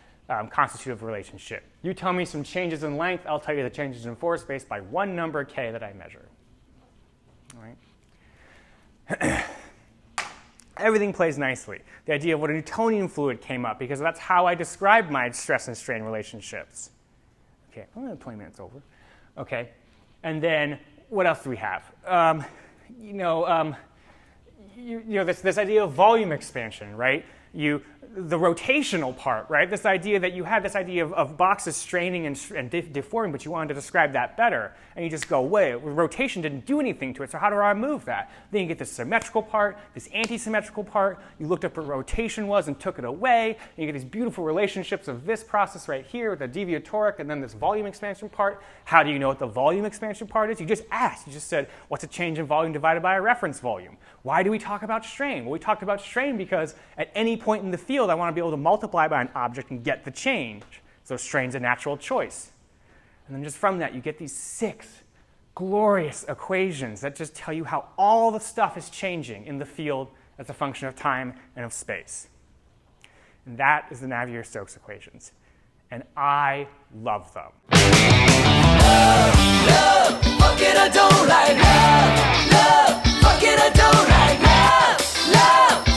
constitutive relationship. You tell me some changes in length, I'll tell you the changes in force based by one number K that I measure. All right? Everything plays nicely. The idea of what a Newtonian fluid came up because that's how I described my stress and strain relationships. Okay, 20 minutes over. Okay, and then what else do we have? This idea of volume expansion, right? The rotational part, right? This idea that you had this idea of boxes straining and deforming, but you wanted to describe that better. And you just go, wait, rotation didn't do anything to it, so how do I move that? Then you get this symmetrical part, this anti-symmetrical part. You looked up what rotation was and took it away. And you get these beautiful relationships of this process right here with the deviatoric and then this volume expansion part. How do you know what the volume expansion part is? You just asked. You just said, what's a change in volume divided by a reference volume? Why do we talk about strain? Well, we talked about strain because at any point in the field, I want to be able to multiply by an object and get the change. So strain's a natural choice. And then just from that, you get these 6 glorious equations that just tell you how all the stuff is changing in the field as a function of time and of space. And that is the Navier Stokes equations. And I love them. Love, fuck it, I don't like love. Love, fuck it, I don't like love. Love.